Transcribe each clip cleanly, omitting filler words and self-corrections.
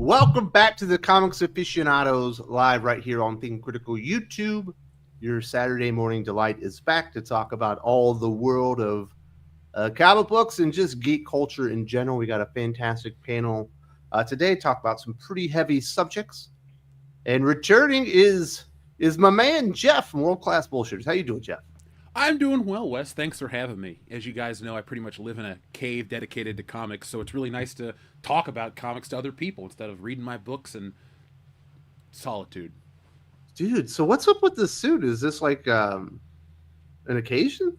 Welcome back to the Comics Aficionados live right here on Think Critical YouTube. Your Saturday morning delight is back to talk about all the world of comic books and just geek culture in general. We got a fantastic panel today, talk about some pretty heavy subjects. And returning is my man Jeff from World Class Bullshitters. How you doing, Jeff? I'm doing well, Wes. Thanks for having me. As you guys know, I pretty much live in a cave dedicated to comics, so it's really nice to talk about comics to other people instead of reading my books in solitude. Dude, so what's up with this suit? Is this like an occasion?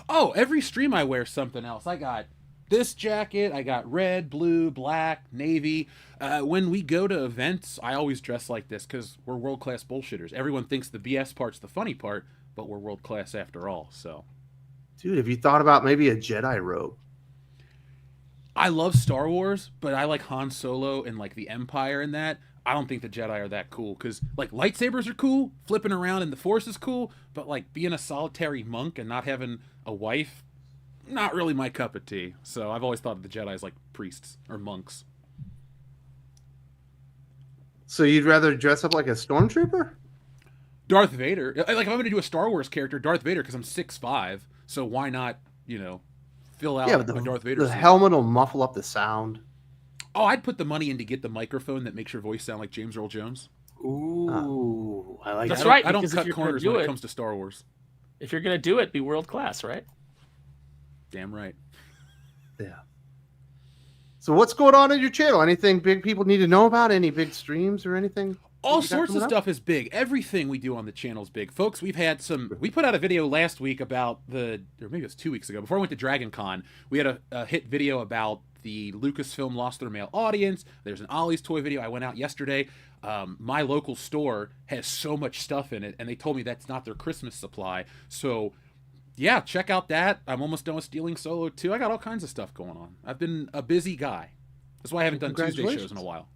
Oh, every stream I wear something else. I got this jacket, I got red, blue, black, navy. When we go to events, I always dress like this because we're world-class bullshitters. Everyone thinks the BS part's the funny part, but we're world-class after all, so. Dude, have you thought about maybe a Jedi robe? I love Star Wars, but I like Han Solo and like the Empire and that. I don't think the Jedi are that cool because like lightsabers are cool, flipping around in the Force is cool, but like being a solitary monk and not having a wife, not really my cup of tea. So I've always thought of the Jedi as like priests or monks. So you'd rather dress up like a stormtrooper? Darth Vader. Like if I'm going to do a Star Wars character, Darth Vader, because I'm 6'5", so why not, fill out but a Darth Vader the suit. helmet will muffle up the sound. Oh, I'd put the money in to get the microphone that makes your voice sound like James Earl Jones. Ooh, I like That's that. right. I don't because cut corners when it comes to Star Wars. If you're going to do it, be world class, right? Damn right. Yeah. So what's going on your channel? Anything big people need to know about? Any big streams or anything? All sorts of stuff is big. Everything we do on the channel is big. Folks, we put out a video last week about or maybe it was 2 weeks ago, before I went to Dragon Con. We had a hit video about the Lucasfilm lost their male audience. There's an Ollie's toy video. I went out yesterday. My local store has so much stuff in it, and they told me that's not their Christmas supply. So, yeah, check out that. I'm almost done with Stealing Solo 2. I got all kinds of stuff going on. I've been a busy guy. That's why I haven't done Tuesday shows in a while.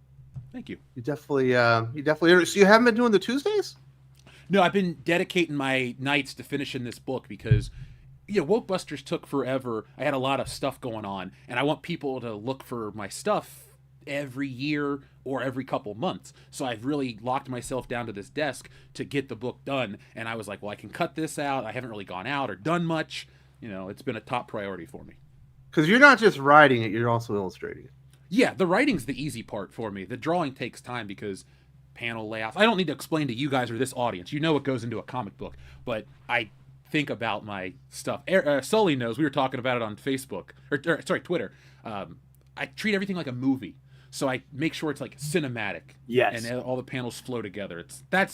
Thank you. You definitely. So you haven't been doing the Tuesdays? No, I've been dedicating my nights to finishing this book because, Woke Busters took forever. I had a lot of stuff going on, and I want people to look for my stuff every year or every couple months. So I've really locked myself down to this desk to get the book done. And I was like, well, I can cut this out. I haven't really gone out or done much. It's been a top priority for me. Because you're not just writing it, you're also illustrating it. Yeah, the writing's the easy part for me. The drawing takes time because panel layouts. I don't need to explain to you guys or this audience. You know what goes into a comic book. But I think about my stuff. Sully knows. We were talking about it on Facebook. Twitter. I treat everything like a movie. So I make sure it's like cinematic. Yes. And all the panels flow together. I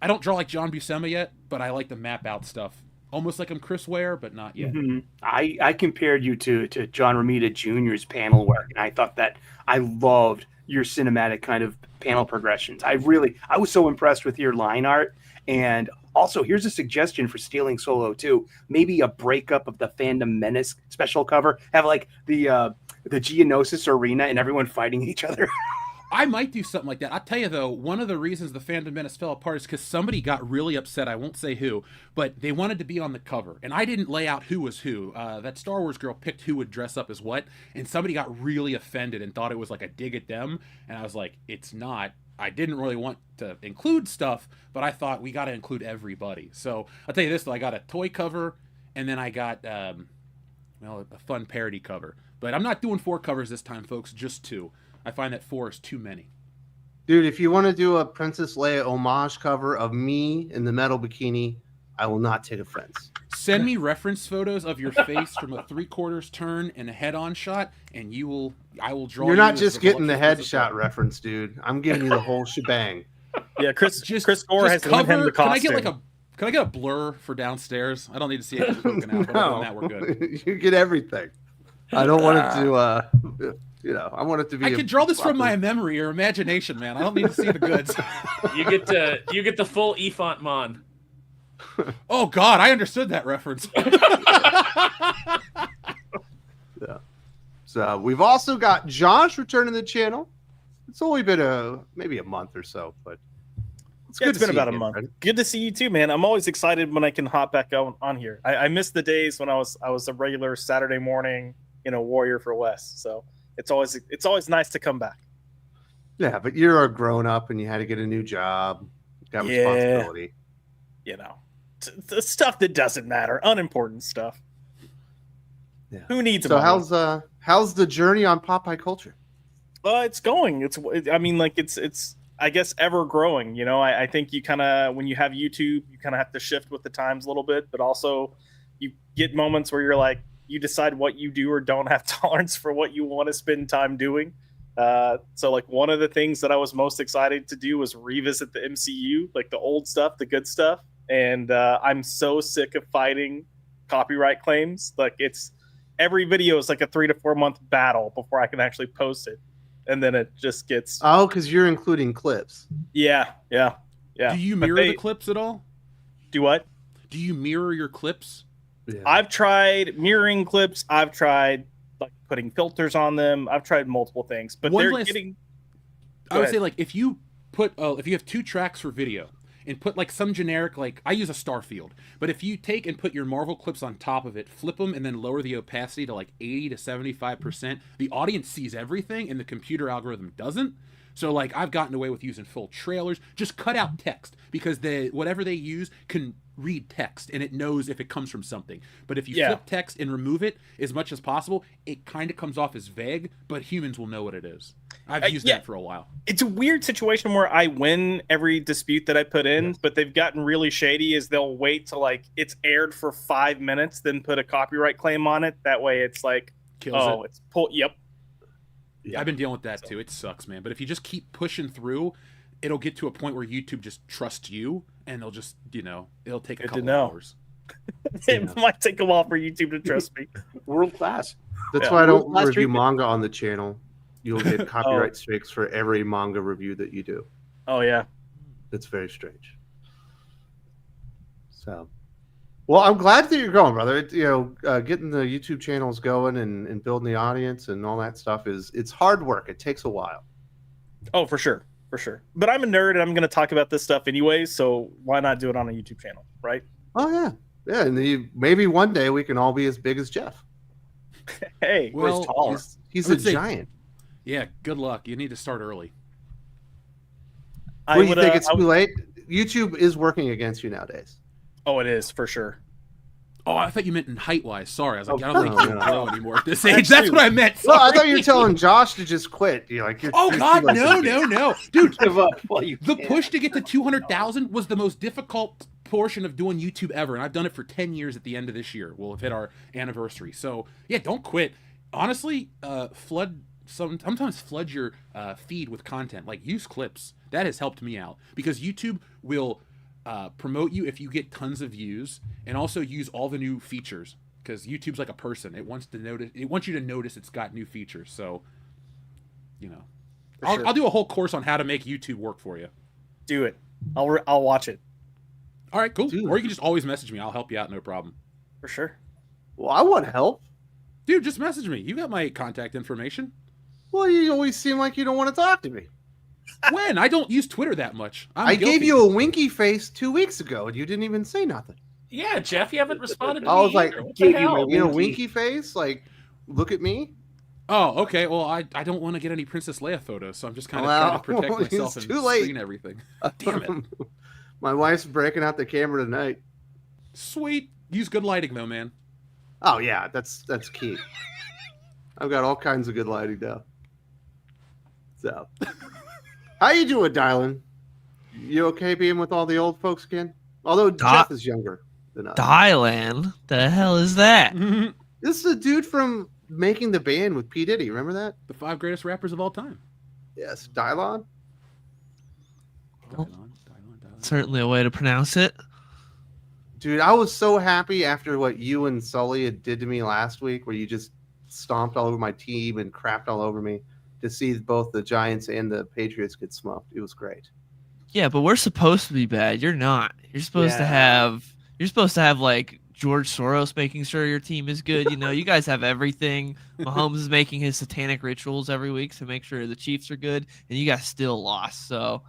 don't draw like John Buscema yet, but I like to map out stuff. Almost like I'm Chris Ware, but not yet. Mm-hmm. I compared you to John Romita Jr.'s panel work, and I thought that I loved your cinematic kind of panel progressions. I was so impressed with your line art. And also, here's a suggestion for Stealing Solo 2. Maybe a breakup of the Fandom Menace special cover. Have like the Geonosis arena and everyone fighting each other. I might do something like that. I'll tell you, though, one of the reasons the Phantom Menace fell apart is because somebody got really upset. I won't say who, but they wanted to be on the cover. And I didn't lay out who was who. That Star Wars girl picked who would dress up as what, and somebody got really offended and thought it was like a dig at them. And I was like, it's not. I didn't really want to include stuff, but I thought we got to include everybody. So I'll tell you this, though. I got a toy cover, and then I got a fun parody cover. But I'm not doing 4 covers this time, folks, just 2. I find that 4 is too many. Dude, if you want to do a Princess Leia homage cover of me in the metal bikini, I will not take offense. Send me reference photos of your face from a 3/4 turn and a head-on shot, and I will draw. You're not just getting the headshot reference, dude. I'm giving you the whole shebang. Yeah, Chris Gore has given him the costume. Can I get a blur for downstairs? I don't need to see it poking out. But other than that, we're good. You get everything. I don't want it to. I want it to be. I can draw this from my memory or imagination, man. I don't need to see the goods. You get the full Efont Mon. Oh God, I understood that reference. Yeah. So we've also got Josh returning to the channel. It's only been maybe a month or so, but it's been about a month. Right? Good to see you too, man. I'm always excited when I can hop back on here. I missed the days when I was a regular Saturday morning, warrior for Wes. So it's always nice to come back. Yeah, but you're a grown up and you had to get a new job, got responsibility. You know, the stuff that doesn't matter, unimportant stuff. Yeah. Who needs So money? how's the journey on Popeye culture? It's going. I mean, like it's. I guess ever growing. You know, I think you kind of when you have YouTube, you kind of have to shift with the times a little bit, but also you get moments where you're like, you decide what you do or don't have tolerance for what you want to spend time doing. So like one of the things that I was most excited to do was revisit the MCU, like the old stuff, the good stuff. And I'm so sick of fighting copyright claims. Like it's every video is like a 3 to 4 month battle before I can actually post it. And then it just gets... Oh, because you're including clips. Yeah. Do you mirror the clips at all? Do what? Do you mirror your clips? Yeah. I've tried mirroring clips. I've tried like putting filters on them. I've tried multiple things, but getting... I would say like if you have 2 tracks for video and put like some generic, like I use a star field, but if you take and put your Marvel clips on top of it, flip them and then lower the opacity to like 80 to 75%, the audience sees everything and the computer algorithm doesn't. So like I've gotten away with using full trailers, just cut out text because whatever they use can read text and it knows if it comes from something. But if you flip text and remove it as much as possible, it kind of comes off as vague, but humans will know what it is. I've used that for a while. It's a weird situation where I win every dispute that I put in, but they've gotten really shady is they'll wait till like it's aired for 5 minutes, then put a copyright claim on it. That way it's like, it's pulled. Yep. Yeah, I've been dealing with that too. It sucks, man. But if you just keep pushing through, it'll get to a point where YouTube just trusts you and they'll just, it'll take a couple hours. It might take a while for YouTube to trust me. World class. That's why I don't review manga on the channel. You'll get copyright strikes for every manga review that you do. Oh, yeah. It's very strange. So, well, I'm glad that you're going, brother. Getting the YouTube channels going and building the audience and all that stuff it's hard work. It takes a while. Oh, for sure. For sure. But I'm a nerd and I'm going to talk about this stuff anyways, so why not do it on a YouTube channel, right? Oh, yeah. Yeah, and maybe one day we can all be as big as Jeff. Hey, well, taller. He's a giant. Yeah, good luck. You need to start early. What do you think? It's too late? YouTube is working against you nowadays. Oh, it is, for sure. Oh, I thought you meant in height-wise. Sorry. I was like, I don't think you can grow anymore at this age. That's what I meant. Well, I thought you were telling Josh to just quit. You're God, no. Dude, give up while you the push to get to 200,000 was the most difficult portion of doing YouTube ever, and I've done it for 10 years at the end of this year. We'll have hit our anniversary. So, yeah, don't quit. Honestly, sometimes flood your feed with content. Like, use clips. That has helped me out because YouTube will promote you if you get tons of views, and also use all the new features because YouTube's like a person. It wants you to notice it's got new features. So, I'll do a whole course on how to make YouTube work for you. Do it. I'll watch it. All right, cool. Or you can just always message me. I'll help you out, no problem. For sure. Well, I want help. Dude, just message me. You got my contact information. Well, you always seem like you don't want to talk to me. When? I don't use Twitter that much. I gave you a winky face 2 weeks ago, and you didn't even say nothing. Yeah, Jeff, you haven't responded to me. I was like, gave you a winky face? Like, look at me? Oh, okay. Well, I don't want to get any Princess Leia photos, so I'm just kind of trying to protect myself and screen everything. Damn it. My wife's breaking out the camera tonight. Sweet. Use good lighting, though, man. Oh, yeah. That's key. I've got all kinds of good lighting now. So, how you doing, Dylan? You okay being with all the old folks again? Although Jeff is younger than us. Dylan? The hell is that? This is a dude from Making the Band with P. Diddy. Remember that? The 5 greatest rappers of all time. Yes. Dylan? Well, certainly a way to pronounce it. Dude, I was so happy after what you and Sully did to me last week, where you just stomped all over my team and crapped all over me, to see both the Giants and the Patriots get smoked. It was great. Yeah, but we're supposed to be bad. You're not. You're supposed to have like George Soros making sure your team is good. You guys have everything. Mahomes is making his satanic rituals every week to make sure the Chiefs are good, and you guys still lost. So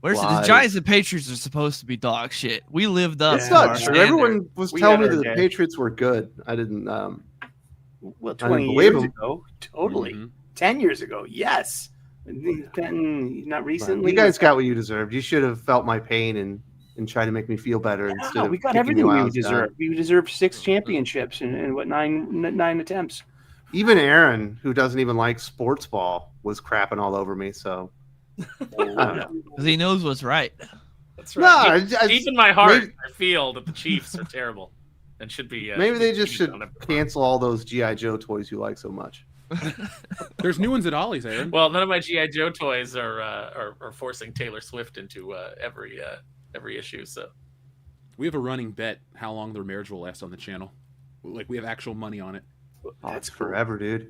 the Giants and Patriots are supposed to be dog shit. We lived up. It's not true. Everyone was telling me that the Patriots were good. I didn't. 20 years ago, totally. 10 years ago, yes. Not recently. You guys got what you deserved. You should have felt my pain and tried to make me feel better instead of we got kicking everything me while I we was down. deserved. We deserved 6 championships and what, nine attempts. Even Aaron, who doesn't even like sports ball, was crapping all over me. So I don't know. Because he knows what's right. That's right. No, Deep in my heart, I feel that the Chiefs are terrible and should be. Maybe they just should cancel all those G.I. Joe toys you like so much. There's new ones at Ollie's, Aaron. Well, none of my G.I. Joe toys are forcing Taylor Swift into every issue. So we have a running bet how long their marriage will last on the channel. Like, we have actual money on it. That's forever, dude.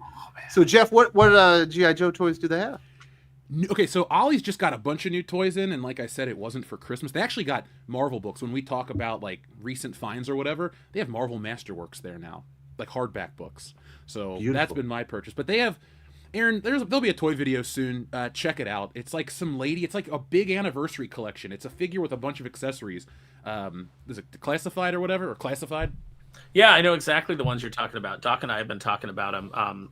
So Jeff, what G.I. Joe toys do they have? Okay, so Ollie's just got a bunch of new toys in, and like I said, it wasn't for Christmas. They actually got Marvel books. When we talk about like recent finds or whatever, they have Marvel Masterworks there now, like hardback books. So Beautiful. That's been my purchase. But they have, Aaron, there'll be a toy video soon. Check it out. It's like some lady. It's like a big anniversary collection. It's a figure with a bunch of accessories. Is it Classified or whatever, or Classified? Yeah, I know exactly the ones you're talking about. Doc and I have been talking about them.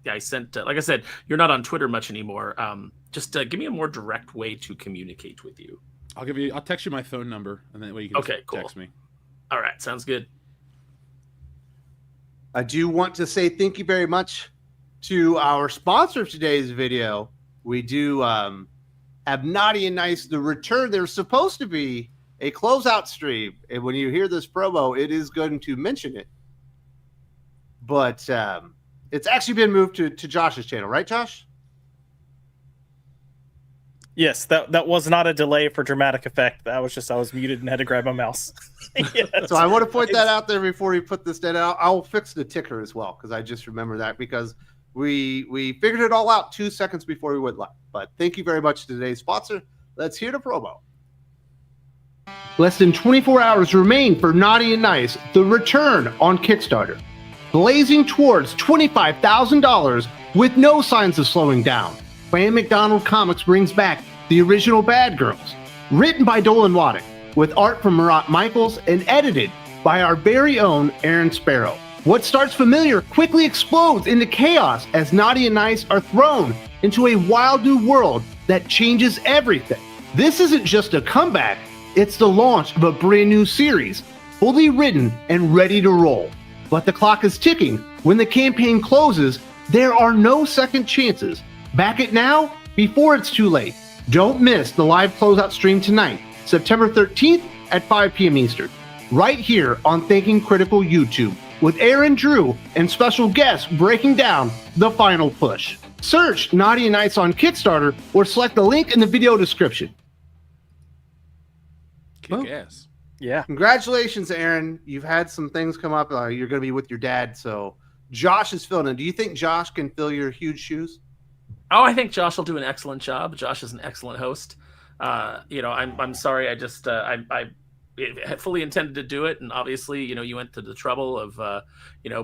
I sent, like I said, you're not on Twitter much anymore. Just give me a more direct way to communicate with you. I'll text you my phone number, and then you can just text me. All right, sounds good. I do want to say thank you very much to our sponsor of today's video. We do have Naughty and Nice, the return. There's supposed to be a closeout stream, and when you hear this promo, it is going to mention it. But it's actually been moved to Josh's channel, right, Josh? Yes, that was not a delay for dramatic effect. That was just I was muted and had to grab my mouse. Yes. So I want to point that out there before we put this down. I'll fix the ticker as well, because I just remember that, because we figured it all out 2 seconds before we went live. But thank you very much to today's sponsor. Let's hear the promo. Less than 24 hours remain for Naughty and Nice, the return on Kickstarter. Blazing towards $25,000 with no signs of slowing down, Fran McDonald Comics brings back the original Bad Girls, written by Dolan Waddick, with art from Murat Michaels and edited by our very own Aaron Sparrow. What starts familiar quickly explodes into chaos as Naughty and Nice are thrown into a wild new world that changes everything. This isn't just a comeback, it's the launch of a brand new series, fully written and ready to roll. But the clock is ticking. When the campaign closes, there are no second chances. Back it now before it's too late. Don't miss the live closeout stream tonight, September 13th at 5 p.m. Eastern, right here on Thinking Critical YouTube, with Aaron Drew and special guests breaking down the final push. Search Naughty and Nice on Kickstarter or select the link in the video description. Kick ass. Yeah. Congratulations, Aaron. You've had some things come up. You're going to be with your dad, so Josh is filling in. Do you think Josh can fill your huge shoes? Oh, I think Josh will do an excellent job. Josh is an excellent host. I'm sorry. I just I fully intended to do it, and obviously, you went to the trouble of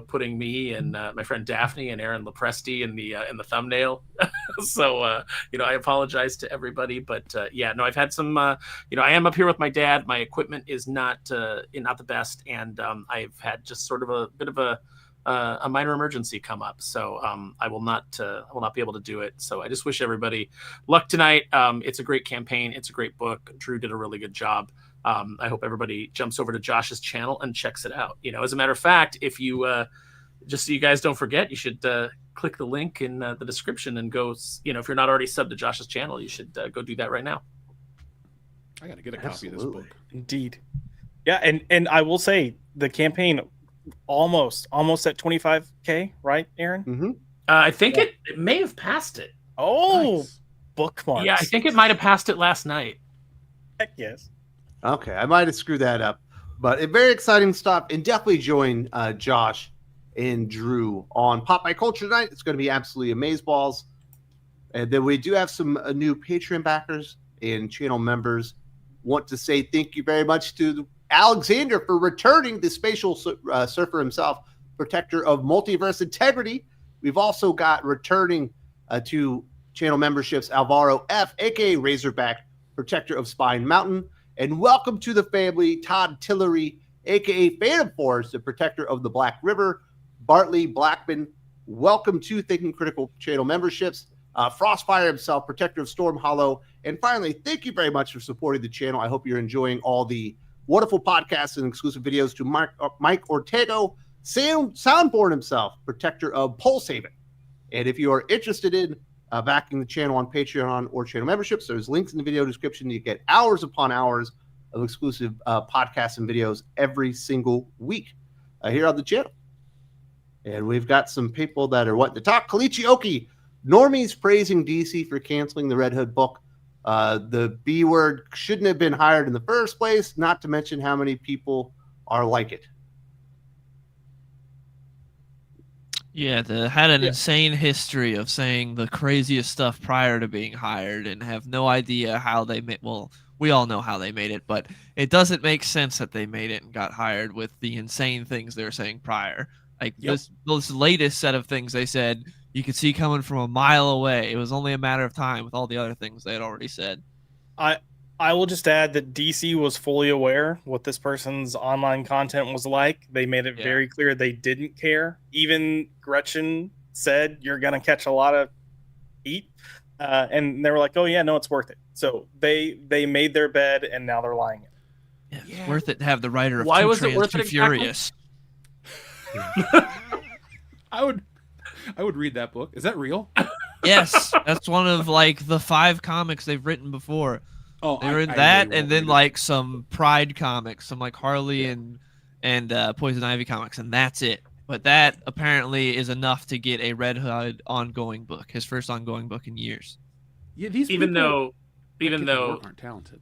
putting me and my friend Daphne and Aaron Lopresti in the thumbnail. So I apologize to everybody, but I've had some. I am up here with my dad. My equipment is not the best, and I've had just sort of a bit of a minor emergency come up, so I will not be able to do it. So I just wish everybody luck tonight. It's a great campaign. It's a great book. Drew did a really good job. I hope everybody jumps over to Josh's channel and checks it out. As a matter of fact, if you just so you guys don't forget, you should click the link in the description and go. If you're not already subbed to Josh's channel, you should go do that right now. I got to get a copy of this book. Indeed. Yeah, and I will say the campaign almost at 25K, right, Aaron? Mm-hmm. I think it may have passed it. Oh, Nice. Bookmarks. Yeah, I think it might have passed it last night. Heck yes. Okay, I might have screwed that up, but a very exciting stuff. And definitely join Josh and Drew on Pop My Culture tonight. It's going to be absolutely amazeballs. And then we do have some new Patreon backers and channel members. Want to say thank you very much to Alexander for returning, the spatial surfer himself, protector of multiverse integrity. We've also got returning to channel memberships Alvaro F, aka Razorback, protector of Spine Mountain. And welcome to the family, Todd Tillery, aka Phantom Force, the protector of the Black River. Bartley Blackman, welcome to Thinking Critical channel memberships. Frostfire himself, protector of Storm Hollow. And finally, thank you very much for supporting the channel. I hope you're enjoying all the wonderful podcasts and exclusive videos to Mike Ortego, Soundborn himself, protector of Pulse Haven. And if you are interested in backing the channel on Patreon or channel memberships, there's links in the video description. You get hours upon hours of exclusive podcasts and videos every single week here on the channel. And we've got some people that are wanting to talk. Kalichi Oki, normies praising DC for canceling the Red Hood book. The B word shouldn't have been hired in the first place, not to mention how many people are like it. Yeah, had an insane history of saying the craziest stuff prior to being hired and have no idea how they made. Well, we all know how they made it, but it doesn't make sense that they made it and got hired with the insane things they were saying prior. Like this latest set of things they said, you could see coming from a mile away. It was only a matter of time with all the other things they had already said. I will just add that DC was fully aware what this person's online content was like. They made it very clear they didn't care. Even Gretchen said, you're going to catch a lot of heat. And they were like, oh, yeah, no, it's worth it. So they made their bed, and now they're lying. Yeah, it's worth it to have the writer of Why Too was it Trans, worth Too it Furious. I would read that book. Is that real? Yes, that's one of like the 5 comics they've written before. Oh, they were in that, and then like some Pride comics, some like Harley and Poison Ivy comics, and that's it. But that apparently is enough to get a Red Hood ongoing book, his first ongoing book in years. Yeah, these even though aren't talented.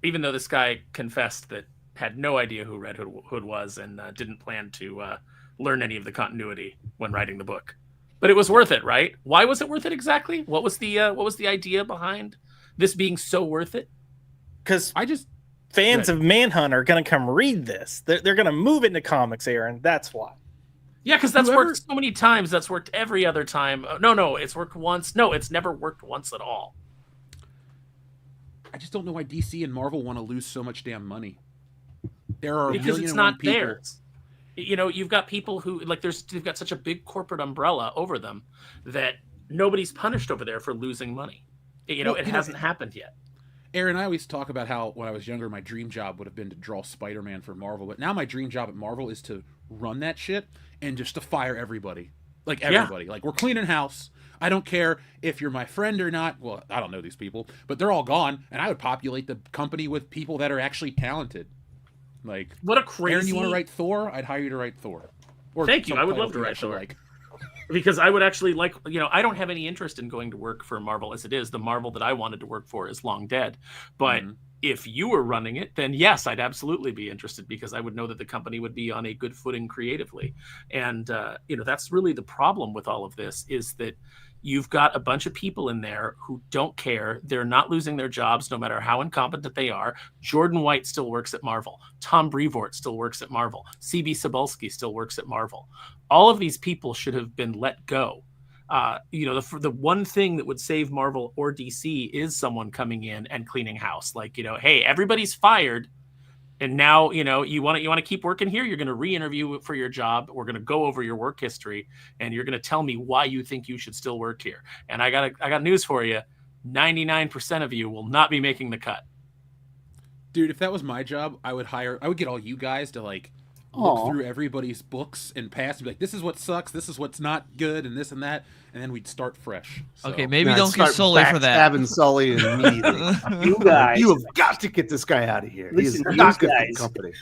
Even though this guy confessed that had no idea who Red Hood was and didn't plan to learn any of the continuity when writing the book, but it was worth it, right? Why was it worth it exactly? What was the idea behind this being so worth it? Because fans of Manhunt are going to come read this. They're going to move into comics, Aaron. That's why. Yeah, because that's worked so many times. That's worked every other time. No, it's worked once. No, it's never worked once at all. I just don't know why DC and Marvel want to lose so much damn money. There are because it's not theirs. You know, you've got people who they've got such a big corporate umbrella over them that nobody's punished over there for losing money. It hasn't happened yet. Aaron, I always talk about how when I was younger, my dream job would have been to draw Spider-Man for Marvel. But now my dream job at Marvel is to run that shit and just to fire everybody. Like, everybody. Yeah. Like, we're cleaning house. I don't care if you're my friend or not. Well, I don't know these people. But they're all gone. And I would populate the company with people that are actually talented. Like, what a crazy... Aaron, you want to write Thor? I'd hire you to write Thor. Or thank you. I would love to write Thor. Because I would actually I don't have any interest in going to work for Marvel as it is. The Marvel that I wanted to work for is long dead. But if you were running it, then yes, I'd absolutely be interested because I would know that the company would be on a good footing creatively. And, that's really the problem with all of this is that you've got a bunch of people in there who don't care. They're not losing their jobs no matter how incompetent they are. Jordan White still works at Marvel. Tom Brevoort still works at Marvel. C.B. Cebulski still works at Marvel. All of these people should have been let go. The one thing that would save Marvel or DC is someone coming in and cleaning house. Like, hey, everybody's fired. And now, you want to keep working here. You're going to re-interview for your job. We're going to go over your work history, and you're going to tell me why you think you should still work here. And I got news for you: 99% of you will not be making the cut. Dude, if that was my job, I would get all you guys to look through everybody's books and pass and be like, this is what sucks, this is what's not good, and this and that, and then we'd start fresh. So. Okay, maybe don't get Sully for that. Having Sully immediately. You have got to get this guy out of here. Listen, he is not good for the company.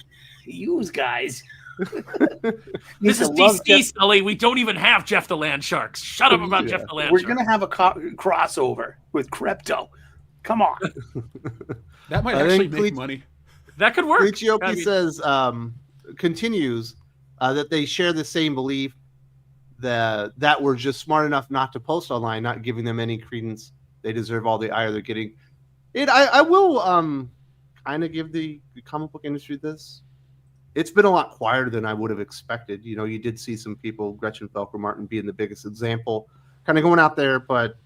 You guys. This is DC, Sully. We don't even have Jeff the Land Sharks. Shut up about Jeff the Land Sharks. We're going to have a crossover with Crypto. Come on. That might actually make money. That could work. Chioki says, continues that they share the same belief that we're just smart enough not to post online, not giving them any credence. They deserve all the ire they're getting. I will kind of give the comic book industry this. It's been a lot quieter than I would have expected. You did see some people, Gretchen Felker-Martin being the biggest example, kind of going out there, but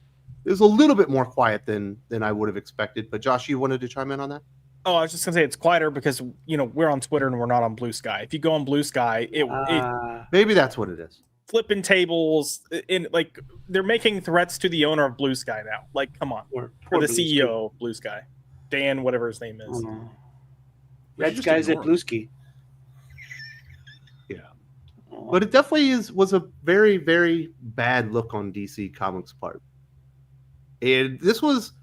it was a little bit more quiet than I would have expected. But Josh, you wanted to chime in on that? Oh, I was just gonna say it's quieter because we're on Twitter and we're not on Blue Sky. If you go on Blue Sky, it maybe that's what it is. flipping tables in like they're making threats to the owner of Blue Sky now. Like, come on, or the CEO of Blue Sky, Dan, whatever his name is. Red guys at Blue Sky. Yeah, but it definitely was a very, very bad look on DC Comics' part, and this was,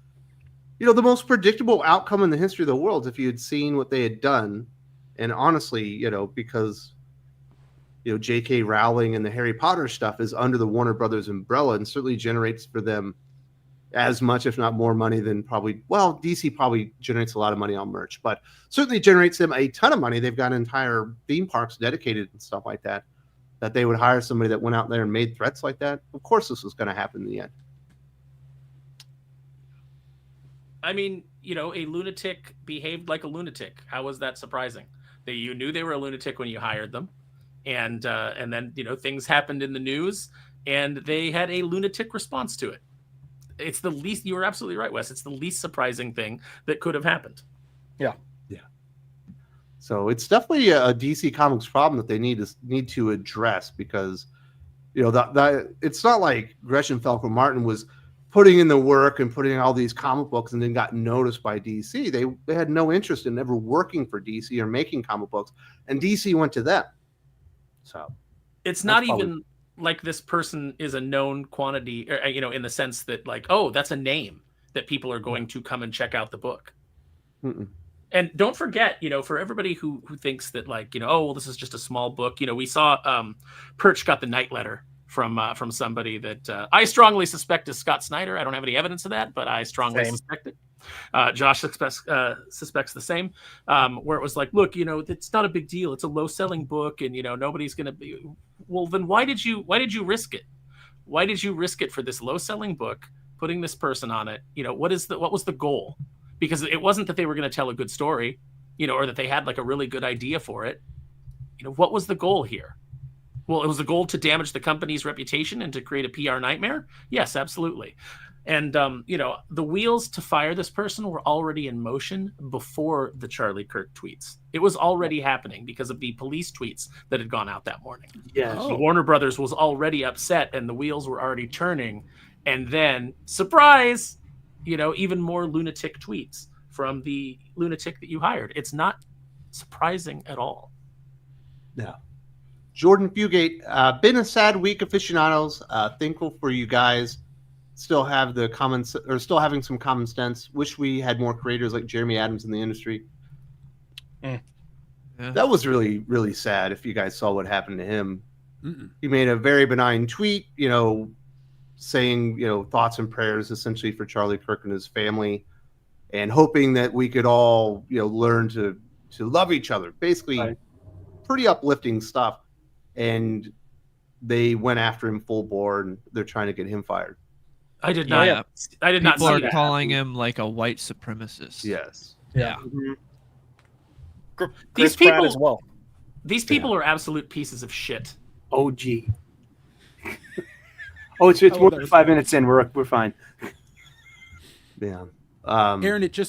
the most predictable outcome in the history of the world if you had seen what they had done, and honestly, because. J.K. Rowling and the Harry Potter stuff is under the Warner Brothers umbrella and certainly generates for them as much, if not more money than DC probably generates a lot of money on merch, but certainly generates them a ton of money. They've got entire theme parks dedicated and stuff like that they would hire somebody that went out there and made threats like that. Of course, this was going to happen in the end. I mean, a lunatic behaved like a lunatic. How was that surprising? You knew they were a lunatic when you hired them. And then, things happened in the news and they had a lunatic response to it. It's the least, you were absolutely right, Wes. It's the least surprising thing that could have happened. Yeah. Yeah. So it's definitely a DC Comics problem that they need to address because, that it's not like Gretchen Felker-Martin was putting in the work and putting in all these comic books and then got noticed by DC. They had no interest in ever working for DC or making comic books, and DC went to them. So it's not even like this person is a known quantity, or, in the sense that like, oh, that's a name that people are going to come and check out the book. Mm-mm. And don't forget, for everybody who thinks that like, oh, well, this is just a small book. We saw Perch got the Night Letter from somebody that I strongly suspect is Scott Snyder. I don't have any evidence of that, but I strongly suspect it. Josh suspects the same, where it was like, look, it's not a big deal. It's a low selling book and, nobody's going to be. Well, then why did you risk it? Why did you risk it for this low selling book, putting this person on it? What was the goal? Because it wasn't that they were going to tell a good story, or that they had like a really good idea for it. What was the goal here? Well, it was the goal to damage the company's reputation and to create a PR nightmare. Yes, absolutely. And, the wheels to fire this person were already in motion before the Charlie Kirk tweets. It was already happening because of the police tweets that had gone out that morning. Yes. Oh. Warner Brothers was already upset and the wheels were already turning. And then, surprise, even more lunatic tweets from the lunatic that you hired. It's not surprising at all. No. Jordan Fugate, been a sad week, aficionados. Thankful for you guys. Still have the comments, or still having some common sense. Wish we had more creators like Jeremy Adams in the industry. Yeah. That was really, really sad. If you guys saw what happened to him, Mm-mm. he made a very benign tweet, saying, thoughts and prayers essentially for Charlie Kirk and his family, and hoping that we could all, learn to love each other. Basically, right. Pretty uplifting stuff. And they went after him full bore, and they're trying to get him fired. I did not. Yeah. I did not see People that. are calling him like a white supremacist. Yes. Yeah. Mm-hmm. These Pratt people as well. These people are absolute pieces of shit. OG. It's more than 5 minutes in. We're fine. Yeah. Aaron, it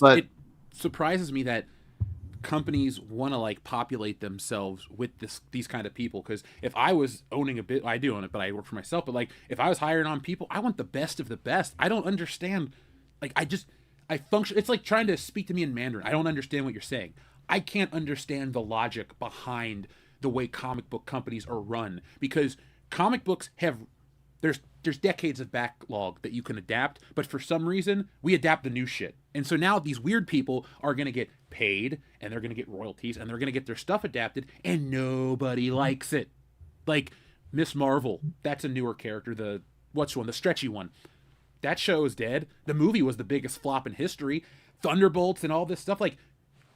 surprises me that companies want to like populate themselves with these kind of people, because if I was owning I do own it, but I work for myself, but like if I was hiring on people, I want the best of the best. I don't understand, like I function, it's like trying to speak to me in Mandarin. I don't understand what you're saying. I can't understand the logic behind the way comic book companies are run, because comic books have there's decades of backlog that you can adapt, but for some reason we adapt the new shit. And so now these weird people are going to get paid and they're going to get royalties and they're going to get their stuff adapted, and nobody likes it. Like Miss Marvel, that's a newer character, the stretchy one. That show is dead. The movie was the biggest flop in history. Thunderbolts and all this stuff, like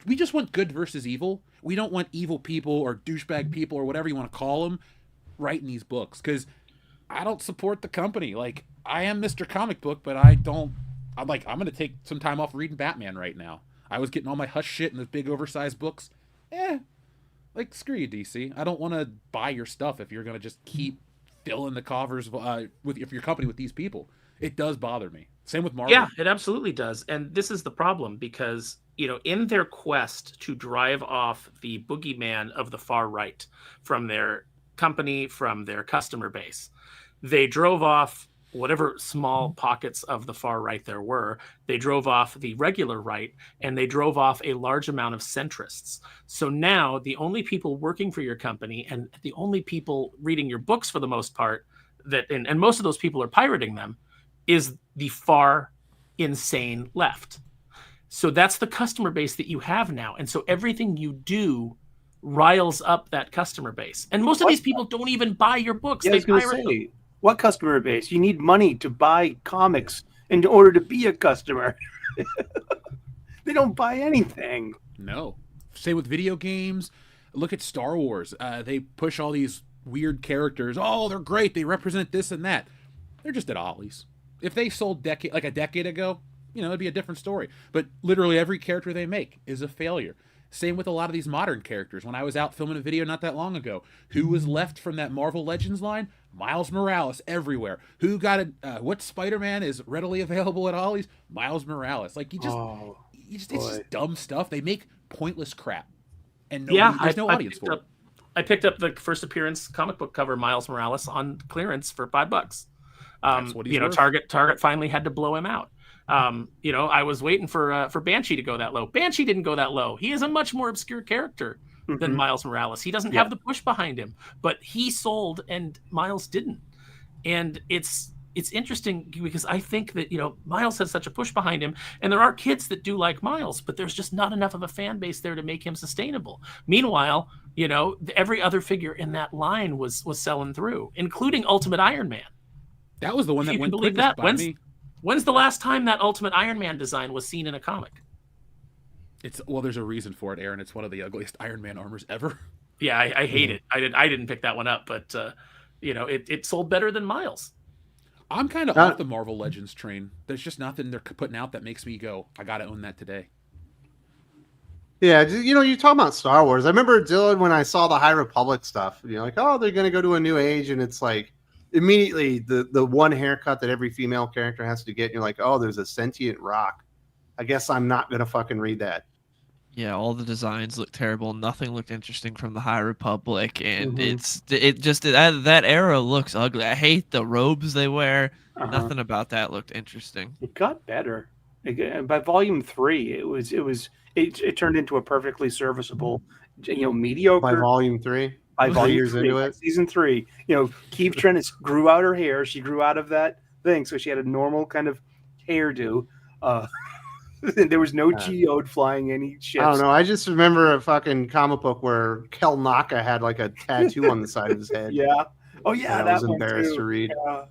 we just want good versus evil. We don't want evil people or douchebag people or whatever you want to call them writing these books, because I don't support the company. Like, I am Mr. Comic Book, but I'm going to take some time off reading Batman right now. I was getting all my Hush shit in those big oversized books. Like, screw you, DC. I don't want to buy your stuff if you're going to just keep filling the covers with your company with these people. It does bother me. Same with Marvel. Yeah, it absolutely does. And this is the problem, because, in their quest to drive off the boogeyman of the far right from their company from their customer base. They drove off whatever small pockets of the far right there were. They drove off the regular right, and they drove off a large amount of centrists. So now the only people working for your company and the only people reading your books for the most part, and most of those people are pirating them, is the far insane left. So that's the customer base that you have now. And so everything you do riles up that customer base. And most of these people don't even buy your books. Yeah, They I was going pirate to them. say, what customer base? You need money to buy comics in order to be a customer. They don't buy anything. No. Same with video games. Look at Star Wars. They push all these weird characters. Oh, they're great. They represent this and that. They're just at Ollie's. If they sold a decade ago, it'd be a different story. But literally every character they make is a failure. Same with a lot of these modern characters. When I was out filming a video not that long ago, who was left from that Marvel Legends line? Miles Morales everywhere. Who got what Spider-Man is readily available at Ollie's? Miles Morales. Like it's just dumb stuff. They make pointless crap, and there's no audience for it. I picked up the first appearance comic book cover Miles Morales on clearance for $5. That's what he's worth. Target finally had to blow him out. I was waiting for Banshee to go that low. Banshee didn't go that low. He is a much more obscure character than Miles Morales. He doesn't have the push behind him, but he sold and Miles didn't. And it's interesting because I think that, Miles has such a push behind him, and there are kids that do like Miles, but there's just not enough of a fan base there to make him sustainable. Meanwhile, every other figure in that line was selling through, including Ultimate Iron Man. That was the one that went believe quickest that. by me. When's the last time that Ultimate Iron Man design was seen in a comic? There's a reason for it, Aaron. It's one of the ugliest Iron Man armors ever. Yeah, I hate it. I didn't pick that one up, but it sold better than Miles. I'm kind of off the Marvel Legends train. There's just nothing they're putting out that makes me go, I gotta own that today. Yeah, you're talking about Star Wars. I remember, Dylan, when I saw the High Republic stuff, like, oh, they're going to go to a new age, and it's like, immediately the one haircut that every female character has to get, and you're like, oh, there's a sentient rock. I guess I'm not going to fucking read that. Yeah, all the designs look terrible. Nothing looked interesting from the High Republic, and that era looks ugly. I hate the robes they wear. Nothing about that looked interesting. It got better. By volume 3, it turned into a perfectly serviceable, mediocre. By volume 3, by volume years 3, into it, season 3, Keith Trennis grew out her hair. She grew out of that thing, so she had a normal kind of hairdo. There was no geode flying any ships. I don't know. I just remember a fucking comic book where Kel Naka had like a tattoo on the side of his head. Yeah. Oh yeah, I was embarrassed to read. Yeah.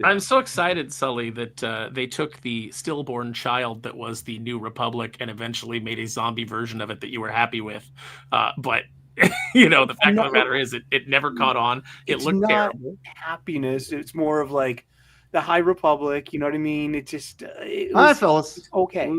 I'm so excited, Sully, that they took the stillborn child that was the New Republic and eventually made a zombie version of it that you were happy with. But the fact of the matter is, it never caught on. It looked terrible. Happiness. It's more of like the High Republic. You know what I mean? It just. All right, fellas. Okay.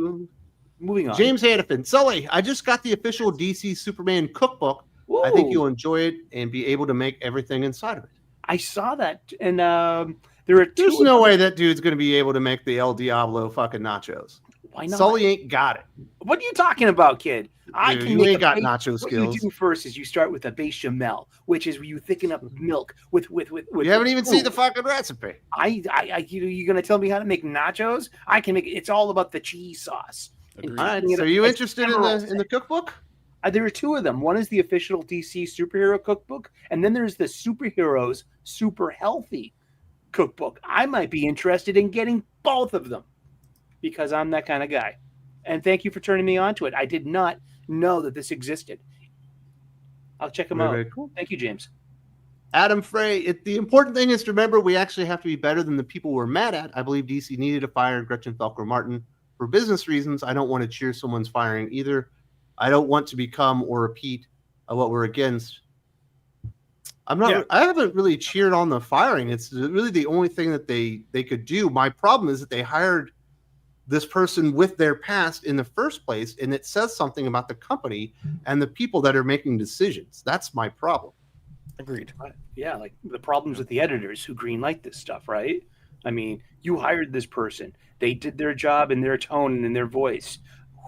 Moving on. James Hannafin. Sully, I just got the official DC Superman cookbook. Whoa. I think you'll enjoy it and be able to make everything inside of it. I saw that, and there are two. There's no way that dude's going to be able to make the El Diablo fucking nachos. Why not? Sully ain't got it. What are you talking about, kid? You ain't got nacho skills. What you do first is you start with a bechamel, which is where you thicken up milk with. You haven't even seen the fucking recipe. You're gonna tell me how to make nachos? I can make it. It's all about the cheese sauce. All right. So are you interested in the cookbook? There are two of them. One is the official DC superhero cookbook, and then there's the superheroes super healthy cookbook. I might be interested in getting both of them because I'm that kind of guy. And thank you for turning me on to it. I did not know that this existed. I'll check them out. Very cool. Thank you, James. Adam Frey, the important thing is to remember we actually have to be better than the people we're mad at. I believe DC needed to fire Gretchen Felker-Martin for business reasons. I don't want to cheer someone's firing either. I don't want to become or repeat what we're against. I haven't really cheered on the firing. It's really the only thing that they could do. My problem is that they hired this person with their past in the first place, and it says something about the company and the people that are making decisions. That's my problem. Agreed. Yeah, like the problems with the editors who greenlight this stuff, right? I mean, you hired this person. They did their job in their tone and in their voice.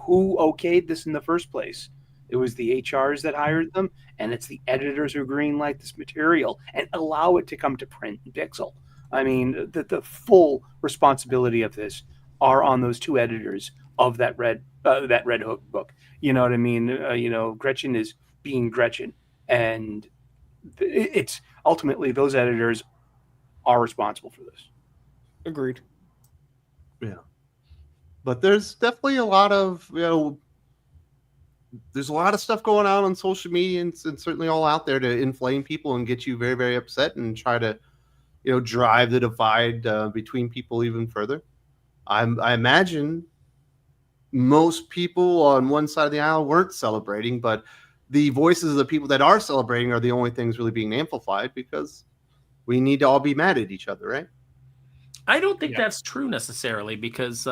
Who okayed this in the first place? It was the HRs that hired them, and it's the editors who greenlight this material and allow it to come to print in Pixel. I mean, the full responsibility of this are on those two editors of that Red Hook book. You know what I mean? Gretchen is being Gretchen, and it's ultimately those editors are responsible for this. Agreed. Yeah. But there's definitely a lot of, there's a lot of stuff going on social media and certainly all out there to inflame people and get you very, very upset and try to, drive the divide between people even further. I imagine most people on one side of the aisle weren't celebrating, but the voices of the people that are celebrating are the only things really being amplified because we need to all be mad at each other, right? I don't think that's true necessarily, because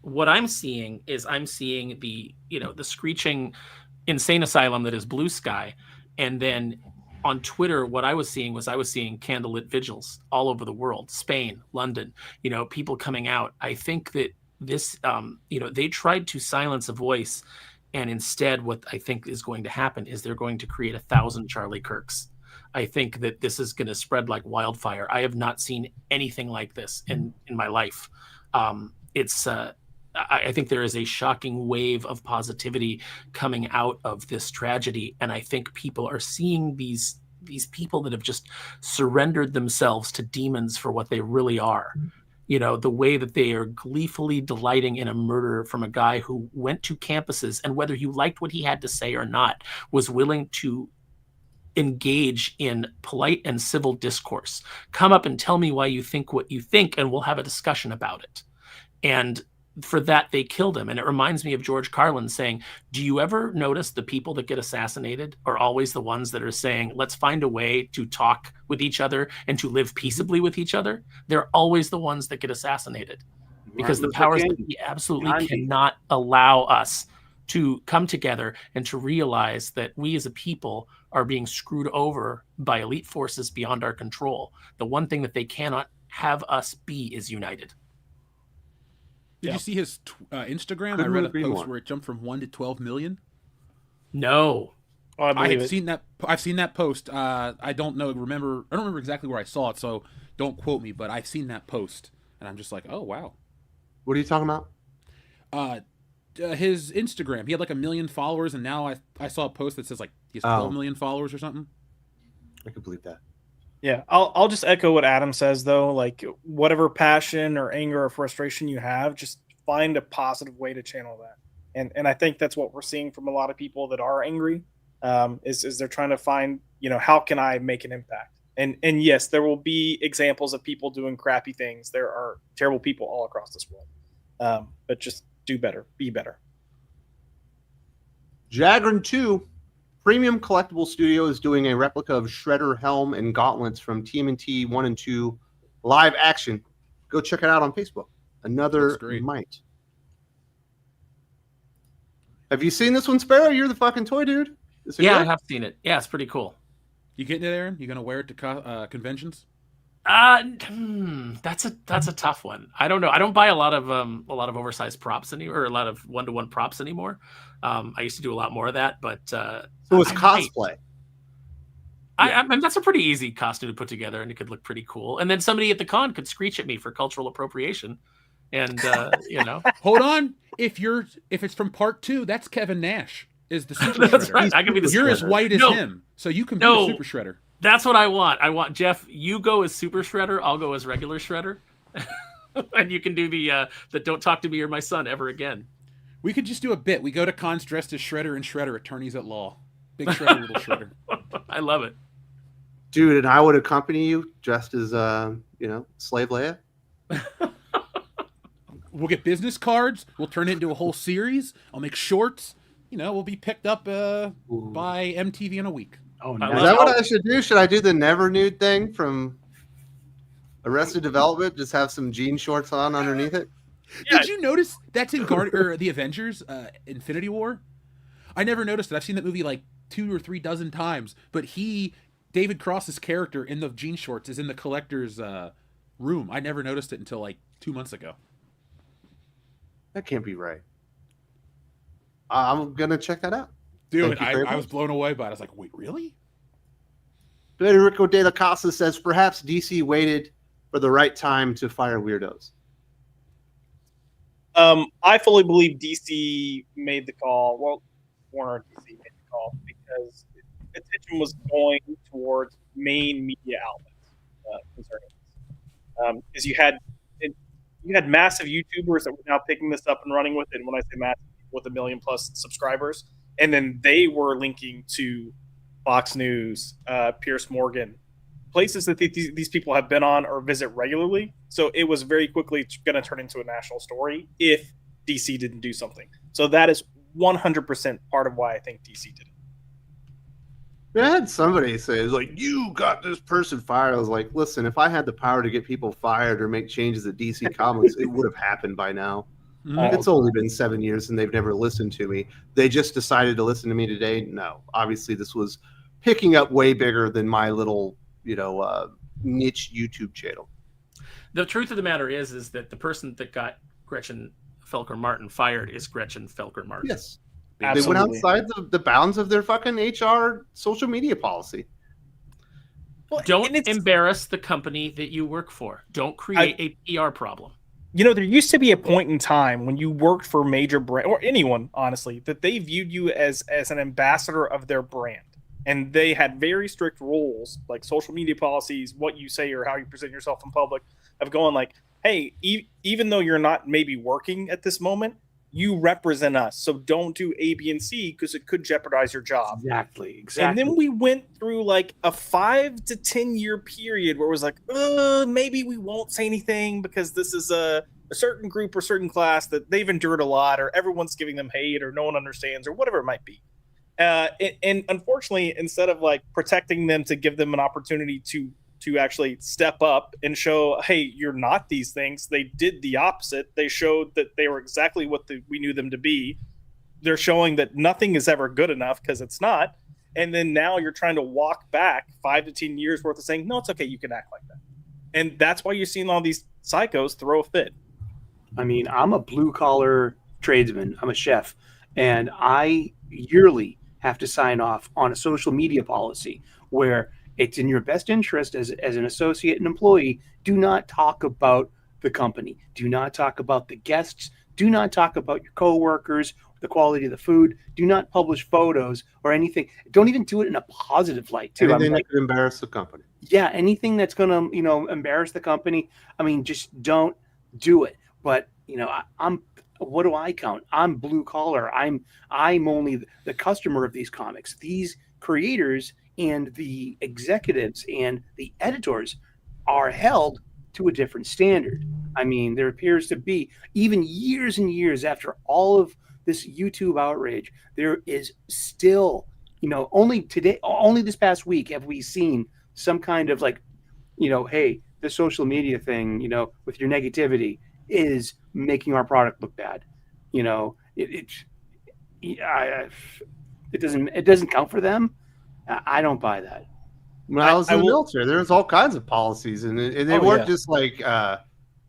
what I'm seeing is the screeching insane asylum that is Blue Sky, and then on Twitter, what I was seeing candlelit vigils all over the world, Spain, London, people coming out. I think that this, they tried to silence a voice, and instead what I think is going to happen is they're going to create 1,000 Charlie Kirks. I think that this is going to spread like wildfire. I have not seen anything like this in my life. I think there is a shocking wave of positivity coming out of this tragedy. And I think people are seeing these people that have just surrendered themselves to demons for what they really are. The way that they are gleefully delighting in a murder from a guy who went to campuses, and whether you liked what he had to say or not, was willing to engage in polite and civil discourse. Come up and tell me why you think what you think, and we'll have a discussion about it. And for that, they killed him. And it reminds me of George Carlin saying, do you ever notice the people that get assassinated are always the ones that are saying, let's find a way to talk with each other and to live peaceably with each other? They're always the ones that get assassinated, because the powers that be absolutely cannot allow us to come together and to realize that we as a people are being screwed over by elite forces beyond our control. The one thing that they cannot have us be is united. Did you see his Instagram? I read a post where it jumped from 1 to 12 million. No. Oh, I've seen that. I've seen that post. I don't remember exactly where I saw it, so don't quote me. But I've seen that post, and I'm just like, oh wow. What are you talking about? His Instagram. He had like 1 million followers, and now I saw a post that says like he has 12 million followers or something. I could believe that. Yeah, I'll just echo what Adam says though. Like, whatever passion or anger or frustration you have, just find a positive way to channel that. And I think that's what we're seeing from a lot of people that are angry. Is they're trying to find, how can I make an impact? And yes, there will be examples of people doing crappy things. There are terrible people all across this world. But just do better, be better. Jagrin 2 Premium Collectible Studio is doing a replica of Shredder helm and gauntlets from TMNT 1 and 2 live action. Go check it out on Facebook. Another might. Have you seen this one, Sparrow? You're the fucking toy dude. Yeah, I have seen it. Yeah, it's pretty cool. You getting it, Aaron? You gonna wear it to conventions? That's a tough one. I don't know. I don't buy a lot of oversized props anymore, or a lot of 1-to-1 props anymore. I used to do a lot more of that, but so it's cosplay. I mean, that's a pretty easy costume to put together, and it could look pretty cool. And then somebody at the con could screech at me for cultural appropriation, and Hold on. If it's from part 2, that's Kevin Nash is the super that's shredder. Right. I can be the You're shredder. as white as him, so you can be the super shredder. That's what I want. I want Jeff. You go as super shredder. I'll go as regular shredder, and you can do the "Don't talk to me or my son ever again." We could just do a bit. We go to cons dressed as Shredder and Shredder, attorneys at law. Big Shredder, little Shredder. I love it, dude. And I would accompany you dressed as Slave Leia. We'll get business cards. We'll turn it into a whole series. I'll make shorts. We'll be picked up by MTV in a week. Oh, no. Is that what I should do? Should I do the Never Nude thing from Arrested Development? Just have some jean shorts on underneath it? Yeah. Did you notice that's in the Avengers Infinity War? I never noticed it. I've seen that movie like 2 or 3 dozen times. But David Cross's character in the jean shorts is in the collector's room. I never noticed it until like 2 months ago. That can't be right. I'm going to check that out. Dude, Thank you very I was much. blown away by it. I was like, wait, really? Federico de la Casa says perhaps DC waited for the right time to fire weirdos. I fully believe DC made the call. Well, Warner DC made the call because attention was going towards main media outlets concerning this. Because you had massive YouTubers that were now picking this up and running with it. And when I say massive, with 1 million plus subscribers, and then they were linking to Fox News, Pierce Morgan, places that these people have been on or visit regularly. So it was very quickly going to turn into a national story if DC didn't do something. So that is 100% part of why I think DC did it. I had somebody say, "It's like you got this person fired." I was like, "Listen, if I had the power to get people fired or make changes at DC Comics, it would have happened by now." It's only been 7 years and they've never listened to me. They just decided to listen to me today. No, obviously this was picking up way bigger than my little, niche YouTube channel. The truth of the matter is that the person that got Gretchen Felker-Martin fired is Gretchen Felker-Martin. Yes. Absolutely. They went outside the bounds of their fucking HR social media policy. Well, Don't embarrass the company that you work for. Don't create a PR problem. There used to be a point in time when you worked for a major brand, or anyone, honestly, that they viewed you as an ambassador of their brand. And they had very strict rules, like social media policies, what you say or how you present yourself in public, of going like, hey, even though you're not maybe working at this moment, you represent us. So don't do A, B, and C because it could jeopardize your job. Exactly. And then we went through like a 5 to 10 year period where it was like, maybe we won't say anything because this is a certain group or certain class that they've endured a lot, or everyone's giving them hate, or no one understands, or whatever it might be. And unfortunately, instead of like protecting them to give them an opportunity to actually step up and show, hey, you're not these things, they did the opposite. They showed that they were exactly what we knew them to be. They're showing that nothing is ever good enough because it's not. And then now you're trying to walk back 5 to 10 years worth of saying, no, it's okay, you can act like that. And that's why you're seeing all these psychos throw a fit. I mean, I'm a blue collar tradesman. I'm a chef, and I yearly have to sign off on a social media policy where it's in your best interest as an associate and employee. Do not talk about the company. Do not talk about the guests. Do not talk about your coworkers, the quality of the food. Do not publish photos or anything. Don't even do it in a positive light, too. Anything that could embarrass the company. Yeah, anything that's going to, embarrass the company. I mean, just don't do it. But, I'm what do I count? I'm blue collar. I'm only the customer of these comics. These creators and the executives and the editors are held to a different standard. I mean, there appears to be, even years and years after all of this YouTube outrage, there is still, only this past week have we seen some kind of like, hey, the social media thing, with your negativity is making our product look bad. It doesn't count for them. I don't buy that. When I was in the military, there was all kinds of policies, and they weren't just like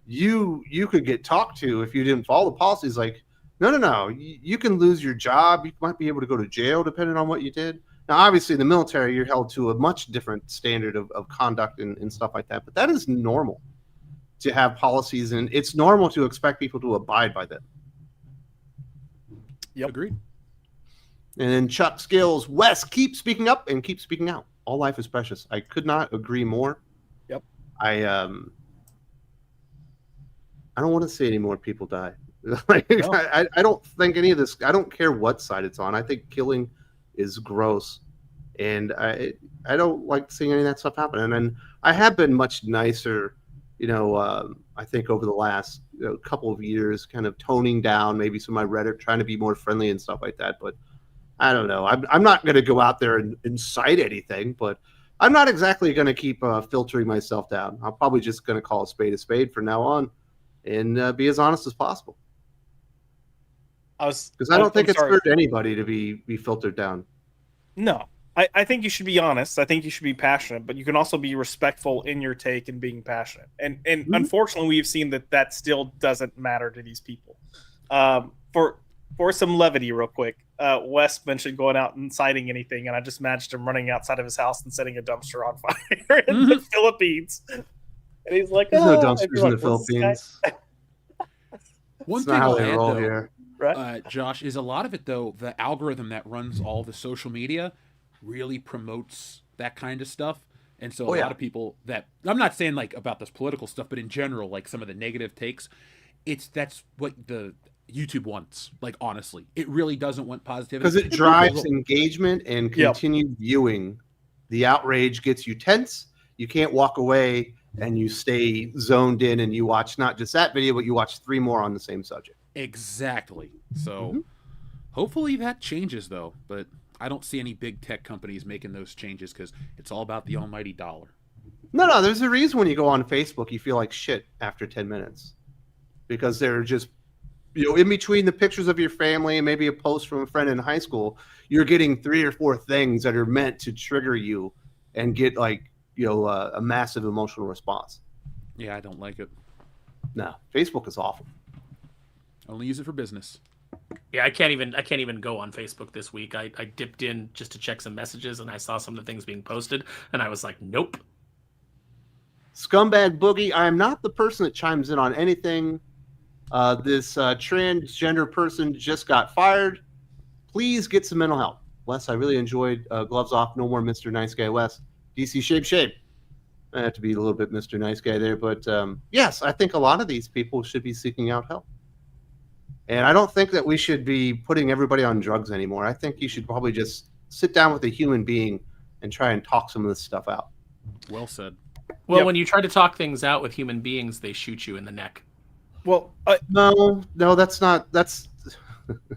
you could get talked to if you didn't follow the policies. Like, no, you can lose your job. You might be able to go to jail depending on what you did. Now, obviously, in the military, you're held to a much different standard of conduct and stuff like that. But that is normal to have policies, and it's normal to expect people to abide by them. Yep. Agreed. And then Chuck Skills, Wes, keep speaking up and keep speaking out. All life is precious. I could not agree more. Yep. I don't want to see any more people die. I don't think any of this. I don't care what side it's on. I think killing is gross, and I don't like seeing any of that stuff happen. And I have been much nicer, I think over the last couple of years, kind of toning down maybe some of my rhetoric, trying to be more friendly and stuff like that. But I don't know. I'm not going to go out there and incite anything, but I'm not exactly going to keep filtering myself down. I'm probably just going to call a spade from now on, and be as honest as possible. Because I don't think it's hurt anybody to be filtered down. No, I think you should be honest. I think you should be passionate, but you can also be respectful in your take and being passionate. And unfortunately, we've seen that still doesn't matter to these people. For some levity, real quick, Wes mentioned going out and citing anything, and I just imagined him running outside of his house and setting a dumpster on fire in the Philippines. And he's like, There's no "Oh," dumpsters in like, the "What's this guy?" Philippines. One It's thing not how I'll they add, roll though, here. Right? Josh, is a lot of it, though, the algorithm that runs all the social media really promotes that kind of stuff. And so a lot of people that, I'm not saying like about this political stuff, but in general, like some of the negative takes, that's what the YouTube wants. Like, honestly, it really doesn't want positivity. Because it drives engagement and continued viewing. The outrage gets you tense. You can't walk away, and you stay zoned in, and you watch not just that video, but you watch 3 more on the same subject. Exactly. So hopefully that changes, though. But I don't see any big tech companies making those changes because it's all about the almighty dollar. No, there's a reason when you go on Facebook, you feel like shit after 10 minutes. Because they're just, in between the pictures of your family and maybe a post from a friend in high school, you're getting 3 or 4 things that are meant to trigger you and get like, a massive emotional response. Yeah, I don't like it. No, Facebook is awful. Only use it for business. Yeah, I can't even go on Facebook this week. I dipped in just to check some messages, and I saw some of the things being posted, and I was like, nope. Scumbag Boogie, I am not the person that chimes in on anything. This transgender person just got fired. Please get some mental help. Wes, I really enjoyed Gloves Off, No More Mr. Nice Guy Wes. DC Shape. I have to be a little bit Mr. Nice Guy there, but yes, I think a lot of these people should be seeking out help. And I don't think that we should be putting everybody on drugs anymore. I think you should probably just sit down with a human being and try and talk some of this stuff out. Well said. Well, when you try to talk things out with human beings, they shoot you in the neck. Well, no, that's not. That's.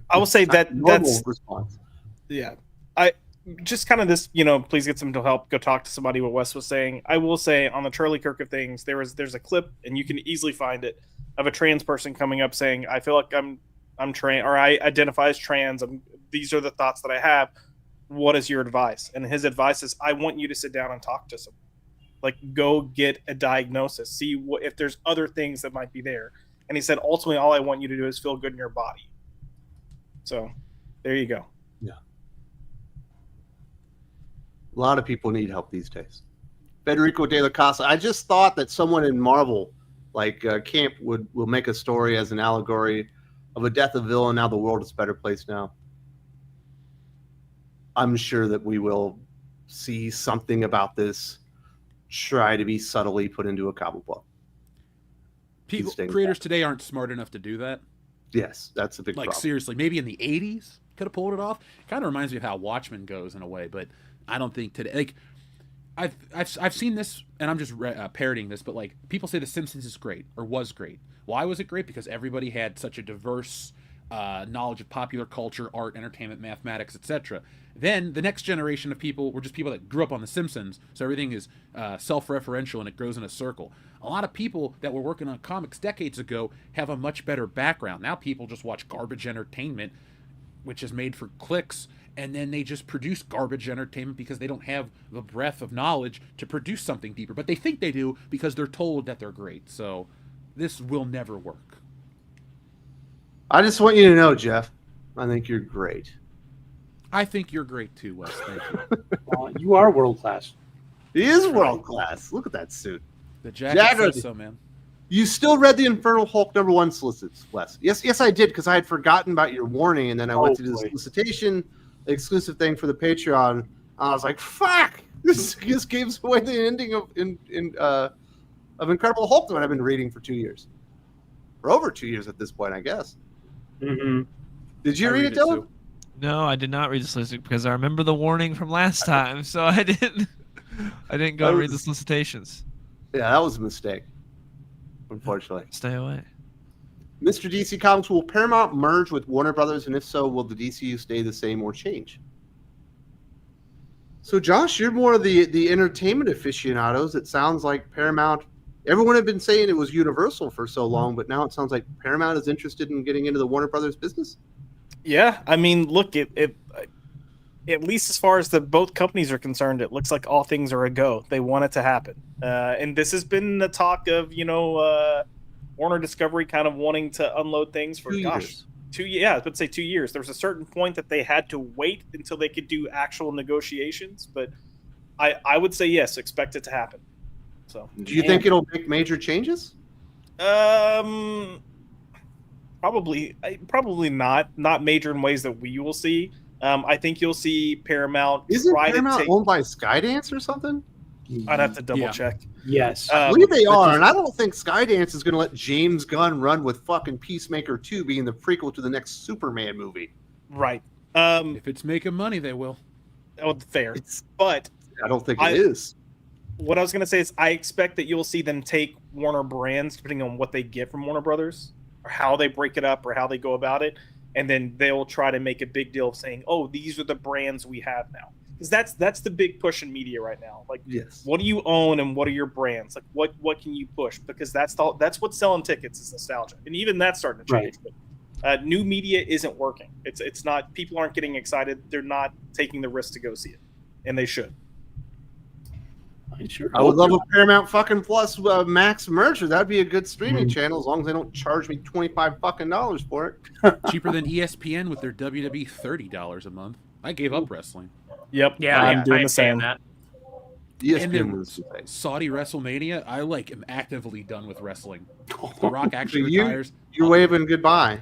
I will say that's response. Yeah, just kind of this, please get some mental help. Go talk to somebody. What Wes was saying. I will say on the Charlie Kirk of things, there's a clip, and you can easily find it, of a trans person coming up saying, "I feel like I'm trans, or I identify as trans. These are the thoughts that I have. What is your advice?" And his advice is, "I want you to sit down and talk to someone. Like, go get a diagnosis. See if there's other things that might be there." And he said, ultimately, all I want you to do is feel good in your body. So, there you go. Yeah. A lot of people need help these days. Federico de la Casa. I just thought that someone in Marvel, like Camp, will make a story as an allegory of a death of villain. Now the world is a better place now. I'm sure that we will see something about this try to be subtly put into a comic book. Creators today aren't smart enough to do that. Yes, that's a big problem. Seriously, maybe in the 80s could have pulled it off. Kind of reminds me of how Watchmen goes in a way, but I don't think today. Like, I've seen this, and I'm just parroting this, but like, people say The Simpsons is great or was great. Why was it great? Because everybody had such a diverse knowledge of popular culture, art, entertainment, mathematics, etc. Then the next generation of people were just people that grew up on The Simpsons, so everything is self-referential and it grows in a circle. A lot of people that were working on comics decades ago have a much better background. Now people just watch garbage entertainment, which is made for clicks, and then they just produce garbage entertainment because they don't have the breadth of knowledge to produce something deeper. But they think they do because they're told that they're great. So this will never work. I just want you to know, Jeff, I think you're great. I think you're great too, Wes. Thank you. You are world class. He is world class. Look at that suit. The jacket says so, man. You still read the Infernal Hulk #1 solicits, Wes? Yes, I did, because I had forgotten about your warning, and then I went to the solicitation exclusive thing for the Patreon. And I was like, "Fuck! This gives away the ending of Incredible Hulk that I've been reading for 2 years, or over 2 years at this point, I guess." Mm-hmm. Did you read it, Dylan? No, I did not read the solicitation because I remember the warning from last time, so I didn't go and read the solicitations. Yeah, that was a mistake. Unfortunately. Stay away. Mr. DC Comics, will Paramount merge with Warner Brothers, and if so, will the DCU stay the same or change? So, Josh, you're more of the entertainment aficionados. It sounds like Paramount. Everyone had been saying it was Universal for so long, but now it sounds like Paramount is interested in getting into the Warner Brothers business. Yeah, I mean, look, at least as far as both companies are concerned, it looks like all things are a go. They want it to happen. And this has been the talk of, Warner Discovery kind of wanting to unload things for, let's say 2 years. There was a certain point that they had to wait until they could do actual negotiations, but I would say yes, expect it to happen. So, do you think it'll make major changes? Probably not major in ways that we will see. I think you'll see Paramount. Isn't Paramount owned by Skydance or something? I'd have to double check. Yes, I believe they are, and I don't think Skydance is going to let James Gunn run with fucking Peacemaker 2 being the prequel to the next Superman movie. Right. If it's making money, they will. Oh, fair. But I don't think it is. What I was going to say is I expect that you'll see them take Warner Brands, depending on what they get from Warner Brothers, or how they break it up, or how they go about it, and then they'll try to make a big deal of saying, "Oh, these are the brands we have now." Because that's the big push in media right now. Like, yes, what do you own and what are your brands? Like, what can you push? Because that's what's selling tickets is nostalgia, and even that's starting to change. Right. But new media isn't working. It's not. People aren't getting excited. They're not taking the risk to go see it, and they should. I would love a Paramount fucking Plus Max merger. That'd be a good streaming channel as long as they don't charge me $25 fucking for it. Cheaper than ESPN with their WWE $30 a month. I gave up wrestling. Yep. Yeah, I'm doing the same. That. And then Saudi WrestleMania, I am actively done with wrestling. The Rock actually retires. You're waving goodbye.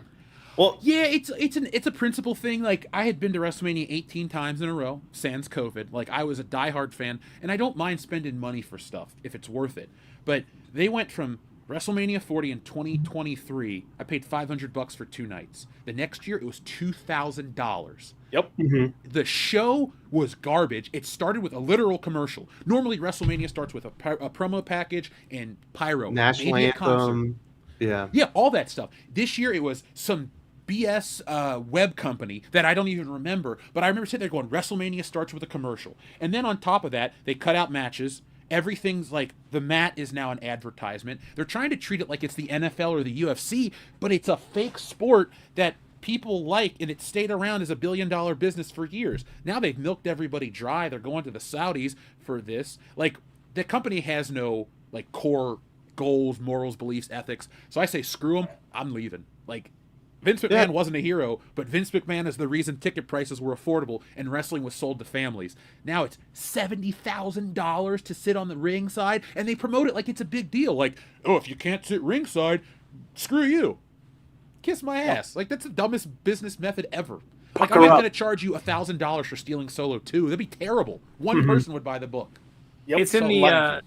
Well, yeah, it's a principle thing. Like, I had been to WrestleMania 18 times in a row, sans COVID. Like, I was a diehard fan, and I don't mind spending money for stuff if it's worth it. But they went from WrestleMania 40 in 2023. I paid $500 for 2 nights. The next year, it was $2,000. Yep. Mm-hmm. The show was garbage. It started with a literal commercial. Normally, WrestleMania starts with a promo package and pyro. National anthem. Yeah, all that stuff. This year, it was some BS web company that I don't even remember. But I remember sitting there going, WrestleMania starts with a commercial. And then on top of that, they cut out matches. Everything's like, the mat is now an advertisement. They're trying to treat it like it's the NFL or the UFC, but it's a fake sport that people like, and it stayed around as a billion-dollar business for years. Now they've milked everybody dry. They're going to the Saudis for this. Like, the company has no, like, core goals, morals, beliefs, ethics. So I say, screw them. I'm leaving. Like, Vince McMahon wasn't a hero, but Vince McMahon is the reason ticket prices were affordable and wrestling was sold to families. Now it's $70,000 to sit on the ringside, and they promote it like it's a big deal. Like, oh, if you can't sit ringside, screw you. Kiss my ass. Like, that's the dumbest business method ever. Like, I'm not going to charge you $1,000 for stealing Solo 2. That'd be terrible. One person would buy the book. Yep. It's in the...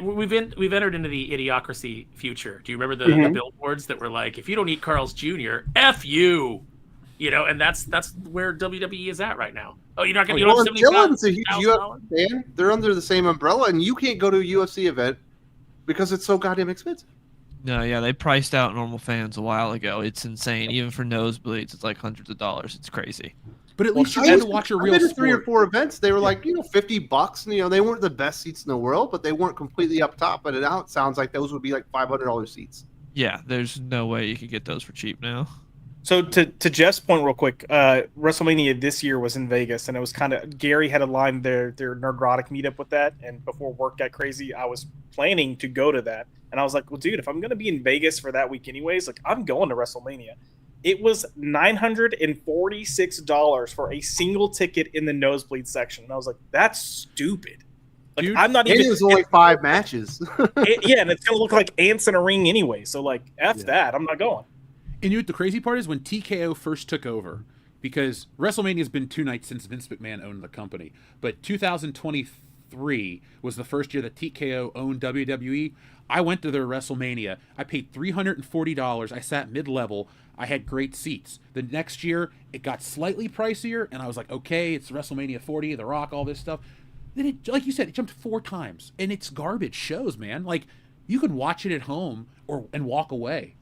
We've entered into the idiocracy future. Do you remember the billboards that were like, if you don't eat Carl's Jr., F you, you know? And that's where WWE is at right now. Oh, you're not going to get Dylan's a huge UFC fan. They're under the same umbrella, and you can't go to a UFC event because it's so goddamn expensive. No, yeah, they priced out normal fans a while ago. It's insane. Even for nosebleeds, it's like hundreds of dollars. It's crazy. But at least you had to watch a real sport. 3 or 4 events. They were like, $50, and they weren't the best seats in the world, but they weren't completely up top. But now it sounds like those would be like $500 seats. Yeah, there's no way you could get those for cheap now. So to Jeff's point, real quick, WrestleMania this year was in Vegas, and it was kind of Gary had aligned their Nerdrotic meetup with that. And before work got crazy, I was planning to go to that, and I was like, well, dude, if I'm gonna be in Vegas for that week anyways, like I'm going to WrestleMania. It was $946 for a single ticket in the nosebleed section. And I was like, that's stupid. Like, dude, I'm not even. It was only 5 matches. And it's going to look like ants in a ring anyway. So, like, that. I'm not going. And you know what the crazy part is? When TKO first took over, because WrestleMania has been 2 nights since Vince McMahon owned the company, but 2023 was the first year that TKO owned WWE. I went to their WrestleMania. I paid $340. I sat mid-level. I had great seats. The next year, it got slightly pricier, and I was like, okay, it's WrestleMania 40, The Rock, all this stuff. Then, it, like you said, it jumped 4 times, and it's garbage shows, man. Like, you can watch it at home and walk away.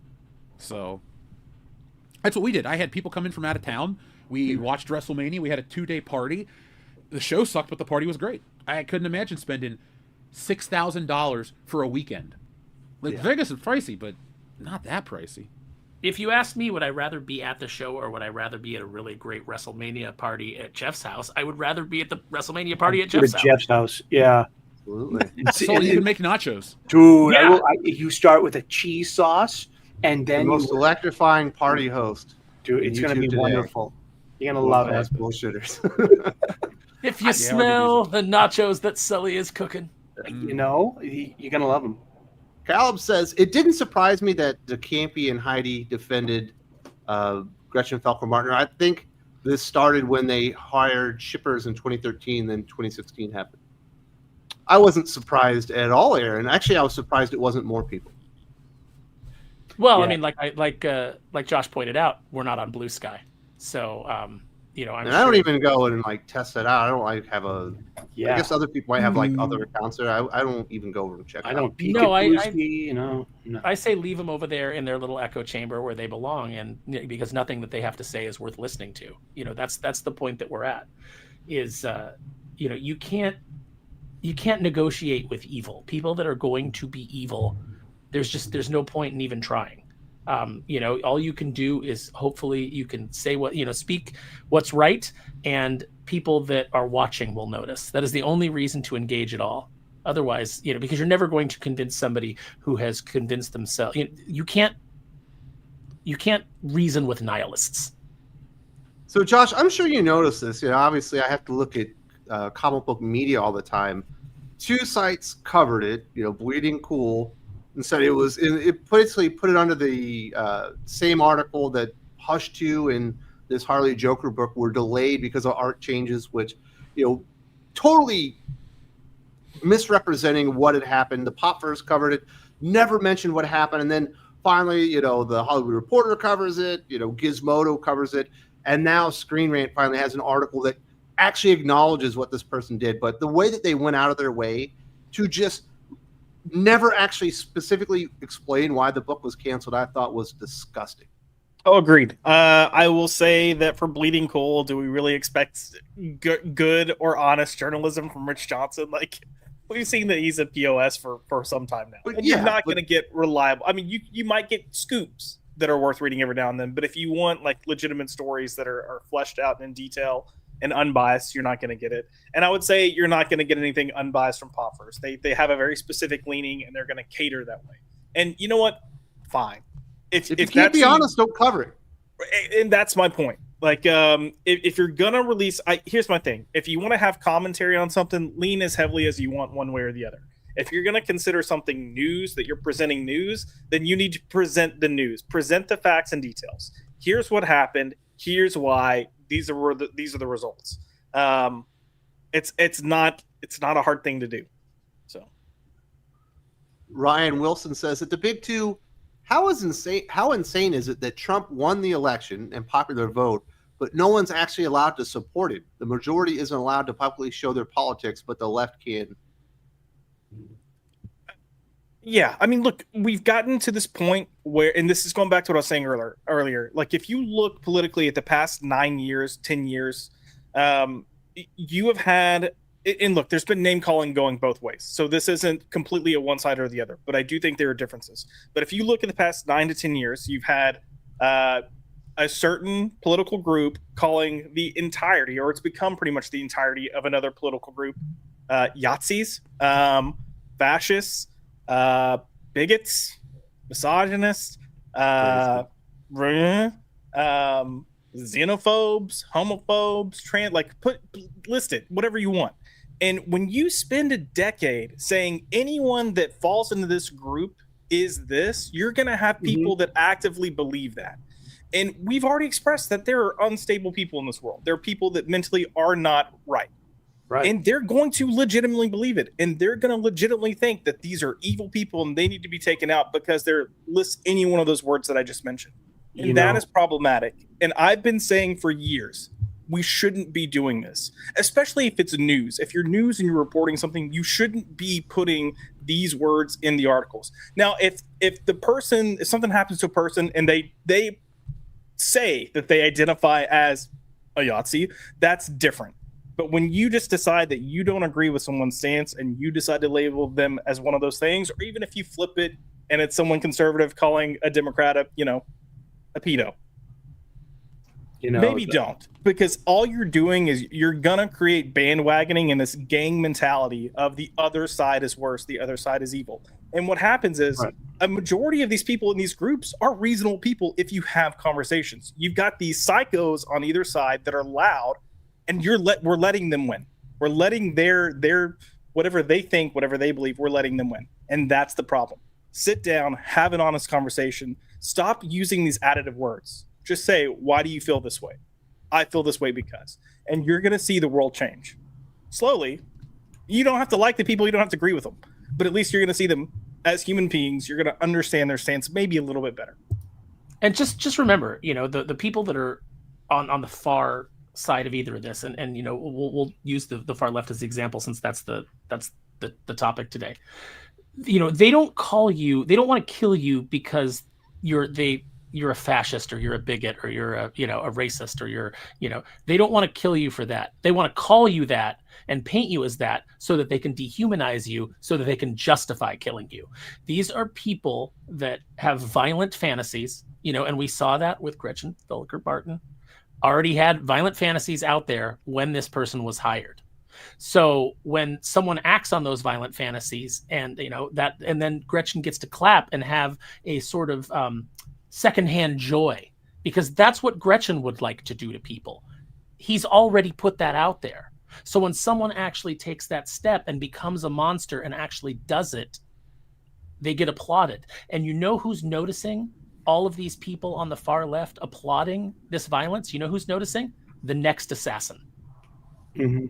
So, that's what we did. I had people come in from out of town. We watched WrestleMania. We had a 2-day party. The show sucked, but the party was great. I couldn't imagine spending $6,000 for a weekend. Like, Vegas is pricey, but not that pricey. If you ask me, would I rather be at the show or would I rather be at a really great WrestleMania party at Jeff's house? I would rather be at the WrestleMania party at Jeff's house. Jeff's house, yeah. Absolutely. So you can make nachos. Dude, you start with a cheese sauce and then the most electrifying party host. Dude, it's going to be today. wonderful. You're going to love it. Bullshitters. If you smell the nachos that Sully is cooking. You know, you're going to love them. Caleb says, it didn't surprise me that DeCampi and Heidi defended Gretchen Felker-Martin. I think this started when they hired shippers in 2013, then 2016 happened. I wasn't surprised at all, Aaron. Actually, I was surprised it wasn't more people. Well, Yeah. I mean, like Josh pointed out, we're not on Blue Sky, so I'm And sure. I don't even go and like test it out. I don't like have a. Yeah. I guess other people might have like other accounts there. I don't even go and check. I it don't out. peek No, at I- Bluesky, No. I say leave them over there in their little echo chamber where they belong, and because nothing that they have to say is worth listening to. That's the point that we're at. Is you can't negotiate with evil. People that are going to be evil, there's no point in even trying. All you can do is hopefully you can say speak what's right, and people that are watching will notice. That is the only reason to engage at all. Otherwise, because you're never going to convince somebody who has convinced themselves. You can't reason with nihilists. So, Josh, I'm sure you noticed this. Obviously, I have to look at comic book media all the time. 2 sites covered it. Bleeding Cool, and said it basically put it under the same article that Hush 2 and this Harley Joker book were delayed because of art changes, which totally misrepresenting what had happened. The Pop First covered it, never mentioned what happened, and then finally, the Hollywood Reporter covers it. Gizmodo covers it, and now Screen Rant finally has an article that actually acknowledges what this person did. But the way that they went out of their way to just never actually specifically explain why the book was canceled, I thought was disgusting. Oh, agreed. I will say that for Bleeding Cool, do we really expect good or honest journalism from Rich Johnson? Like, we've seen that he's a POS for some time now. But And yeah, you're not but- going to get reliable. I mean, you might get scoops that are worth reading every now and then, but if you want like legitimate stories that are fleshed out in detail and unbiased, you're not going to get it. And I would say you're not going to get anything unbiased from Pop First. They have a very specific leaning, and they're going to cater that way. And you know what? Fine. If you can't be honest, don't cover it. And that's my point. Like, if you're gonna release, here's my thing: if you want to have commentary on something, lean as heavily as you want one way or the other. If you're gonna consider something news, that you're presenting news, then you need to present the news, present the facts and details. Here's what happened. Here's why. These are the results. It's not a hard thing to do. So, Ryan Wilson says that the big two. How insane is it that Trump won the election and popular vote, but no one's actually allowed to support him? The majority isn't allowed to publicly show their politics, but the left can. yeah, I mean, look, we've gotten to this point where, and this is going back to what I was saying earlier. Like, if you look politically at the past 9 years, 10 years, you have had. And look, there's been name calling going both ways. So this isn't completely a one side or the other, but I do think there are differences. But if you look at the past 9 to 10 years, you've had a certain political group calling the entirety, or it's become pretty much the entirety of another political group, Yahtzees, fascists, bigots, misogynists, xenophobes, homophobes, list it, whatever you want. And when you spend a decade saying anyone that falls into this group is this, you're going to have people that actively believe that. And we've already expressed that there are unstable people in this world. There are people that mentally are not right. Right. And they're going to legitimately believe it. And they're going to legitimately think that these are evil people and they need to be taken out because they're list any one of those words that I just mentioned. And that is problematic. And I've been saying for years, we shouldn't be doing this, especially if it's news. If you're news and you're reporting something, you shouldn't be putting these words in the articles. Now, if something happens to a person and they say that they identify as a Yahtzee, that's different. But when you just decide that you don't agree with someone's stance and you decide to label them as one of those things, or even if you flip it and it's someone conservative calling a Democrat a pedo, maybe don't, because all you're doing is you're gonna create bandwagoning and this gang mentality of the other side is worse, the other side is evil. And what happens is Right. a majority of these people in these groups are reasonable people if you have conversations. You've got these psychos on either side that are loud, and we're letting them win. We're letting their whatever they think, whatever they believe, we're letting them win. And that's the problem. Sit down, have an honest conversation. Stop using these additive words. Just say, why do you feel this way? I feel this way because. And you're going to see the world change. Slowly. You don't have to like the people. You don't have to agree with them. But at least you're going to see them as human beings. You're going to understand their stance maybe a little bit better. And just remember, the people that are on the far side of either of this, and we'll use the far left as the example, since that's the topic today. They don't want to kill you because you're a fascist, or you're a bigot, or you're a racist, or they don't want to kill you for that. They want to call you that and paint you as that so that they can dehumanize you, so that they can justify killing you. These are people that have violent fantasies, and we saw that with Gretchen Felker-Martin. Already had violent fantasies out there when this person was hired. So when someone acts on those violent fantasies, and and then Gretchen gets to clap and have a sort of secondhand joy, because that's what Gretchen would like to do to people. He's already put that out there. So when someone actually takes that step and becomes a monster and actually does it, they get applauded. And who's noticing all of these people on the far left applauding this violence? Who's noticing? The next assassin. Mm-hmm.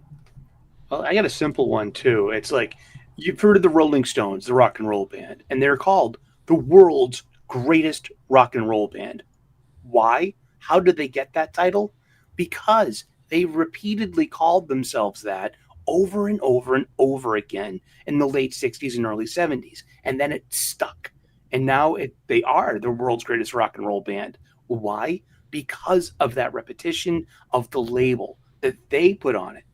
Well, I got a simple one too. It's like, you've heard of the Rolling Stones, the rock and roll band, and they're called the world's greatest rock and roll band. Why? How did they get that title? Because they repeatedly called themselves that over and over and over again in the late 60s and early 70s. And then it stuck. And now they are the world's greatest rock and roll band. Why? Because of that repetition of the label that they put on it.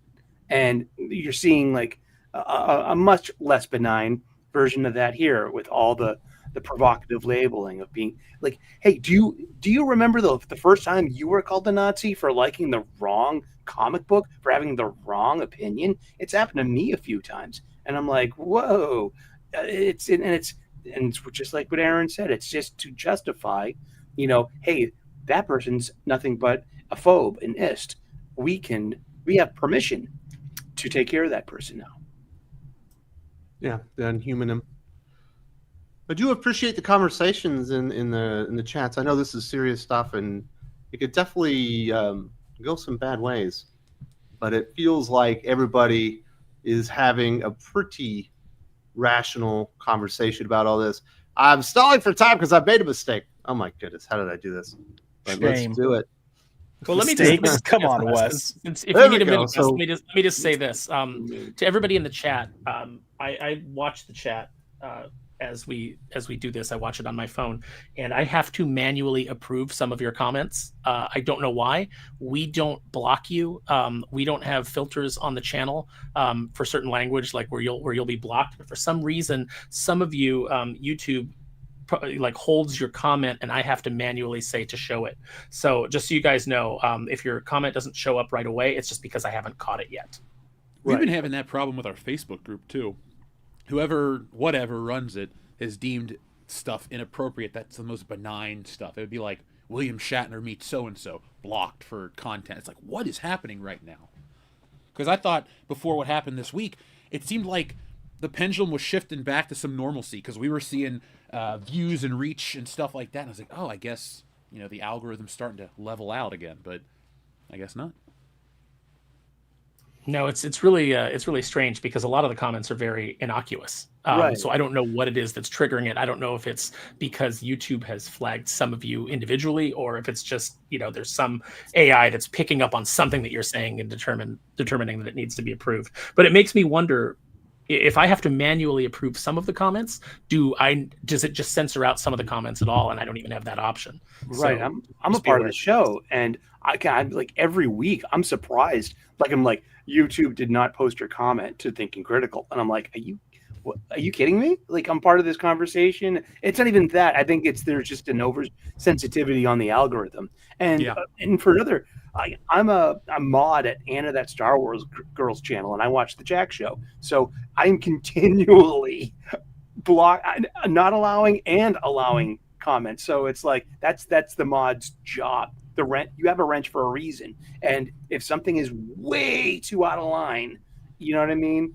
And you're seeing like a much less benign version of that here, with all the provocative labeling of being like, hey, do you remember the first time you were called a Nazi for liking the wrong comic book, for having the wrong opinion? It's happened to me a few times, and I'm like, whoa. It's just like what Aaron said. It's just to justify, hey, that person's nothing but a phobe, an ist. We have permission to take care of that person now. Yeah, the unhuman him. I do appreciate the conversations in the chats. I know this is serious stuff, and it could definitely go some bad ways. But it feels like everybody is having a pretty rational conversation about all this. I'm stalling for time because I've made a mistake. Oh my goodness, how did I do this? But let's do it. Well, let me come on, Wes. If you need a minute, let me just say this to everybody in the chat. I watch the chat as we do this. I watch it on my phone, and I have to manually approve some of your comments. I don't know why. We don't block you. We don't have filters on the channel for certain language, like where you'll be blocked. But for some reason, some of you, YouTube like holds your comment, and I have to manually say to show it. So just so you guys know, if your comment doesn't show up right away, it's just because I haven't caught it yet. We've been having that problem with our Facebook group too. Whatever runs it has deemed stuff inappropriate. That's the most benign stuff. It would be like William Shatner meets so-and-so, blocked for content. It's like, what is happening right now? Because I thought before what happened this week, it seemed like the pendulum was shifting back to some normalcy, because we were seeing views and reach and stuff like that. And I was like, oh, I guess, the algorithm's starting to level out again, but I guess not. No, it's really strange, because a lot of the comments are very innocuous. Right. So I don't know what it is that's triggering it. I don't know if it's because YouTube has flagged some of you individually, or if it's just, there's some AI that's picking up on something that you're saying and determining that it needs to be approved. But it makes me wonder, if I have to manually approve some of the comments, does it just censor out some of the comments at all, and I don't even have that option? Right. So, I'm a part of the show, and I'm like, every week I'm surprised. I'm like, YouTube did not post your comment to Thinking Critical, and I'm like, are you kidding me? Like, I'm part of this conversation. It's not even that. I think there's just an oversensitivity on the algorithm. And and for another, I'm a mod at Anna That Star Wars Girls channel, and I watch the Jack Show. So I'm continually not allowing and allowing comments. So it's like that's the mod's job. You have a wrench for a reason, and if something is way too out of line, you know what I mean,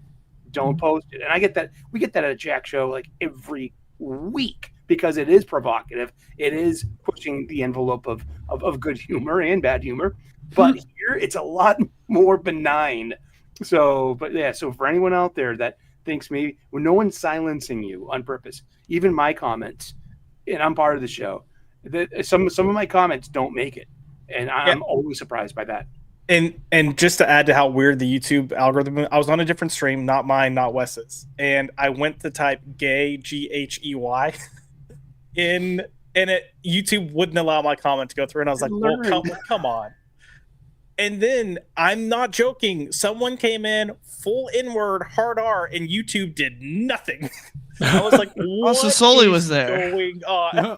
don't post it. And I get that. We get that at a Jack show like every week because it is provocative. It is pushing the envelope of good humor and bad humor. But here it's a lot more benign. So, but yeah, so for anyone out there that thinks maybe when no one's silencing you on purpose, even my comments, and I'm part of the show, that some of my comments don't make it. And I'm always surprised by that. And just to add to how weird the YouTube algorithm, I was on a different stream, not mine, not Wes's, and I went to type gay GHEY in, and YouTube wouldn't allow my comment to go through, and I was like, well, come on. And then I'm not joking, someone came in full N-word, hard R, and YouTube did nothing. I was like, what also Sully was there going on?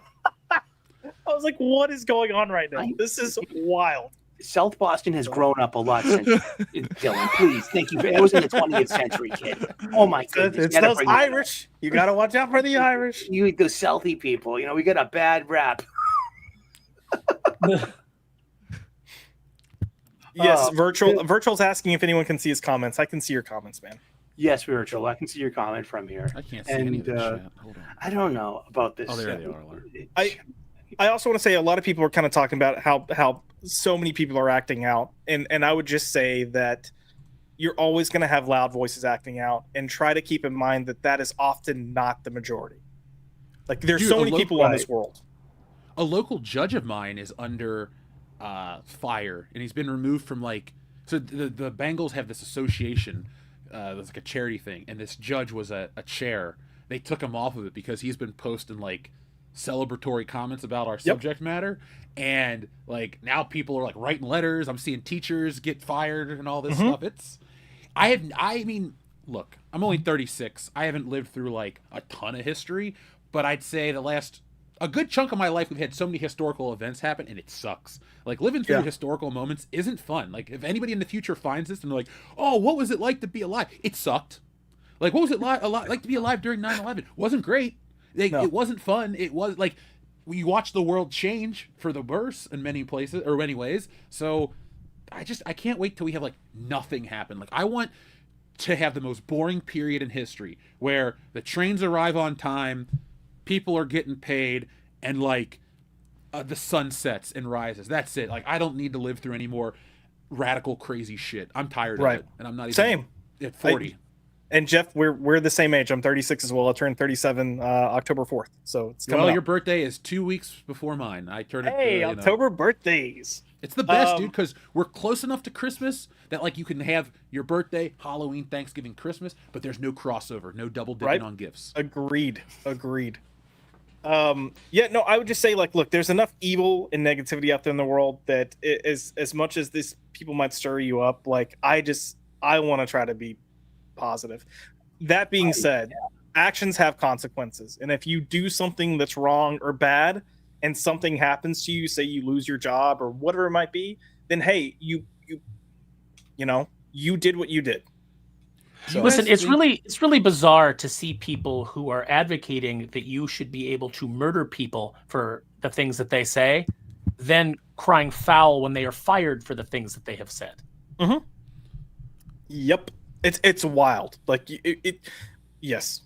I was like, what is going on right now? This is wild. South Boston has grown up a lot since Dylan. Please, thank you. It was in the 20th century, kid. Oh my goodness! It's those Irish. You got to watch out for the Irish. You those Southie people. You know we get a bad rap. Yes, Virtual's asking if anyone can see his comments. I can see your comments, man. Yes, Virtual. I can see your comment from here. I can't see any of this shit. Hold on. I don't know about this. Oh, there they are. I also want to say a lot of people are kind of talking about how so many people are acting out, and I would just say that you're always going to have loud voices acting out, and try to keep in mind that is often not the majority. Like there's so many people in this world. A local judge of mine is under fire, and he's been removed from so the Bengals have this association that's like a charity thing, and this judge was a chair. They took him off of it because he's been posting celebratory comments about our subject matter, and now people are writing letters. I'm seeing teachers get fired and all this stuff. I mean look, I'm only 36. I haven't lived through a ton of history, but I'd say a good chunk of my life we've had so many historical events happen, and it sucks. Living through historical moments isn't fun. If anybody in the future finds this and they're like, oh, what was it like to be alive? It sucked. What was it like to be alive during 9/11? Wasn't great. It wasn't fun. It was we watched the world change for the worse in many places or many ways. So I can't wait till we have nothing happen. I want to have the most boring period in history where the trains arrive on time, people are getting paid, and the sun sets and rises. That's it. I don't need to live through any more radical crazy shit. I'm tired of it, and I'm not even same at 40. And Jeff, we're the same age. I'm 36 as well. I turned 37 October 4th. So it's coming up. Your birthday is 2 weeks before mine. I turned October birthdays. It's the best, dude, because we're close enough to Christmas that you can have your birthday, Halloween, Thanksgiving, Christmas, but there's no crossover, no double dipping on gifts. Agreed. I would just say look, there's enough evil and negativity out there in the world that as much as this people might stir you up, I want to try to be positive. That being said, actions have consequences, and if you do something that's wrong or bad and something happens to you, say you lose your job or whatever it might be, then hey, you did what you did. So, listen, it's really bizarre to see people who are advocating that you should be able to murder people for the things that they say, then crying foul when they are fired for the things that they have said. Mm-hmm. Yep. It's wild. Yes.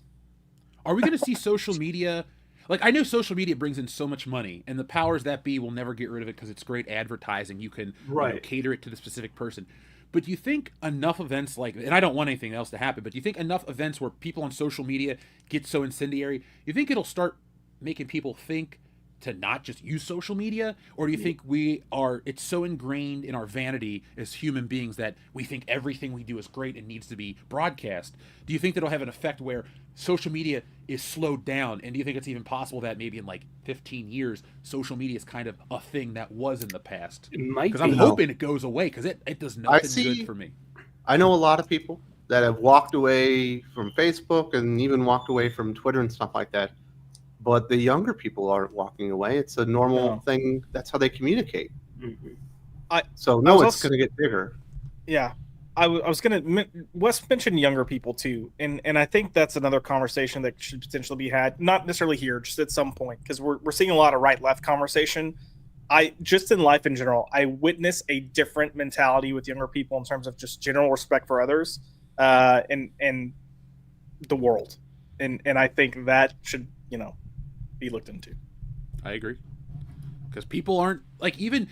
Are we going to see social media? I know social media brings in so much money, and the powers that be will never get rid of it because it's great advertising. You can cater it to the specific person. But do you think enough events and I don't want anything else to happen, but do you think enough events where people on social media get so incendiary, you think it'll start making people think to not just use social media? Or do you think it's so ingrained in our vanity as human beings that we think everything we do is great and needs to be broadcast? Do you think that'll have an effect where social media is slowed down? And do you think it's even possible that maybe in 15 years, social media is kind of a thing that was in the past? It might be. Because I'm hoping it goes away, because it does nothing good for me. I know a lot of people that have walked away from Facebook and even walked away from Twitter and stuff like that. But the younger people aren't walking away. It's a normal thing. That's how they communicate. Mm-hmm. It's going to get bigger. Yeah. was gonna. Wes mentioned younger people too, and I think that's another conversation that should potentially be had, not necessarily here, just at some point, because we're seeing a lot of right-left conversation. I just in life in general, I witness a different mentality with younger people in terms of just general respect for others, and the world, and I think that should be looked into. I agree, because people aren't like even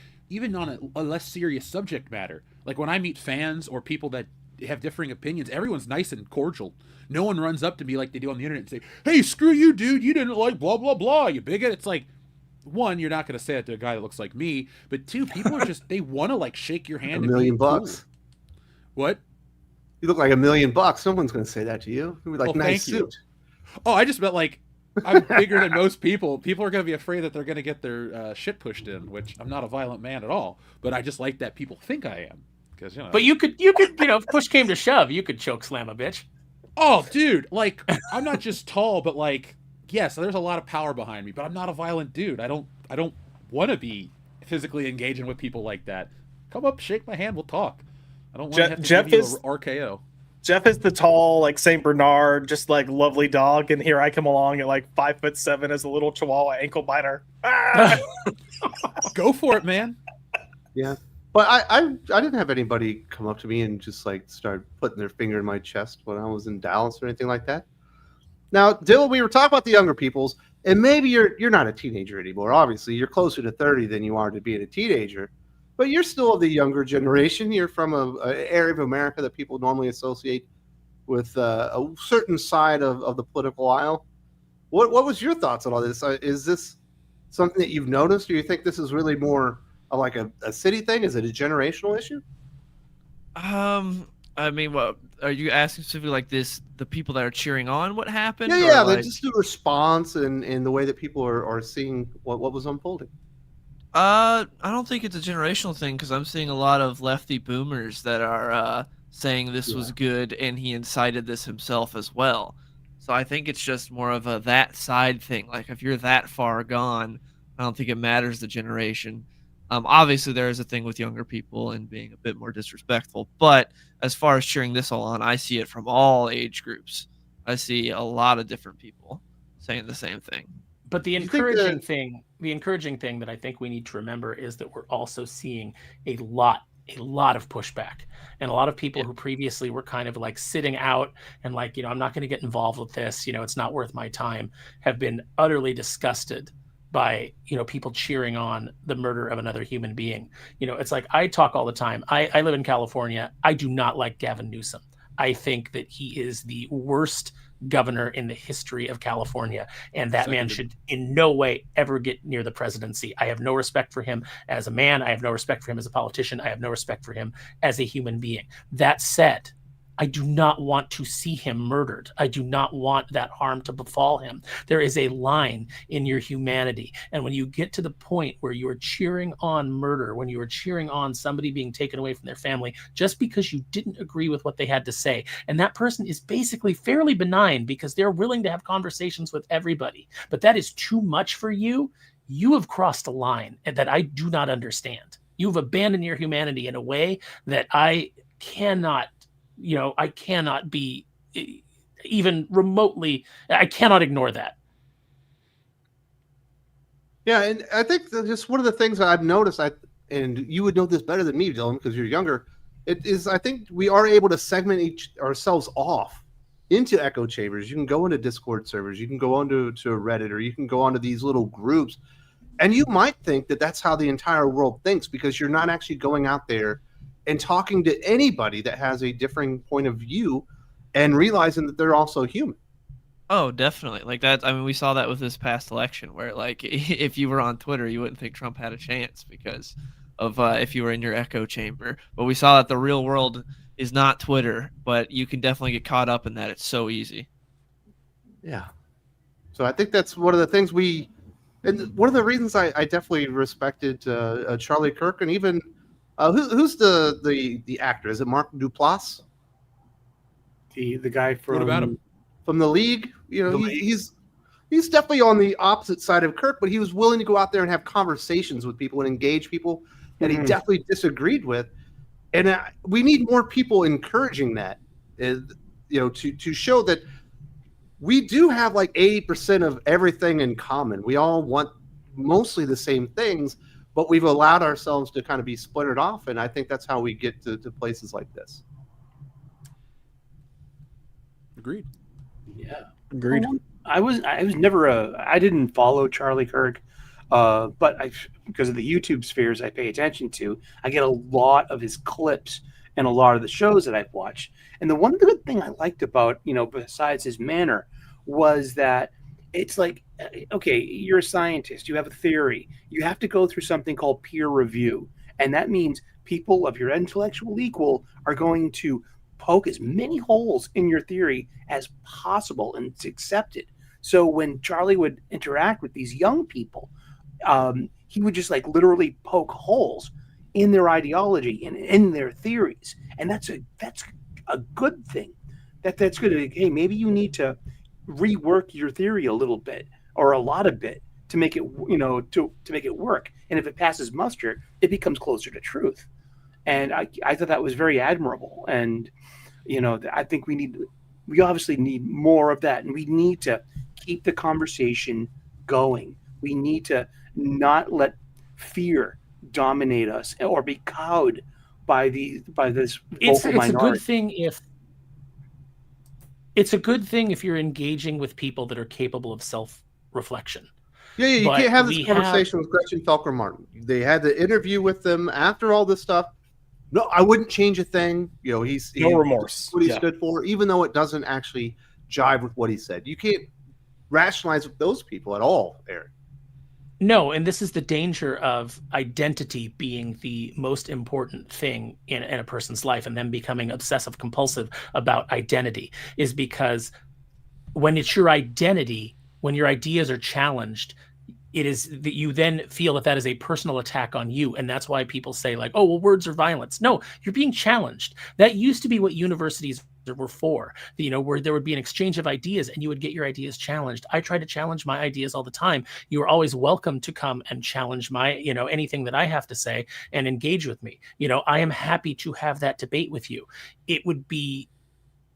on a less serious subject matter. Like when I meet fans or people that have differing opinions, everyone's nice and cordial. No one runs up to me like they do on the internet and say, "Hey, screw you, dude! You didn't like blah blah blah, you bigot." It's like, one, you're not going to say it to a guy that looks like me, but two, people are just they want to like shake your hand. $1 million bucks. Cool. What? You look like $1 million bucks. Someone's going to say that to you. You'd be like, nice suit. You. Oh, I just meant like I'm bigger than most people. People are going to be afraid that they're going to get their shit pushed in, which I'm not a violent man at all, but I just like that people think I am. But you could if push came to shove, you could choke slam a bitch. Oh, dude, like I'm not just tall, but like yes, there's a lot of power behind me, but I'm not a violent dude. I don't want to be physically engaging with people like that. Come up, shake my hand, we'll talk. I don't want to have to give you a RKO. Jeff is the tall, like Saint Bernard, just like lovely dog, and here I come along at like 5'7" as a little Chihuahua ankle biter. Go for it, man. Yeah. But I didn't have anybody come up to me and just like start putting their finger in my chest when I was in Dallas or anything like that. Now, Dylan, we were talking about the younger peoples, and maybe you're not a teenager anymore. Obviously, you're closer to 30 than you are to being a teenager, but you're still of the younger generation. You're from an area of America that people normally associate with a certain side of the political aisle. What was your thoughts on all this? Is this something that you've noticed, or you think this is really more like a city thing? Is it a generational issue? I mean, what are you asking specifically? Like the people that are cheering on what happened? Yeah, like... just the response and the way that people are seeing what was unfolding. I don't think it's a generational thing, because I'm seeing a lot of lefty boomers that are saying this was good, and he incited this himself as well. So I think it's just more of a that side thing. Like if you're that far gone, I don't think it matters the generation. Obviously, there is a thing with younger people and being a bit more disrespectful. But as far as cheering this all on, I see it from all age groups. I see a lot of different people saying the same thing. But the encouraging thing that I think we need to remember is that we're also seeing a lot of pushback, and a lot of people who previously were kind of like sitting out and like, I'm not going to get involved with this, it's not worth my time, have been utterly disgusted by people cheering on the murder of another human being. It's like I talk all the time. I live in California. I do not like Gavin Newsom. I think that he is the worst governor in the history of California, and that man should in no way ever get near the presidency. I have no respect for him as a man. I have no respect for him as a politician. I have no respect for him as a human being. That said, I do not want to see him murdered. I do not want that harm to befall him. There is a line in your humanity. And when you get to the point where you are cheering on murder, when you are cheering on somebody being taken away from their family, just because you didn't agree with what they had to say, and that person is basically fairly benign because they're willing to have conversations with everybody, but that is too much for you, you have crossed a line that I do not understand. You've abandoned your humanity in a way that I cannot be even remotely, I cannot ignore that. Yeah, and I think that just one of the things that I've noticed, and you would know this better than me, Dylan, because you're younger, it is I think we are able to segment ourselves off into echo chambers. You can go into Discord servers, you can go onto Reddit, or you can go onto these little groups, and you might think that that's how the entire world thinks, because you're not actually going out there and talking to anybody that has a differing point of view and realizing that they're also human. Oh, definitely. Like that. I mean, we saw that with this past election where, like, if you were on Twitter, you wouldn't think Trump had a chance because of if you were in your echo chamber. But we saw that the real world is not Twitter, but you can definitely get caught up in that. It's so easy. Yeah. So I think that's one of the things and one of the reasons I definitely respected Charlie Kirk, and even who's the actor? Is it Mark Duplass? The guy from What about him? From The League? He's definitely on the opposite side of Kirk, but he was willing to go out there and have conversations with people and engage people that he definitely disagreed with. And we need more people encouraging that, to show that we do have like 80% of everything in common. We all want mostly the same things, but we've allowed ourselves to kind of be splintered off. And I think that's how we get to places like this. Agreed. Yeah. Agreed. I was never I didn't follow Charlie Kirk, but because of the YouTube spheres I pay attention to, I get a lot of his clips and a lot of the shows that I've watched. And the one good thing I liked about, besides his manner, was that it's like, okay, you're a scientist, you have a theory, you have to go through something called peer review. And that means people of your intellectual equal are going to poke as many holes in your theory as possible, and it's accepted. So when Charlie would interact with these young people, he would just like literally poke holes in their ideology and in their theories, and that's a good thing. That's good. Hey, maybe you need to rework your theory a little bit or a lot of bit to make it, to make it work. And if it passes muster, it becomes closer to truth. And I thought that was very admirable. And I think we obviously need more of that, and we need to keep the conversation going. We need to not let fear dominate us or be cowed by this vocal minority. A good thing it's a good thing if you're engaging with people that are capable of self-reflection. Yeah, you can't have this conversation with Gretchen Felker-Martin. They had the interview with them after all this stuff. No, I wouldn't change a thing. He's no remorse. What he stood for, even though it doesn't actually jive with what he said. You can't rationalize with those people at all, Eric. No, and this is the danger of identity being the most important thing in a person's life, and them becoming obsessive compulsive about identity, is because when it's your identity, when your ideas are challenged, it is that you then feel that is a personal attack on you. And that's why people say like, oh, well, words are violence. No, you're being challenged. That used to be what universities were for, where there would be an exchange of ideas and you would get your ideas challenged. I try to challenge my ideas all the time. You are always welcome to come and challenge my, anything that I have to say and engage with me. I am happy to have that debate with you. It would be,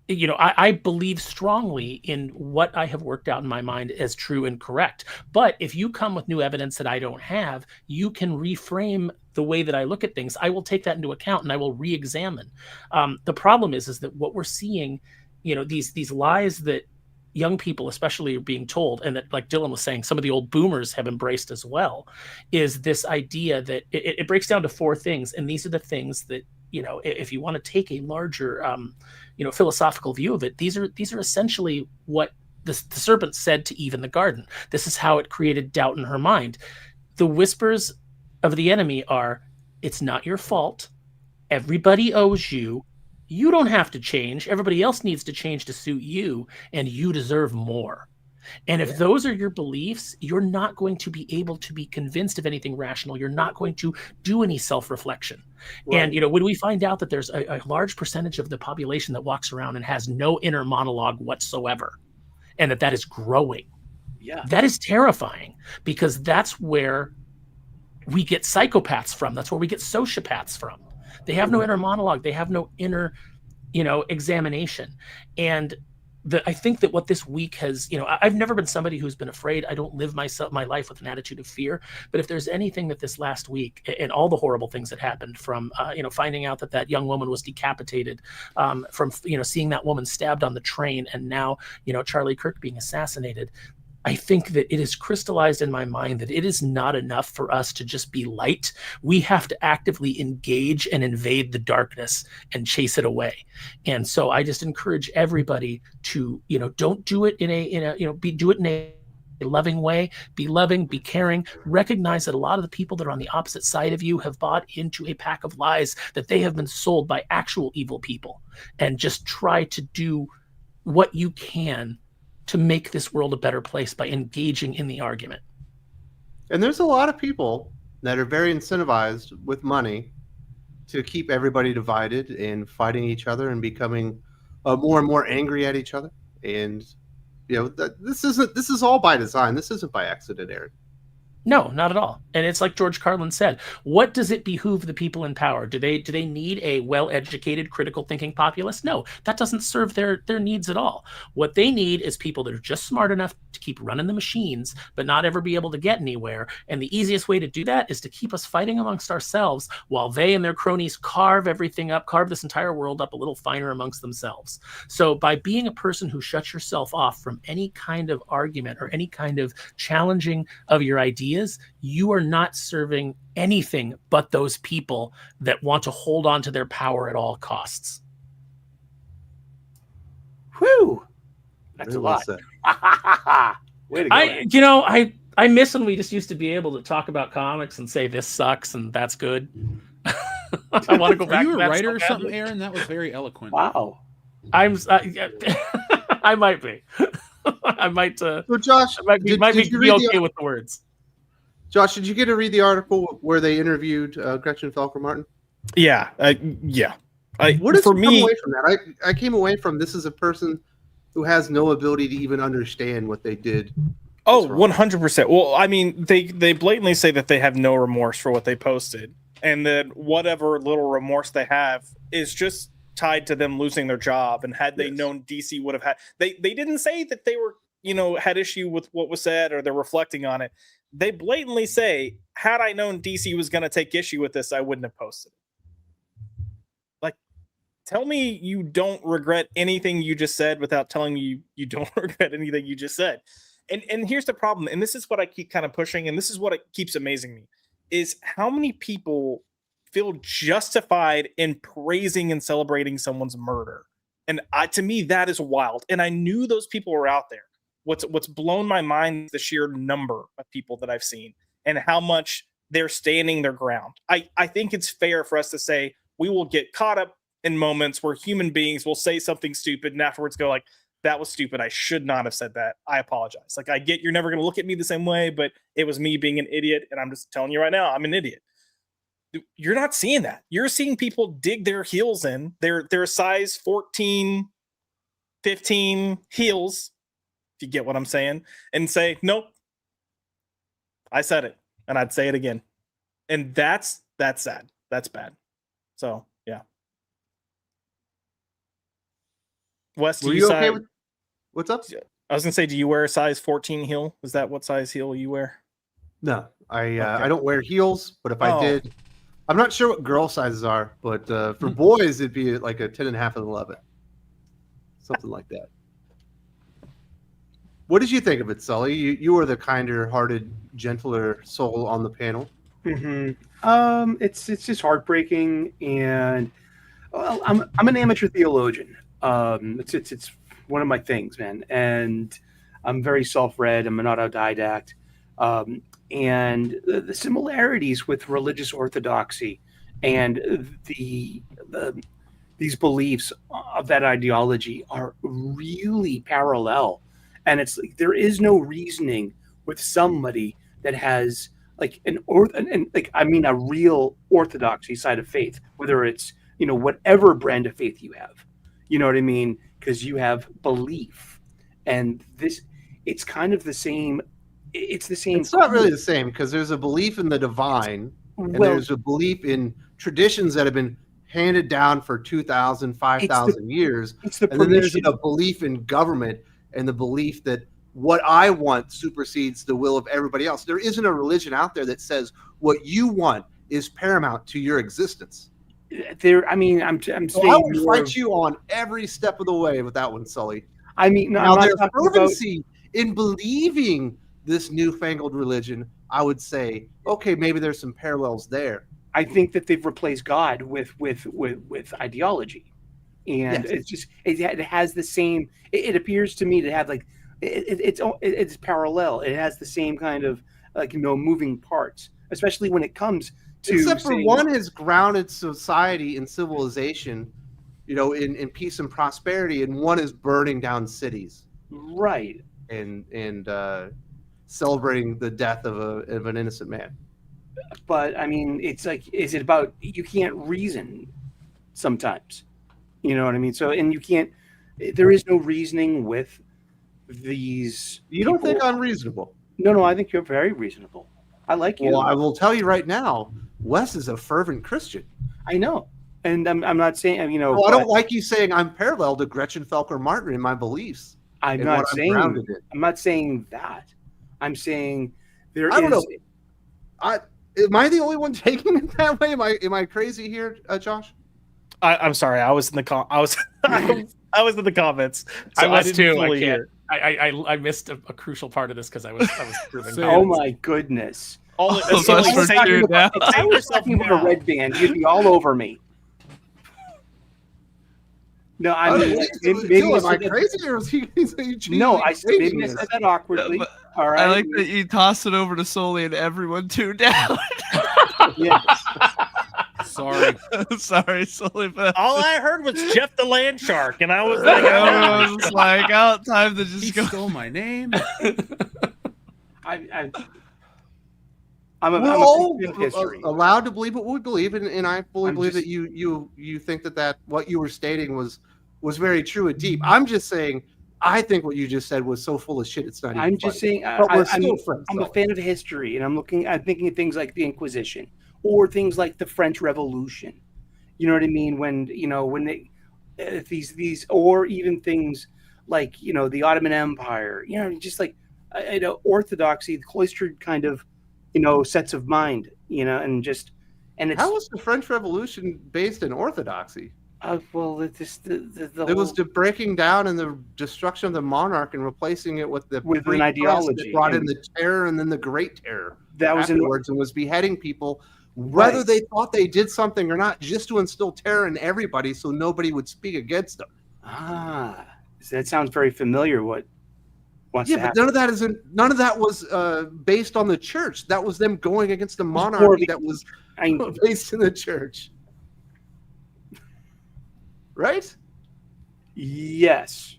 I believe strongly in what I have worked out in my mind as true and correct. But if you come with new evidence that I don't have, you can reframe the way that I look at things. I will take that into account and I will re-examine. The problem is that what we're seeing, these lies that young people especially are being told, and that, like Dylan was saying, some of the old boomers have embraced as well, is this idea that it breaks down to four things. And these are the things that, if you want to take a larger, philosophical view of it, these are essentially what the serpent said to Eve in the garden. This is how it created doubt in her mind. The whispers of the enemy are, it's not your fault. Everybody owes you. You don't have to change. Everybody else needs to change to suit you, and you deserve more. And if those are your beliefs, you're not going to be able to be convinced of anything rational. You're not going to do any self-reflection. Right. And, when we find out that there's a large percentage of the population that walks around and has no inner monologue whatsoever, and that is growing, that is terrifying, because that's where we get psychopaths from. That's where we get sociopaths from. They have no inner monologue. They have no inner, examination. And I think that what this week has, I've never been somebody who's been afraid. I don't live my life with an attitude of fear. But if there's anything that this last week, and all the horrible things that happened, from, finding out that young woman was decapitated, from, seeing that woman stabbed on the train, and now, Charlie Kirk being assassinated, I think that it is crystallized in my mind that it is not enough for us to just be light. We have to actively engage and invade the darkness and chase it away. And so I just encourage everybody to, don't do it do it in a loving way. Be loving, be caring. Recognize that a lot of the people that are on the opposite side of you have bought into a pack of lies, that they have been sold by actual evil people, and just try to do what you can to make this world a better place by engaging in the argument. And there's a lot of people that are very incentivized with money to keep everybody divided and fighting each other and becoming more and more angry at each other. And this is all by design. This isn't by accident, Eric. No, not at all. And it's like George Carlin said, what does it behoove the people in power? Do they need a well-educated, critical thinking populace? No, that doesn't serve their needs at all. What they need is people that are just smart enough to keep running the machines, but not ever be able to get anywhere. And the easiest way to do that is to keep us fighting amongst ourselves while they and their cronies carve everything up, carve this entire world up a little finer amongst themselves. So by being a person who shuts yourself off from any kind of argument or any kind of challenging of your ideas, you are not serving anything but those people that want to hold on to their power at all costs. Whew. That's Very a well lot. said. Way to go. I miss when we just used to be able to talk about comics and say this sucks and that's good. I want to go Are back. you to a that writer so or something, badly. Aaron? That was very eloquent. Wow. I might be. I might. So Josh, might be you read okay with the words. Josh, did you get to read the article where they interviewed Gretchen Felker-Martin? Yeah. What did for you me, come away from that? I came away from this is a person who has no ability to even understand what they did. oh, wrong. 100%. Well, I mean, they blatantly say that they have no remorse for what they posted, and that whatever little remorse they have is just tied to them losing their job. And had they Yes. known DC would have had, they didn't say that they were, had issue with what was said or they're reflecting on it. They blatantly say, had I known DC was going to take issue with this, I wouldn't have posted it. Like, tell me you don't regret anything you just said without telling me you don't regret anything you just said. And here's the problem, and this is what I keep kind of pushing, and this is what it keeps amazing me, is how many people feel justified in praising and celebrating someone's murder. And to me, that is wild. And I knew those people were out there. What's blown my mind is the sheer number of people that I've seen and how much they're standing their ground. I think it's fair for us to say we will get caught up in moments where human beings will say something stupid and afterwards go like, that was stupid. I should not have said that. I apologize. Like, I get you're never going to look at me the same way, but it was me being an idiot. And I'm just telling you right now, I'm an idiot. You're not seeing that. You're seeing people dig their heels in their size 14, 15 heels, if you get what I'm saying, and say, nope, I said it, and I'd say it again. And that's sad. That's bad. So, yeah. Wes, Were you okay with what's up? I was going to say, do you wear a size 14 heel? Is that what size heel you wear? No, Okay. I don't wear heels, but if I did, I'm not sure what girl sizes are, but for boys, it'd be like a 10 and a half and 11. Something like that. What did you think of it, Sully? You were the kinder-hearted, gentler soul on the panel. Mm-hmm. It's just heartbreaking, and well, I'm an amateur theologian. It's one of my things, man, and I'm very self-read. I'm an autodidact, and the similarities with religious orthodoxy and these beliefs of that ideology are really parallel. And it's like there is no reasoning with somebody that has like a real orthodoxy side of faith, whether it's whatever brand of faith you have, you know what I mean? Because you have belief, and it's kind of the same. It's the same. It's not really the same because there's a belief in the divine, and there's a belief in traditions that have been handed down for 2,000, 5,000 years. And then there's a belief in government and the belief that what I want supersedes the will of everybody else. There isn't a religion out there that says what you want is paramount to your existence. I'm saying I would fight you on every step of the way with that one, Sully. I mean, now their fervency in believing this newfangled religion, I would say, okay, maybe there's some parallels there. I think that they've replaced God with ideology, and it has the same. It appears to me to have like it's parallel. It has the same kind of moving parts, especially when it comes to. Except for one has grounded society and civilization, in peace and prosperity, and one is burning down cities, right? And celebrating the death of an innocent man. But I mean, it's like, is it about you can't reason sometimes? You know what I mean? So, and you can't. There is no reasoning with these. You don't think I'm reasonable? No, I think you're very reasonable. I like you. Well, I will tell you right now, Wes is a fervent Christian. I know, and I'm not saying, you know. Well, I don't like you saying I'm parallel to Gretchen Felker-Martin in my beliefs. I'm and not what saying. grounded in. I'm not saying that. I'm saying there I don't is. know. Am I the only one taking it that way? Am I crazy here, Josh? I'm sorry. I was in the I was in the comments. So I was didn't too. fully I hear. can't. I missed a crucial part of this because I was proving. Oh my goodness! All Oh, so like, we're save here now. If I was talking about a red band, you'd be all over me. No, I mean, maybe am I crazy or was he? No, maybe I said that awkwardly. All right. I like that you toss it over to Sully and everyone tuned out. Yes. Sorry. Sorry, Sully, but all I heard was Jeff the Land Shark, and I was like, I was like, oh, time to just He go. stole my name. I'm We're a all fan of history. allowed to believe what we believe, and I fully believe just- that you think that what you were stating was very true and deep. I'm just saying, I think what you just said was so full of shit. It's not. I'm even just funny. saying. But we're still friends. I'm a though. fan of history, and I'm thinking of things like the Inquisition or things like the French Revolution. You know what I mean? When they these or even things like the Ottoman Empire. Just like orthodoxy, the cloistered kind of sets of mind. And it's How was the French Revolution based in orthodoxy? well, it's just the It was the breaking down and the destruction of the monarch and replacing it with an free press ideology. that brought in the terror and then the Great Terror. That was afterwards and was beheading people, whether Right. they thought they did something or not, just to instill terror in everybody so nobody would speak against them. That sounds very familiar. What's Yeah, but none of that was based on the church. That was them going against the monarchy that was based in the church. Right? Yes.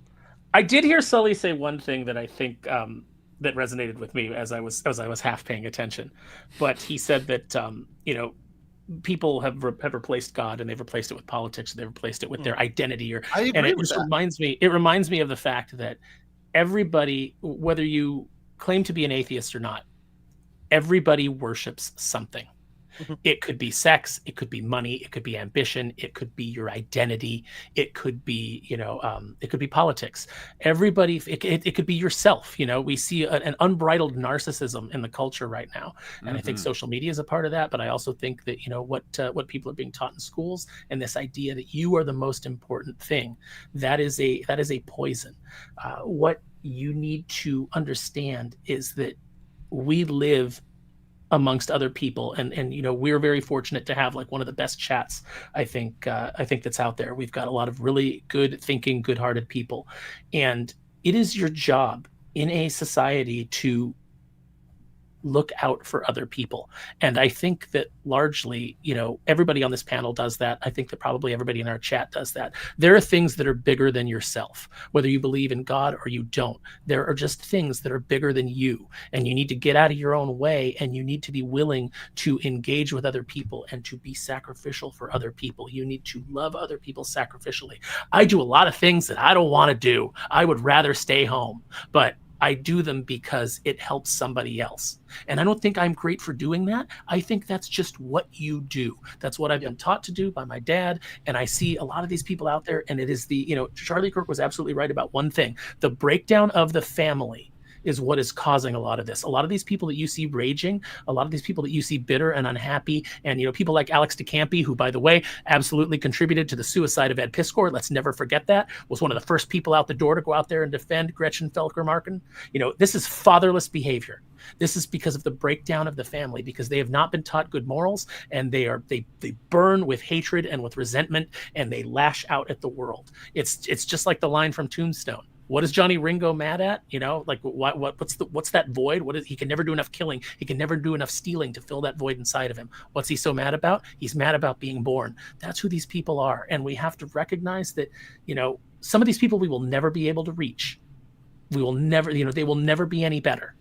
I did hear Sully say one thing that I think that resonated with me as I was half paying attention, but he said that people have replaced God and they've replaced it with politics. They've replaced it with their identity, and it just reminds me of the fact that everybody, whether you claim to be an atheist or not, everybody worships something. It could be sex, it could be money, it could be ambition, it could be your identity, it could be it could be politics. Everybody, it could be yourself. We see an unbridled narcissism in the culture right now, and I think social media is a part of that. But I also think that what people are being taught in schools, and this idea that you are the most important thing, that is a poison. What you need to understand is that we live amongst other people, and we're very fortunate to have like one of the best chats I think that's out there. We've got a lot of really good thinking, good-hearted people, and it is your job in a society to look out for other people. And I think that largely, everybody on this panel does that. I think that probably everybody in our chat does that. There are things that are bigger than yourself, whether you believe in God or you don't. There are just things that are bigger than you, and you need to get out of your own way, and you need to be willing to engage with other people and to be sacrificial for other people. You need to love other people sacrificially. I do a lot of things that I don't want to do. I would rather stay home, but I do them because it helps somebody else. And I don't think I'm great for doing that. I think that's just what you do. That's what I've been taught to do by my dad. And I see a lot of these people out there, and it is Charlie Kirk was absolutely right about one thing. The breakdown of the family is what is causing a lot of this. A lot of these people that you see raging, a lot of these people that you see bitter and unhappy, and people like Alex DeCampi, who, by the way, absolutely contributed to the suicide of Ed Piskor. Let's never forget that. Was one of the first people out the door to go out there and defend Gretchen Felker-Martin. This is fatherless behavior. This is because of the breakdown of the family, because they have not been taught good morals, and they burn with hatred and with resentment, and they lash out at the world. It's just like the line from Tombstone. What is Johnny Ringo mad at? What's that void? He can never do enough killing. He can never do enough stealing to fill that void inside of him. What's he so mad about? He's mad about being born. That's who these people are. And we have to recognize that, some of these people we will never be able to reach. We will never, they will never be any better.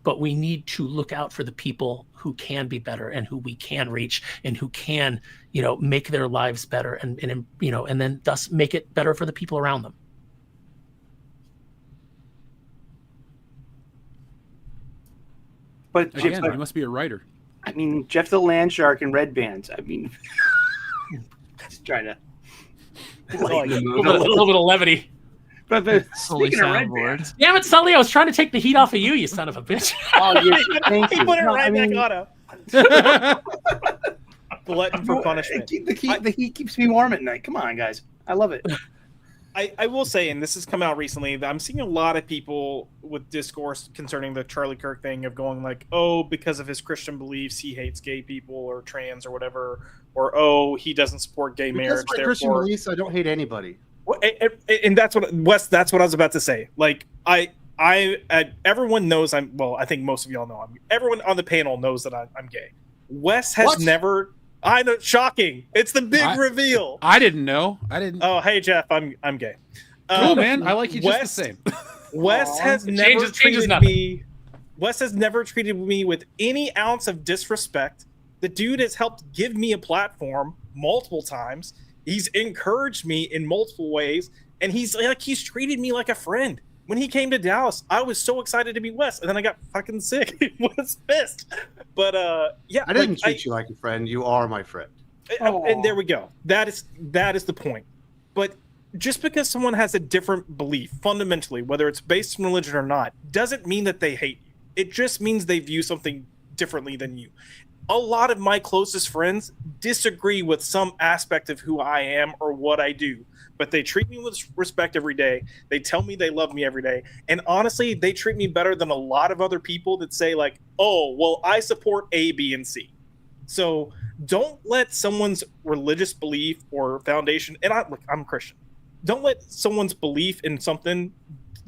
But we need to look out for the people who can be better and who we can reach and who can, make their lives better and then thus make it better for the people around them. But Again, you must be a writer. I mean, Jeff the Landshark and Red Bands. I mean, just trying to lighten the mood A little bit of levity. But Sully speaking of Red soundboard. Bands, Damn it, Sully! I was trying to take the heat off of you, you son of a bitch. thank He you. put it No, right I mean, back on him. Glutton for punishment. The heat keeps me warm at night. Come on, guys. I love it. I will say, and this has come out recently, that I'm seeing a lot of people with discourse concerning the Charlie Kirk thing of going like, oh, because of his Christian beliefs, he hates gay people or trans or whatever, or oh, he doesn't support gay marriage. Because of my Christian Therefore, beliefs, I don't hate anybody. Well, and that's what Wes. That's what I was about to say. Like everyone knows I think most of y'all know everyone on the panel knows that I'm gay. Wes has never. I know, shocking. It's the big reveal. I didn't know. I didn't. Oh, hey Jeff, I'm gay. Cool, man. I like you just Wes, the same. Wes has never treated me. Wes has never treated me with any ounce of disrespect. The dude has helped give me a platform multiple times. He's encouraged me in multiple ways, and he's treated me like a friend. When he came to Dallas, I was so excited to meet Wes, and then I got fucking sick. He was pissed. But yeah, I didn't treat you like a friend. You are my friend. And there we go. That is the point. But just because someone has a different belief, fundamentally, whether it's based on religion or not, doesn't mean that they hate you. It just means they view something differently than you. A lot of my closest friends disagree with some aspect of who I am or what I do, but they treat me with respect every day. They tell me they love me every day. And honestly, they treat me better than a lot of other people that say like, oh, well, I support A, B, and C. So don't let someone's religious belief or foundation, and I'm Christian. Don't let someone's belief in something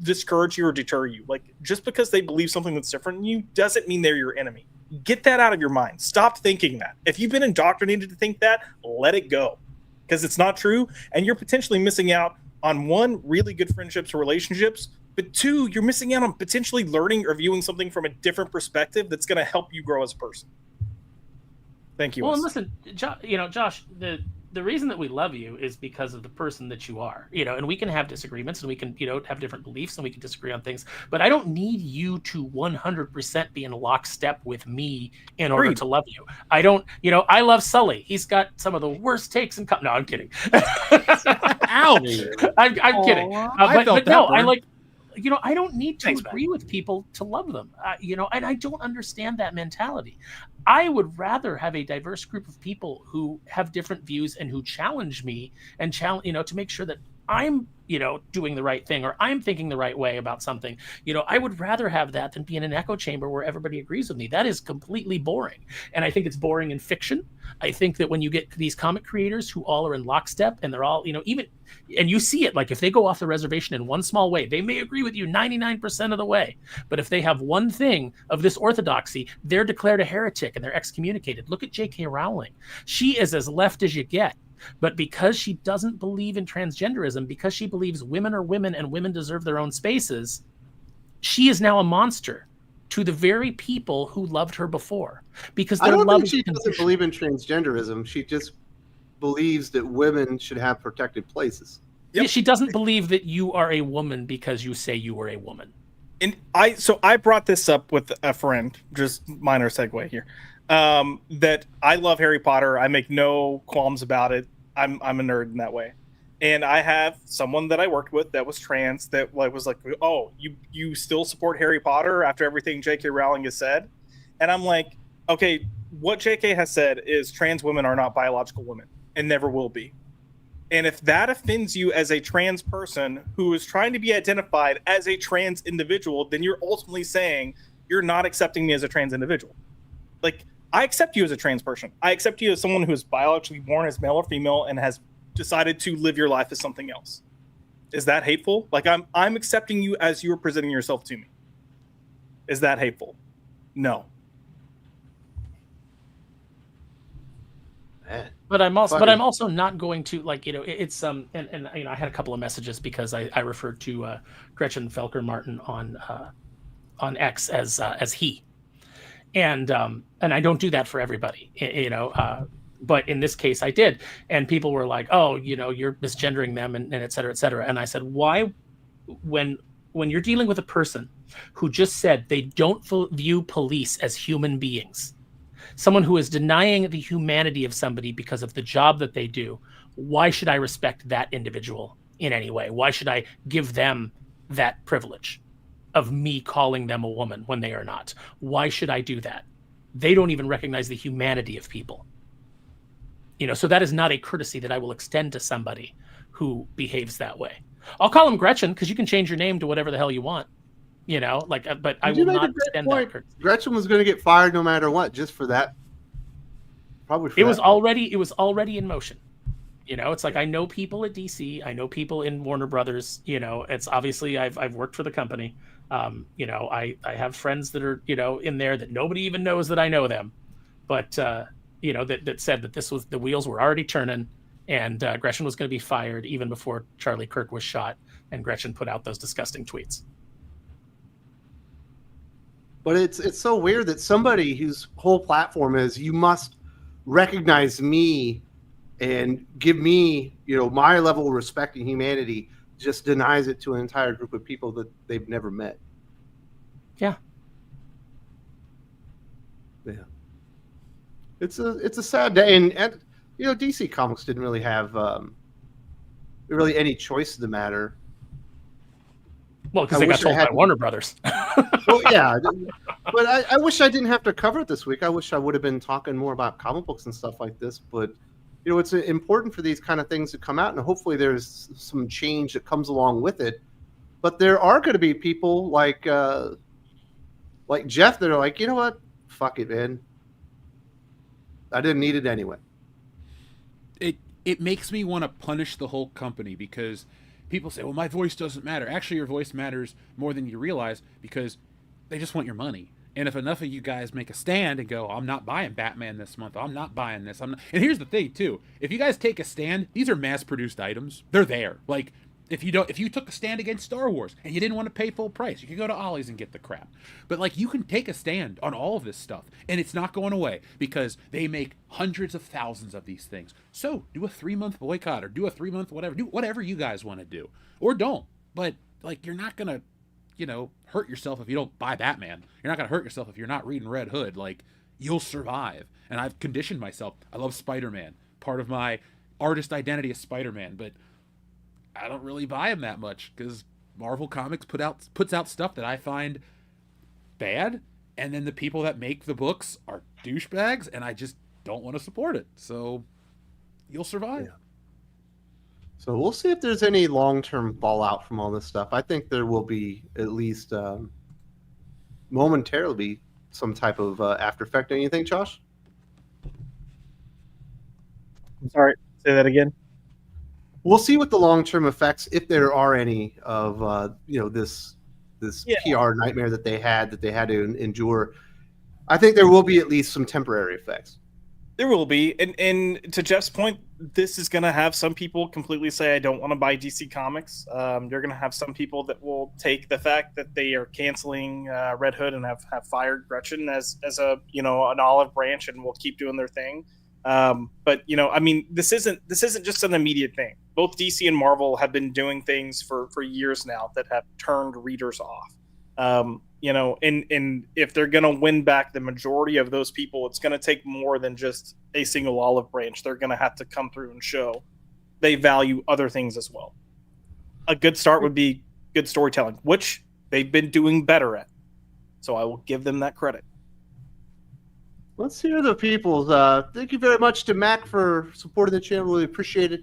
discourage you or deter you. Like, just because they believe something that's different than you doesn't mean they're your enemy. Get that out of your mind. Stop thinking that. If you've been indoctrinated to think that, let it go. Because it's not true, and you're potentially missing out on one, really good friendships or relationships, but two, you're missing out on potentially learning or viewing something from a different perspective that's going to help you grow as a person. Thank you. Well, and listen, Josh, the reason that we love you is because of the person that you are, and we can have disagreements and we can, have different beliefs and we can disagree on things, but I don't need you to 100% be in lockstep with me in order to love you. I don't, I love Sully. He's got some of the worst takes in no, I'm kidding. Ouch. I'm kidding. But no, I like, I don't need to agree with people to love them, and I don't understand that mentality. I would rather have a diverse group of people who have different views and who challenge me and to make sure that I'm, doing the right thing or I'm thinking the right way about something. I would rather have that than be in an echo chamber where everybody agrees with me. That is completely boring. And I think it's boring in fiction. I think that when you get these comic creators who all are in lockstep and they're all, even, and you see it, like if they go off the reservation in one small way, they may agree with you 99% of the way. But if they have one thing of this orthodoxy, they're declared a heretic and they're excommunicated. Look at J.K. Rowling. She is as left as you get. But because she doesn't believe in transgenderism, because she believes women are women and women deserve their own spaces, she is now a monster to the very people who loved her before. Because I don't think she doesn't believe in transgenderism. She just believes that women should have protected places. Yep. Yeah, she doesn't believe that you are a woman because you say you are a woman. And I brought this up with a friend, just minor segue here. That I love Harry Potter. I make no qualms about it. I'm a nerd in that way. And I have someone that I worked with that was trans that was like, oh, you still support Harry Potter after everything J.K. Rowling has said? And I'm like, okay, what J.K. has said is trans women are not biological women and never will be. And if that offends you as a trans person who is trying to be identified as a trans individual, then you're ultimately saying you're not accepting me as a trans individual. Like, I accept you as a trans person. I accept you as someone who is biologically born as male or female and has decided to live your life as something else. Is that hateful? Like, I'm accepting you as you are presenting yourself to me. Is that hateful? No. But I'm also not going to, like, it's and I had a couple of messages because I referred to Gretchen Felker-Martin on X as he. And I don't do that for everybody, but in this case I did. And people were like, oh, you're misgendering them and et cetera, et cetera. And I said, why, when you're dealing with a person who just said they don't view police as human beings, someone who is denying the humanity of somebody because of the job that they do, why should I respect that individual in any way? Why should I give them that privilege of me calling them a woman when they are not? Why should I do that? They don't even recognize the humanity of people. So that is not a courtesy that I will extend to somebody who behaves that way. I'll call him Gretchen because you can change your name to whatever the hell you want, but I will not extend that courtesy. Gretchen was going to get fired no matter what, just for that. Probably. It was already in motion. It's like, I know people at DC, I know people in Warner Brothers. It's obviously I've worked for the company. I have friends that are in there that nobody even knows that I know them, but that said that the wheels were already turning, and Gretchen was going to be fired even before Charlie Kirk was shot, and Gretchen put out those disgusting tweets. But it's so weird that somebody whose whole platform is, you must recognize me and give me, my level of respect and humanity, just denies it to an entire group of people that they've never met. Yeah. Yeah. It's a sad day, and DC Comics didn't really have really any choice in the matter. Well, because they got told by Warner Brothers. Well, yeah, but I wish I didn't have to cover it this week. I wish I would have been talking more about comic books and stuff like this. But it's important for these kind of things to come out, and hopefully there's some change that comes along with it. But there are going to be people like Jeff that are like, you know what, fuck it, man. I didn't need it anyway. It makes me want to punish the whole company, because people say, well, my voice doesn't matter. Actually, your voice matters more than you realize, because they just want your money. And if enough of you guys make a stand and go, I'm not buying Batman this month, I'm not buying this, And here's the thing too, if you guys take a stand, these are mass-produced items. They're there. Like, if you took a stand against Star Wars and you didn't want to pay full price, you could go to Ollie's and get the crap. But like, you can take a stand on all of this stuff, and it's not going away, because they make hundreds of thousands of these things. So do a 3-month boycott, or do a 3-month whatever. Do whatever you guys want to do, or don't. But like, you're not gonna, hurt yourself if you don't buy Batman. You're not gonna hurt yourself if you're not reading Red Hood. Like, you'll survive. And I've conditioned myself. I love Spider-Man. Part of my artist identity is Spider-Man, but I don't really buy him that much, because Marvel Comics puts out stuff that I find bad, and then the people that make the books are douchebags, and I just don't want to support it. So you'll survive. Yeah. So we'll see if there's any long-term fallout from all this stuff. I think there will be, at least momentarily, some type of after effect. Do you think, Josh? I'm sorry, say that again. We'll see what the long-term effects, if there are any, of this PR nightmare that they had to endure. I think there will be at least some temporary effects. There will be, and to Jeff's point, this is going to have some people completely say, I don't want to buy DC Comics. You're going to have some people that will take the fact that they are canceling Red Hood and have fired Gretchen as a an olive branch, and will keep doing their thing. But this isn't just an immediate thing. Both DC and Marvel have been doing things for years now that have turned readers off. And if they're going to win back the majority of those people, it's going to take more than just a single olive branch. They're going to have to come through and show they value other things as well. A good start would be good storytelling, which they've been doing better at. So I will give them that credit. Let's hear the people. Thank you very much to Mac for supporting the channel. Really appreciate it.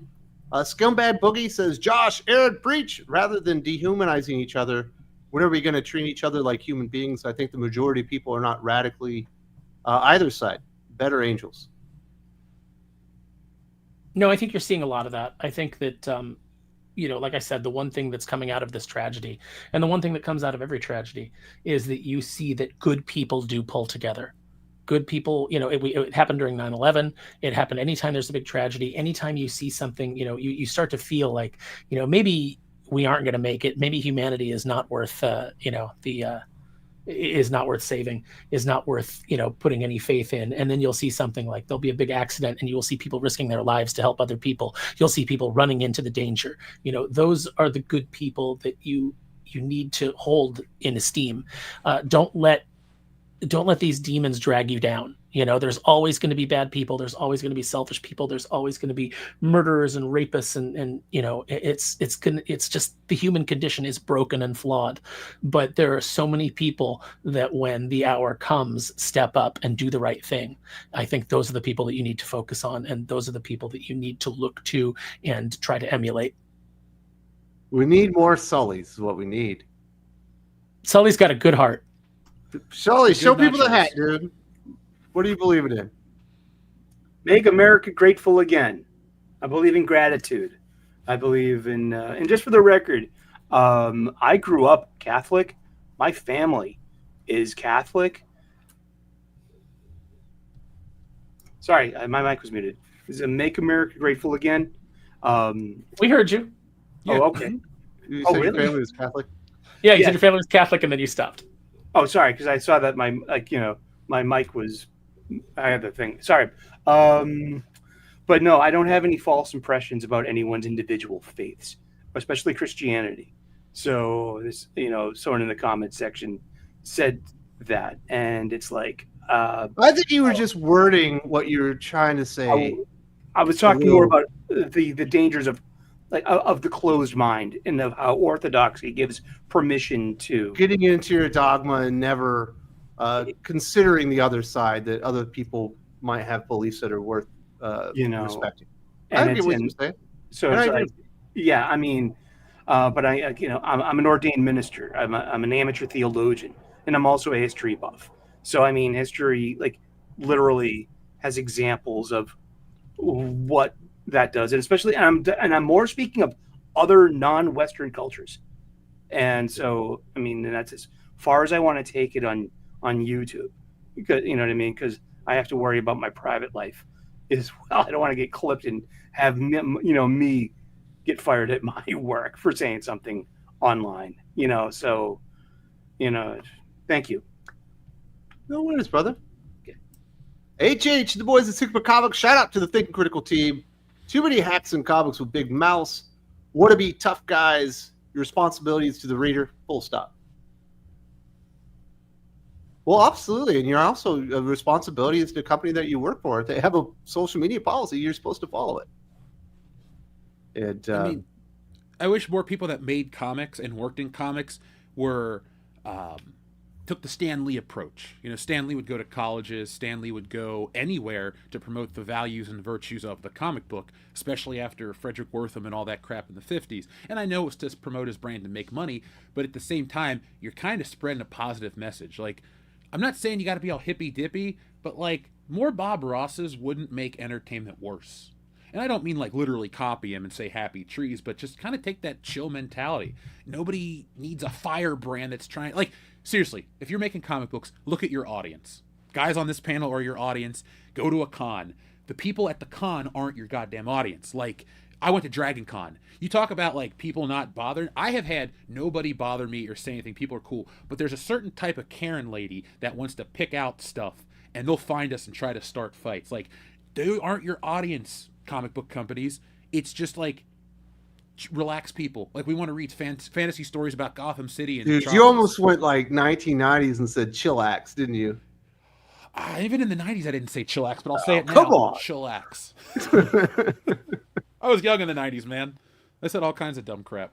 Scumbag Boogie says, Josh, Aaron, preach. Rather than dehumanizing each other, when are we going to treat each other like human beings? I think the majority of people are not radically either side. Better angels. No, I think you're seeing a lot of that. I think that, like I said, the one thing that's coming out of this tragedy, and the one thing that comes out of every tragedy, is that you see that good people do pull together. Good people, it happened during 9/11. It happened anytime there's a big tragedy. Anytime you see something, you start to feel like, maybe we aren't going to make it. Maybe humanity is not worth, is not worth saving, is not worth, putting any faith in. And then you'll see something like there'll be a big accident, and you will see people risking their lives to help other people. You'll see people running into the danger. Those are the good people that you you need to hold in esteem. Don't let these demons drag you down. You know, there's always going to be bad people. There's always going to be selfish people. There's always going to be murderers and rapists. And you know, it's just the human condition is broken and flawed. But there are so many people that when the hour comes, step up and do the right thing. I think those are the people that you need to focus on. And those are the people that you need to look to and try to emulate. We need more Sullys is what we need. Sully's got a good heart. Sully, show Good people the nachos. hat, dude. What do you believe in? Make America grateful again. I believe in gratitude. I believe in, and just for the record, I grew up Catholic. My family is Catholic. Sorry, my mic was muted. Is it Make America Grateful Again? We heard you. Oh, okay. You Oh, said your really? family was Catholic? Yeah, you Yeah. said your family was Catholic and then you stopped. Oh, sorry, because I saw that my mic was. I had the thing. Sorry, but no, I don't have any false impressions about anyone's individual faiths, especially Christianity. So this, someone in the comments section said that, and it's like, I think you were just wording what you were trying to say. I was talking more about the dangers of the closed mind and of how orthodoxy gives permission to Getting into your dogma and never considering the other side, that other people might have beliefs that are worth respecting. I get what you're saying. So And it's I like, yeah, I mean, but I'm an ordained minister. I'm an amateur theologian, and I'm also a history buff. So I mean, history literally has examples of what that does, and especially, and I'm more speaking of other non-Western cultures. And so, I mean, that's as far as I want to take it on YouTube, because you know what I mean. Because I have to worry about my private life as well. I don't want to get clipped and have me get fired at my work for saying something online. So thank you. No worries, brother. HH, the boys at Sigma Comics. Shout out to the Thinking Critical team. Too many hacks in comics with big mouths. Want to be tough guys. Your responsibility is to the reader. Full stop. Well, absolutely. And you're also a responsibility is to the company that you work for. If they have a social media policy, you're supposed to follow it. And I mean, I wish more people that made comics and worked in comics were took the Stan Lee approach. Stan Lee would go to colleges. Stan Lee would go anywhere to promote the values and virtues of the comic book, especially after Frederick Wortham and all that crap in the 50s. And I know it's to promote his brand and make money, but at the same time, you're kind of spreading a positive message. Like, I'm not saying you got to be all hippy-dippy, but like, more Bob Rosses wouldn't make entertainment worse. And I don't mean like literally copy him and say happy trees, but just kind of take that chill mentality. Nobody needs a firebrand that's trying, like, seriously, if you're making comic books, look at your audience. Guys on this panel are your audience. Go to a con. The people at the con aren't your goddamn audience. Like, I went to Dragon Con. You talk about like people not bothered. I have had nobody bother me or say anything. People are cool. But there's a certain type of Karen lady that wants to pick out stuff, and they'll find us and try to start fights. Like, they aren't your audience, comic book companies. It's just like, relax people. Like, we want to read fantasy stories about Gotham City. And dude, Metropolis. you almost went like 1990s and said chillax, didn't you? Even in the 90s, I didn't say chillax, but I'll say it now. Come on. Chillax. I was young in the 90s, man. I said all kinds of dumb crap.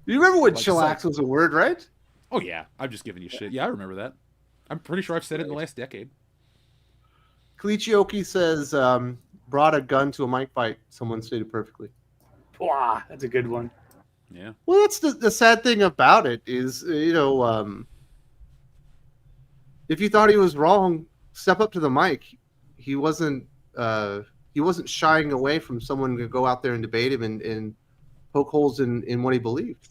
You remember when Like chillax was a word, right? Oh, yeah. I'm just giving you shit. Yeah, I remember that. I'm pretty sure I've said it in the last decade. Kalichioki says, brought a gun to a mic fight. Someone stated perfectly. Wow, that's a good one. Yeah. Well, that's the sad thing about it is, if you thought he was wrong, step up to the mic. He wasn't shying away from someone to go out there and debate him and poke holes in what he believed.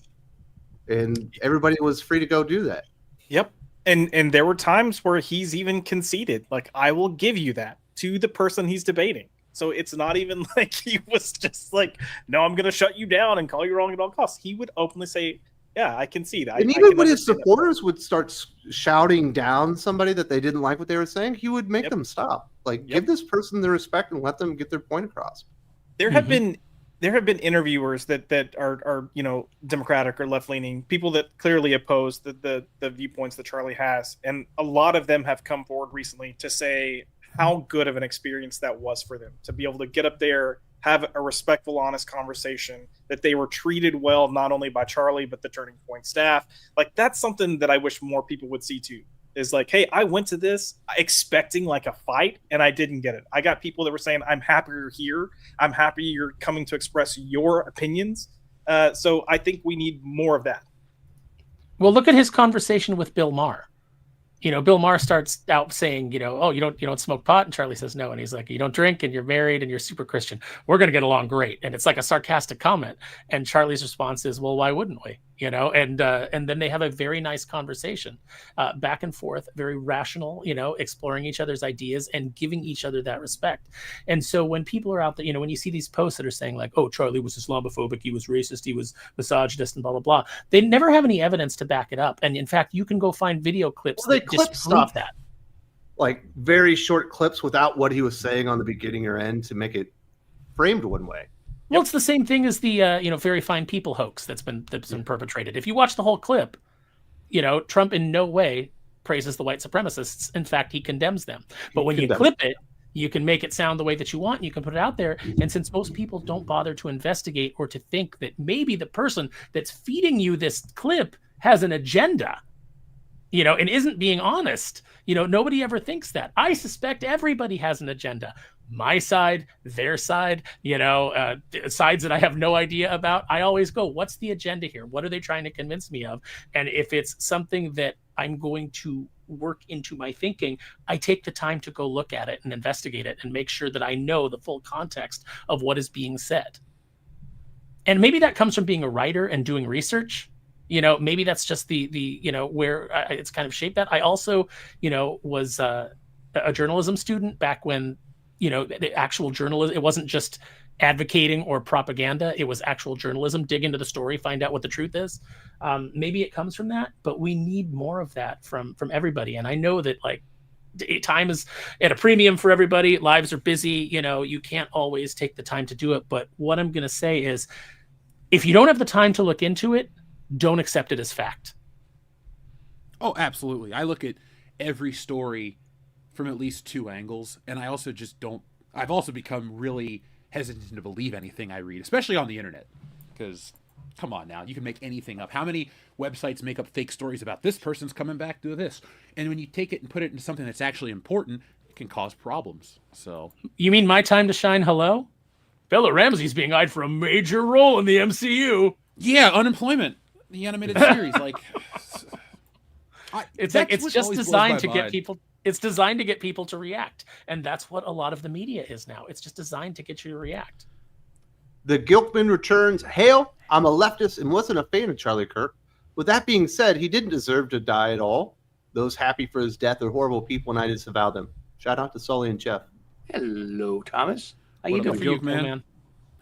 And everybody was free to go do that. Yep. And there were times where he's even conceded, like, I will give you that to the person he's debating. So it's not even like he was just like, no, I'm going to shut you down and call you wrong at all costs. He would openly say, yeah, I concede. And even when his supporters would start shouting down somebody that they didn't like what they were saying, he would make them stop. Like, give this person the respect and let them get their point across. There have been there have been interviewers that are Democratic or left leaning, people that clearly oppose the viewpoints that Charlie has, and a lot of them have come forward recently to say how good of an experience that was for them to be able to get up there, have a respectful, honest conversation, that they were treated well not only by Charlie but the Turning Point staff. Like, that's something that I wish more people would see too. Is like, hey, I went to this expecting like a fight and I didn't get it. I got people that were saying, I'm happy you're here. I'm happy you're coming to express your opinions. So I think we need more of that. Well, look at his conversation with Bill Maher. Bill Maher starts out saying, oh, you don't smoke pot, and Charlie says no, and he's like, you don't drink, and you're married, and you're super Christian. We're gonna get along great, and it's like a sarcastic comment. And Charlie's response is, well, why wouldn't we? And then they have a very nice conversation, back and forth, very rational, exploring each other's ideas and giving each other that respect. And so when people are out there, when you see these posts that are saying like, oh, Charlie was Islamophobic, he was racist, he was misogynist, and blah blah blah, they never have any evidence to back it up. And in fact, you can go find video clips that disprove that. Like very short clips without what he was saying on the beginning or end to make it framed one way. Well, it's the same thing as the very fine people hoax that's been perpetrated. If you watch the whole clip, Trump in no way praises the white supremacists. In fact, he condemns them. But when you clip it, you can make it sound the way that you want, and you can put it out there. And since most people don't bother to investigate or to think that maybe the person that's feeding you this clip has an agenda, and isn't being honest, nobody ever thinks that. I suspect everybody has an agenda. My side, their side, sides that I have no idea about. I always go, what's the agenda here? What are they trying to convince me of? And if it's something that I'm going to work into my thinking, I take the time to go look at it and investigate it and make sure that I know the full context of what is being said. And maybe that comes from being a writer and doing research. Maybe that's just the where it's kind of shaped that. I also, was a journalism student back when, the actual journalism, it wasn't just advocating or propaganda. It was actual journalism. Dig into the story, find out what the truth is. Maybe it comes from that, but we need more of that from everybody. And I know that time is at a premium for everybody. Lives are busy. You can't always take the time to do it. But what I'm going to say is, if you don't have the time to look into it, don't accept it as fact. Oh, absolutely. I look at every story from at least two angles, and I also just don't. I've also become really hesitant to believe anything I read, especially on the internet, because come on now, you can make anything up. How many websites make up fake stories about this person's coming back to this? And when you take it and put it into something that's actually important, it can cause problems. So you mean My Time to Shine? Hello, Bella Ramsey's being eyed for a major role in the MCU. Yeah, Unemployment, the animated series, it's just designed to get people. It's designed to get people to react. And that's what a lot of the media is now. It's just designed to get you to react. The Gilkman returns. Hail, I'm a leftist and wasn't a fan of Charlie Kirk. With that being said, he didn't deserve to die at all. Those happy for his death are horrible people, and I disavow them. Shout out to Sully and Jeff. Hello, Thomas. How What you up, doing? man?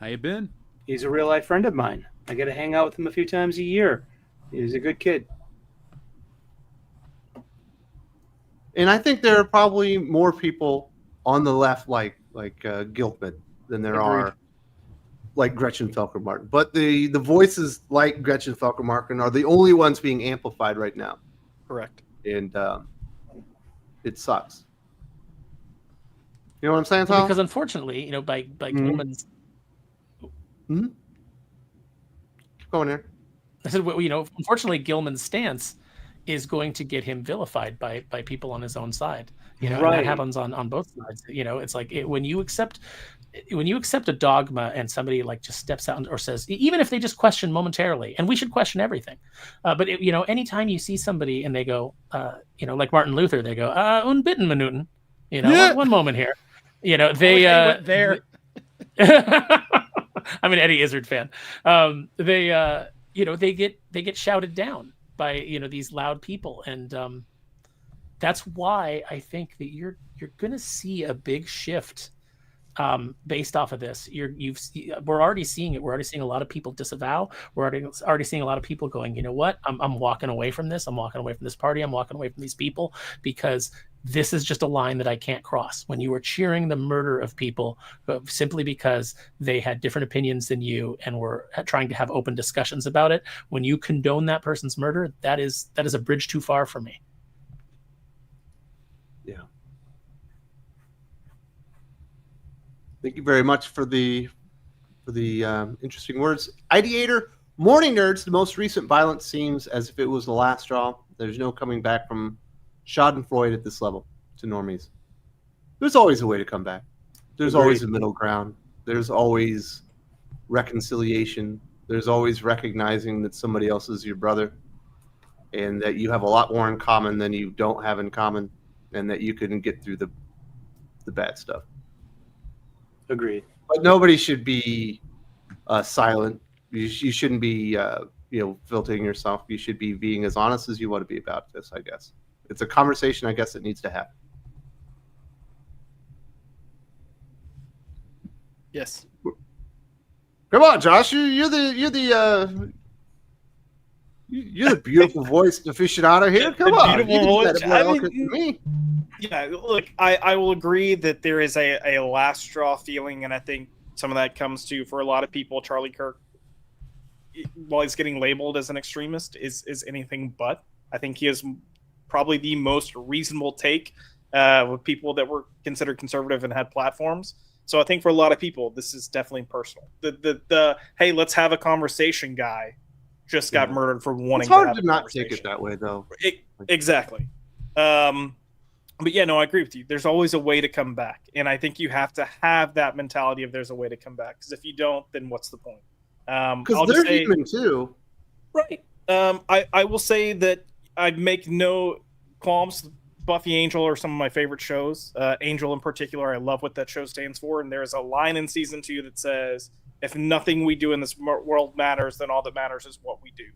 How you been? He's a real life friend of mine. I get to hang out with him a few times a year. He's a good kid. And I think there are probably more people on the left like Gilkman than there are like Gretchen Felker-Martin. But the voices like Gretchen Felker-Martin are the only ones being amplified right now. Correct. And it sucks. You know what I'm saying, Tom? Because unfortunately, by Gilman's... Mm-hmm. Keep going here. I said, unfortunately, Gilman's stance is going to get him vilified by people on his own side. And that happens on both sides. It's like when you accept a dogma and somebody just steps out or says, even if they just question momentarily, and we should question everything. But anytime you see somebody and they go, like Martin Luther, they go, unbitten Minuten, one moment here, they went there. I'm an Eddie Izzard fan. They get shouted down by these loud people, and that's why I think that you're going to see a big shift based off of this. We're already seeing it. We're already seeing a lot of people disavow. We're already seeing a lot of people going, you know what? I'm walking away from this. I'm walking away from this party. I'm walking away from these people, because This is just a line that I can't cross. When you are cheering the murder of people simply because they had different opinions than you and were trying to have open discussions about it, when you condone that person's murder, that is a bridge too far for me. Yeah. Thank you very much for the interesting words. Ideator, Morning Nerds, the most recent violence seems as if it was the last straw. There's no coming back from Schadenfreude at this level to normies. There's always a way to come back. There's always a middle ground. There's always reconciliation. There's always recognizing that somebody else is your brother and that you have a lot more in common than you don't have in common, and that you can get through the bad stuff. Agreed. But nobody should be silent. You shouldn't be filtering yourself. You should be being as honest as you want to be about this, I guess. It's a conversation, I guess, that needs to happen. Yes. Come on, Josh. You're the beautiful voice aficionado here. Come on. Beautiful voice. Me. Yeah, look, I will agree that there is a last straw feeling, and I think some of that comes to, for a lot of people, Charlie Kirk, while he's getting labeled as an extremist, is anything but. I think he is probably the most reasonable take with people that were considered conservative and had platforms. So I think for a lot of people, this is definitely personal. The hey, let's have a conversation guy just got murdered for wanting it's hard to have to not take it that way, though. Exactly. But yeah, no, I agree with you. There's always a way to come back. And I think you have to have that mentality of there's a way to come back. Because if you don't, then what's the point? Because they're human too. Right. I will say that I make no qualms. Buffy Angel are some of my favorite shows. Angel in particular, I love what that show stands for. And there's a line in season 2 that says, if nothing we do in this world matters, then all that matters is what we do.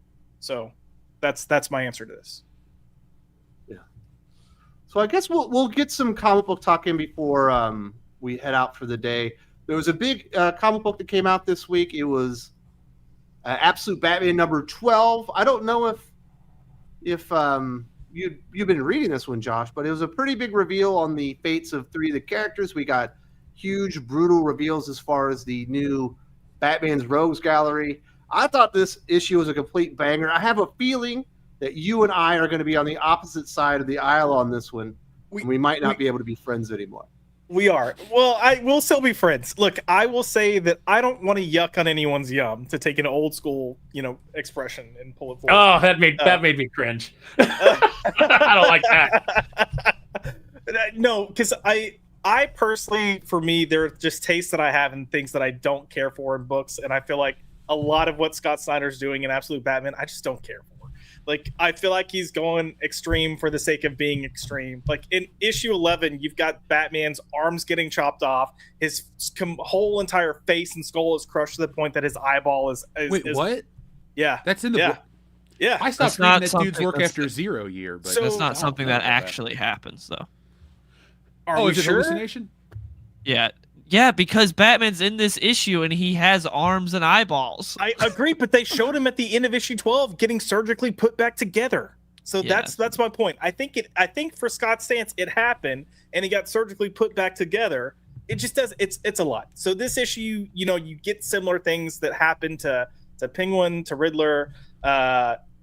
So that's my answer to this. Yeah. So I guess we'll get some comic book talk in before we head out for the day. There was a big comic book that came out this week. It was Absolute Batman number 12. I don't know if you've been reading this one, Josh, but it was a pretty big reveal on the fates of 3 of the characters. We got huge, brutal reveals as far as the new Batman's Rogues Gallery. I thought this issue was a complete banger. I have a feeling that you and I are going to be on the opposite side of the aisle on this one. We might not be able to be friends anymore. We are. Well, I will still be friends. Look, I will say that I don't want to yuck on anyone's yum, to take an old school, expression and pull it forward. Oh, that made me cringe. I don't like that. No, because I personally, for me, there are just tastes that I have and things that I don't care for in books, and I feel like a lot of what Scott Snyder's doing in Absolute Batman, I just don't care for. Like, I feel like he's going extreme for the sake of being extreme. Like, in issue 11, you've got Batman's arms getting chopped off. His whole entire face and skull is crushed to the point that his eyeball is Wait, what? Yeah. That's in the book? Yeah. I stopped reading that dude's work after 0 year. But that's not something that actually happens, though. Are is we it sure? hallucination? Yeah, because Batman's in this issue and he has arms and eyeballs. I agree, but they showed him at the end of issue 12 getting surgically put back together. So that's my point. I think for Scott's stance, it happened and he got surgically put back together. It just does. It's a lot. So this issue, you get similar things that happen to Penguin, to Riddler.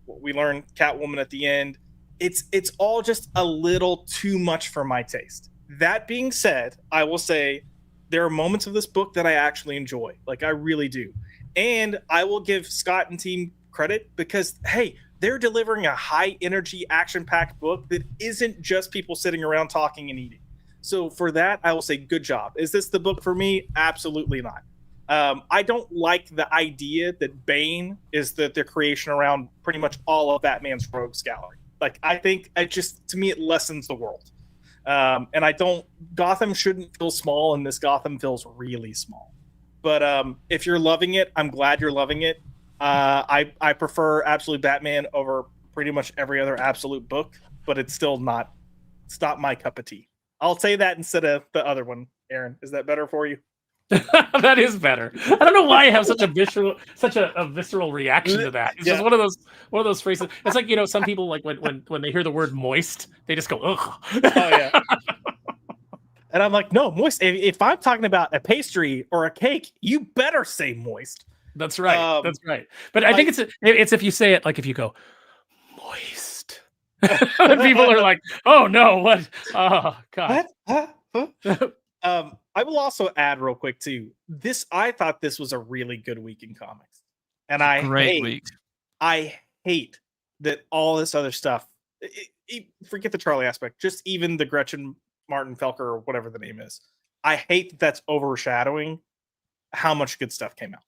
We learn Catwoman at the end. It's all just a little too much for my taste. That being said, I will say, there are moments of this book that I actually enjoy. Like, I really do. And I will give Scott and team credit because, hey, they're delivering a high-energy, action-packed book that isn't just people sitting around talking and eating. So for that, I will say good job. Is this the book for me? Absolutely not. I don't like the idea that Bane is the creation around pretty much all of Batman's Rogues Gallery. Like, I think to me, it lessens the world. And Gotham shouldn't feel small, and this Gotham feels really small. But if you're loving it, I'm glad you're loving it. I prefer Absolute Batman over pretty much every other Absolute book, but it's not my cup of tea. I'll say that instead of the other one. Aaron, is that better for you? That is better. I don't know why I have such a visceral reaction to that. It's just one of those phrases. It's like, some people, like when they hear the word moist, they just go, ugh. Oh yeah. And I'm like, no, moist. If I'm talking about a pastry or a cake, you better say moist. That's right. That's right. But I think it's if you say it, like if you go moist, and people are like, oh no, what? Oh God. What? I will also add real quick too. I thought this was a really good week in comics, and I hate that all this other stuff. Forget the Charlie aspect. Just even the Gretchen Martin Felker or whatever the name is. I hate that that's overshadowing how much good stuff came out.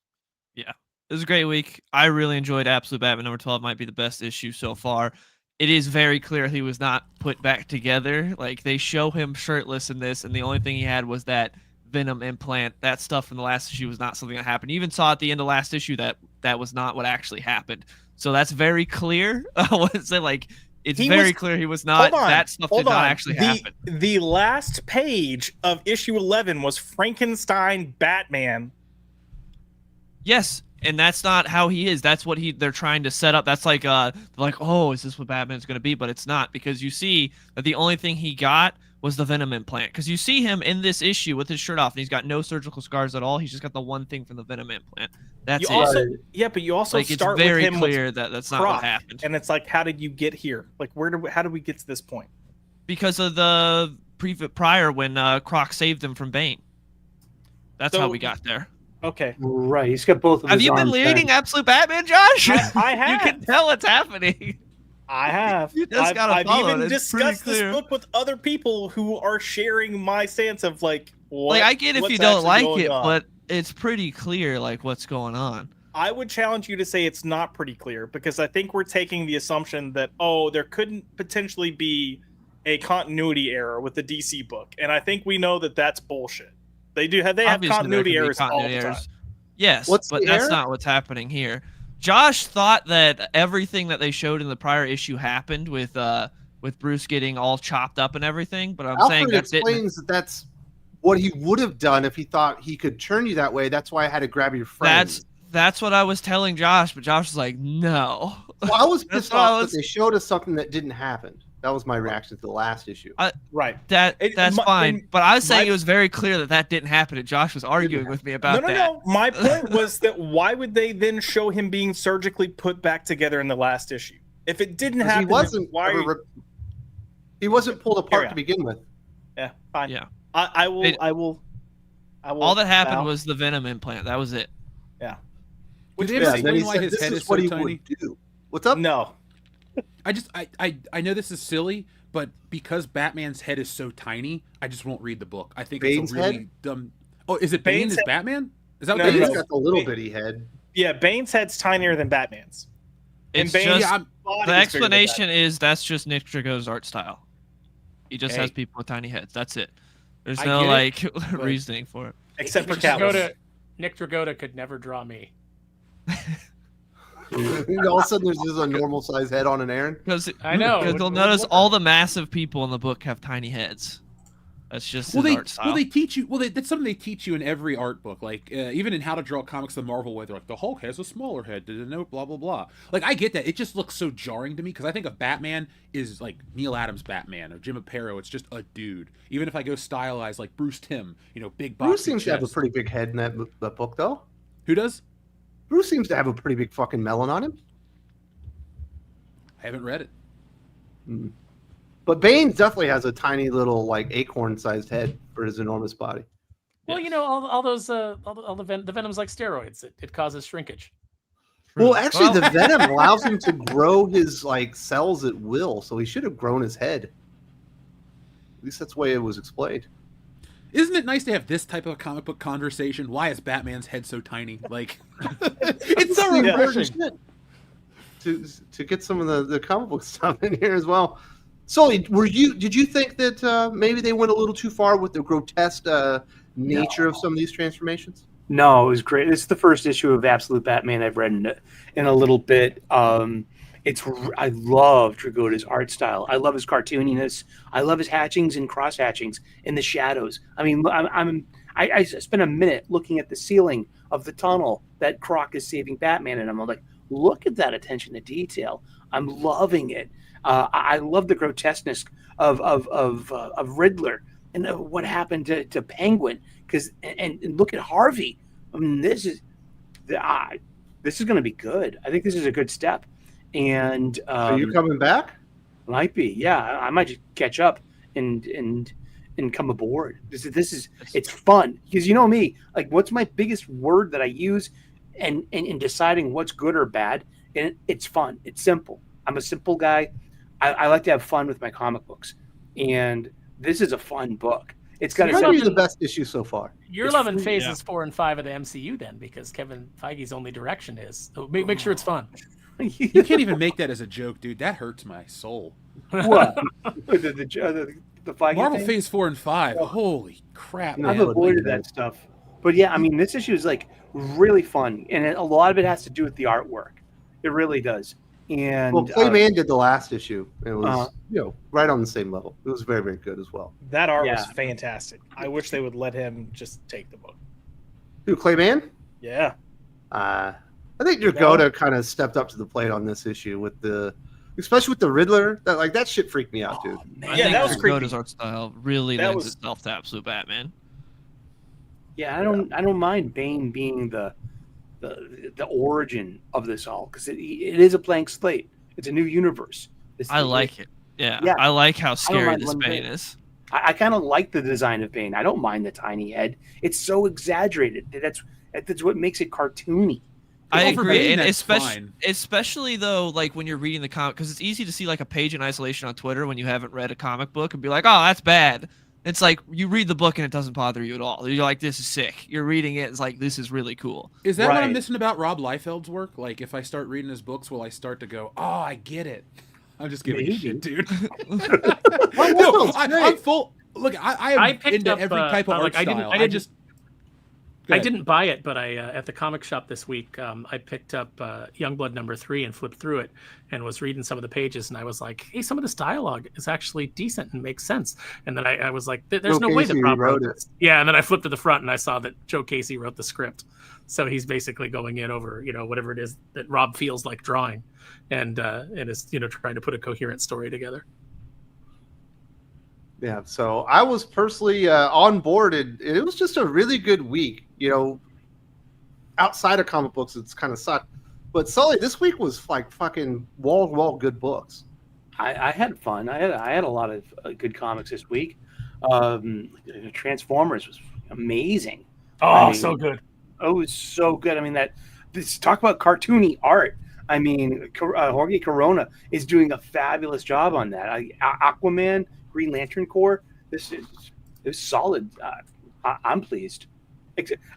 Yeah, it was a great week. I really enjoyed Absolute Batman number 12. Might be the best issue so far. It is very clear he was not put back together. Like, they show him shirtless in this, and the only thing he had was that venom implant. That stuff from the last issue was not something that happened. You even saw at the end of last issue that was not what actually happened. So that's very clear. It's very clear he was not. That stuff did not actually happen. The last page of issue 11 was Frankenstein Batman. Yes. And that's not how he is. That's what they're trying to set up. That's like, oh, is this what Batman's going to be? But it's not, because you see that the only thing he got was the venom implant. Because you see him in this issue with his shirt off, and he's got no surgical scars at all. He's just got the one thing from the venom implant. That's it. But you also start it's very with him clear that that's not what happened. And it's like, how did you get here? Like, how did we get to this point? Because of the prior when Croc saved him from Bane. That's how we got there. Okay. Right. He's got both of Have you been reading Absolute Batman, Josh? I have. You can tell it's happening. I have. You just gotta I've follow even it. discussed this book with other people who are sharing my sense of what. Like, I get if you don't like it, but it's pretty clear what's going on. I would challenge you to say it's not pretty clear, because I think we're taking the assumption that there couldn't potentially be a continuity error with the DC book, and I think we know that that's bullshit. They have continuity errors all the time. Yes, but that's not what's happening here. Josh thought that everything that they showed in the prior issue happened with Bruce getting all chopped up and everything, but I'm saying that explains that's what he would have done if he thought he could turn you that way. That's why I had to grab your friend. That's what I was telling Josh, but Josh was like, no. Well, I was pissed off that they showed us something that didn't happen. That was my reaction to the last issue. Right. That's fine. But I was saying it was very clear that didn't happen, and Josh was arguing with me about that. No. My point was that why would they then show him being surgically put back together in the last issue? If it didn't happen, he wasn't pulled apart to begin with. Yeah, fine. Yeah. I will. All that happened was the venom implant. That was it. Yeah. Which explain why his head is so tiny? What's up? No. I know this is silly, but because Batman's head is so tiny, I just won't read the book. I think it's a really dumb. Oh, is it Bane is Batman? Is that what Bane's got the little bitty head? Yeah, Bane's head's tinier than Batman's. It's just, the explanation is that's just Nick Drago's art style. He just has people with tiny heads. That's it. There's no reasoning for it. Except for Catwoman. Nick Dragotta could never draw me. All of a sudden, there's just a normal size head on an Aaron. I know. Because you'll notice all the massive people in the book have tiny heads. That's just his art style. Well, they teach you. Well, that's something they teach you in every art book. Like even in How to Draw Comics the Marvel way, they're like, the Hulk has a smaller head. Blah blah blah. Like, I get that. It just looks so jarring to me because I think of Batman is like Neil Adams Batman or Jim Aparo. It's just a dude. Even if I go stylized like Bruce Timm, big. Bruce seems to have a pretty big head in that book, though. Who does? Bruce seems to have a pretty big fucking melon on him. I haven't read it. But Bane definitely has a tiny little acorn-sized head for his enormous body. Well, all those the venom's like steroids. It causes shrinkage. Well, actually, the venom allows him to grow his cells at will, so he should have grown his head. At least that's the way it was explained. Isn't it nice to have this type of comic book conversation? Why is Batman's head so tiny? It's so refreshing to get some of the comic book stuff in here as well. Sully, did you think that maybe they went a little too far with the grotesque nature of some of these transformations? No, it was great. It's the first issue of Absolute Batman I've read in a little bit. I love Dragotta's art style. I love his cartooniness. I love his hatchings and cross hatchings in the shadows. I mean, I spent a minute looking at the ceiling of the tunnel that Croc is saving Batman, and I'm like, look at that attention to detail. I'm loving it. I love the grotesqueness of Riddler and what happened to Penguin. And look at Harvey. I mean, this is going to be good. I think this is a good step. And are you coming back? Might be, yeah. I might just catch up and come aboard. It's fun because you know me. Like, what's my biggest word that I use, and in deciding what's good or bad? And it's fun. It's simple. I'm a simple guy. I like to have fun with my comic books, and this is a fun book. It's got to be the best issue so far. You're loving phases 4 and 5 of the MCU then, because Kevin Feige's only direction is so make sure it's fun. You can't even make that as a joke, dude. That hurts my soul. What? the Feige Marvel thing? Phase 4 and 5. Holy crap, man. I've avoided that stuff. But yeah, I mean, this issue is like really fun, and a lot of it has to do with the artwork. It really does. And Clayman did the last issue. It was right on the same level. It was very, very good as well. That art was fantastic. I wish they would let him just take the book. Who, Clayman? Yeah. I think Dragotta kind of stepped up to the plate on this issue especially with the Riddler. That shit freaked me out, dude. Yeah, that was creepy. Dragotta's art style really lends itself to absolute Batman. Yeah, I don't mind Bane being the origin of this all, because it is a blank slate. It's a new universe. I like it. Yeah, I like how scary this Bane is. I kind of like the design of Bane. I don't mind the tiny head. It's so exaggerated. That's what makes it cartoony. I agree, and especially though, like when you're reading the comic, because it's easy to see like a page in isolation on Twitter when you haven't read a comic book and be like, "Oh, that's bad." It's like you read the book and it doesn't bother you at all. You're like, "This is sick." You're reading it, it's like, "This is really cool." Is that what I'm missing about Rob Liefeld's work? Like, if I start reading his books, will I start to go, "Oh, I get it"? I'm just giving you shit, dude. No, I'm full. Look, I picked into up every type of art style. I didn't buy it, but I at the comic shop this week, I picked up Youngblood #3 and flipped through it and was reading some of the pages, and I was like, hey, some of this dialogue is actually decent and makes sense. And then I was like, there's no way that Rob wrote this. Yeah, and then I flipped to the front and I saw that Joe Casey wrote the script. So he's basically going in over, whatever it is that Rob feels like drawing, and is, trying to put a coherent story together. Yeah, so I was personally on board, and it was just a really good week. Outside of comic books, it's kind of sucked. But Sully, this week was like fucking wall good books. I had fun. I had a lot of good comics this week. Transformers was amazing. So good. Oh, it was so good. I mean, talk about cartoony art. I mean, Jorge Corona is doing a fabulous job on that. Aquaman, Green Lantern Corps. It was solid. I'm pleased.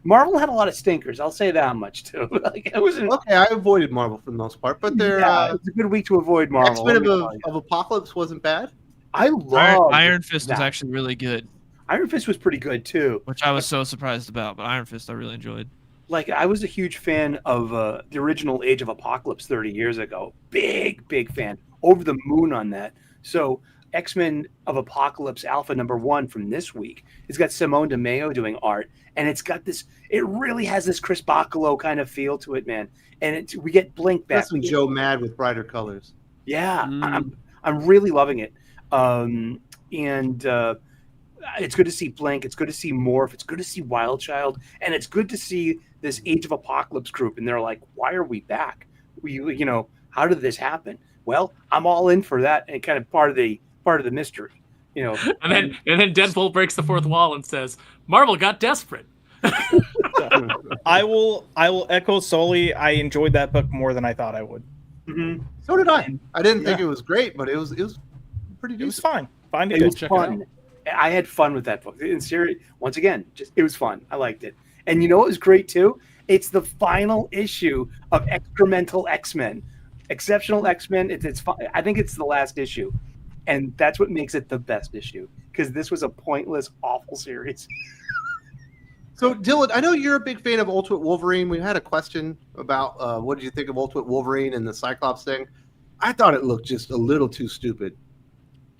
Marvel had a lot of stinkers. I'll say that much too. Okay. I avoided Marvel for the most part, but it's a good week to avoid Marvel. X-Men of Apocalypse wasn't bad. I love Iron Fist was actually really good. Iron Fist was pretty good too, which I was so surprised about. But Iron Fist I really enjoyed. Like, I was a huge fan of the original Age of Apocalypse 30 years ago. Big fan. Over the moon on that. So X-Men of Apocalypse Alpha #1 from this week. It's got Simone DeMeo doing art, and it really has this Chris Bacalo kind of feel to it, man. And we get Blink back. That's when Joe Mad with brighter colors. Yeah, I'm really loving it. It's good to see Blink. It's good to see Morph. It's good to see Wild Child, and it's good to see this Age of Apocalypse group. And they're like, "Why are we back? How did this happen?" Well, I'm all in for that, and kind of part of the mystery, And then Deadpool breaks the fourth wall and says, "Marvel got desperate." I will echo Sully. I enjoyed that book more than I thought I would. Mm-hmm. So did I. I didn't think it was great, but it was pretty decent. It was fine. It was fun. I had fun with that book. In series, once again, it was fun. I liked it. And you know what was great too? It's the final issue of Excremental X-Men. Exceptional X-Men. It's I think it's the last issue. And that's what makes it the best issue, because this was a pointless, awful series. So, Dylan, I know you're a big fan of Ultimate Wolverine. We had a question about what did you think of Ultimate Wolverine and the Cyclops thing. I thought it looked just a little too stupid.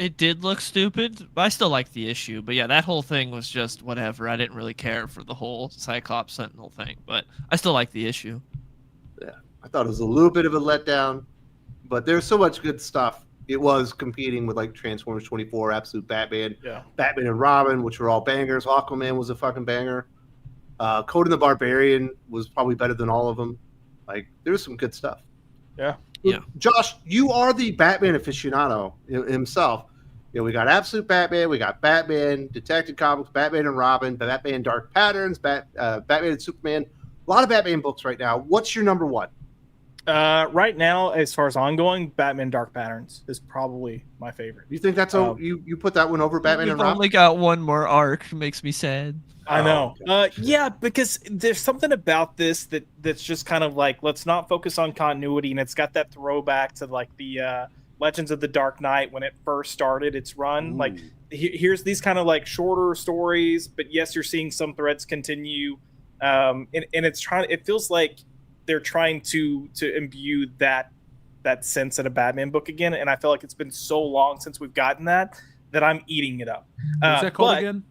It did look stupid, but I still like the issue. But yeah, that whole thing was just whatever. I didn't really care for the whole Cyclops Sentinel thing, but I still like the issue. Yeah, I thought it was a little bit of a letdown, but there's so much good stuff. It was competing with like Transformers 24, Absolute Batman, Batman and Robin, which were all bangers. Aquaman was a fucking banger. Conan the Barbarian was probably better than all of them. Like, there's some good stuff. Yeah. Josh, you are the Batman aficionado himself. We got Absolute Batman, we got Batman, Detective Comics, Batman and Robin, Batman Dark Patterns, Batman and Superman. A lot of Batman books right now. What's your number one? Right now, as far as ongoing, Batman Dark Patterns is probably my favorite. You think that's you put that one over Batman and Robin? We've only got one more arc. Makes me sad. I know. Yeah, because there's something about this that's just kind of like, let's not focus on continuity, and it's got that throwback to like the Legends of the Dark Knight when it first started its run. Ooh. Like here's these kind of like shorter stories, but yes, you're seeing some threads continue, and it feels like they're trying to imbue that sense in a Batman book again, and I feel like it's been so long since we've gotten that I'm eating it up. What's that called again?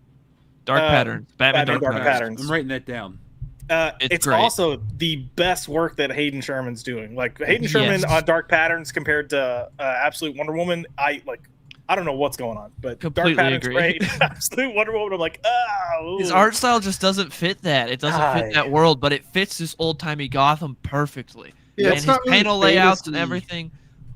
Dark Patterns. Batman Dark Patterns. I'm writing that down. It's also the best work that Hayden Sherman's doing. Like Hayden Sherman on Dark Patterns compared to Absolute Wonder Woman, I don't know what's going on, but completely Dark Patterns agree. Great. Absolute Wonder Woman, I'm like, his art style just doesn't fit that. It doesn't fit that world, but it fits this old timey Gotham perfectly. Yeah, and his panel layouts and everything.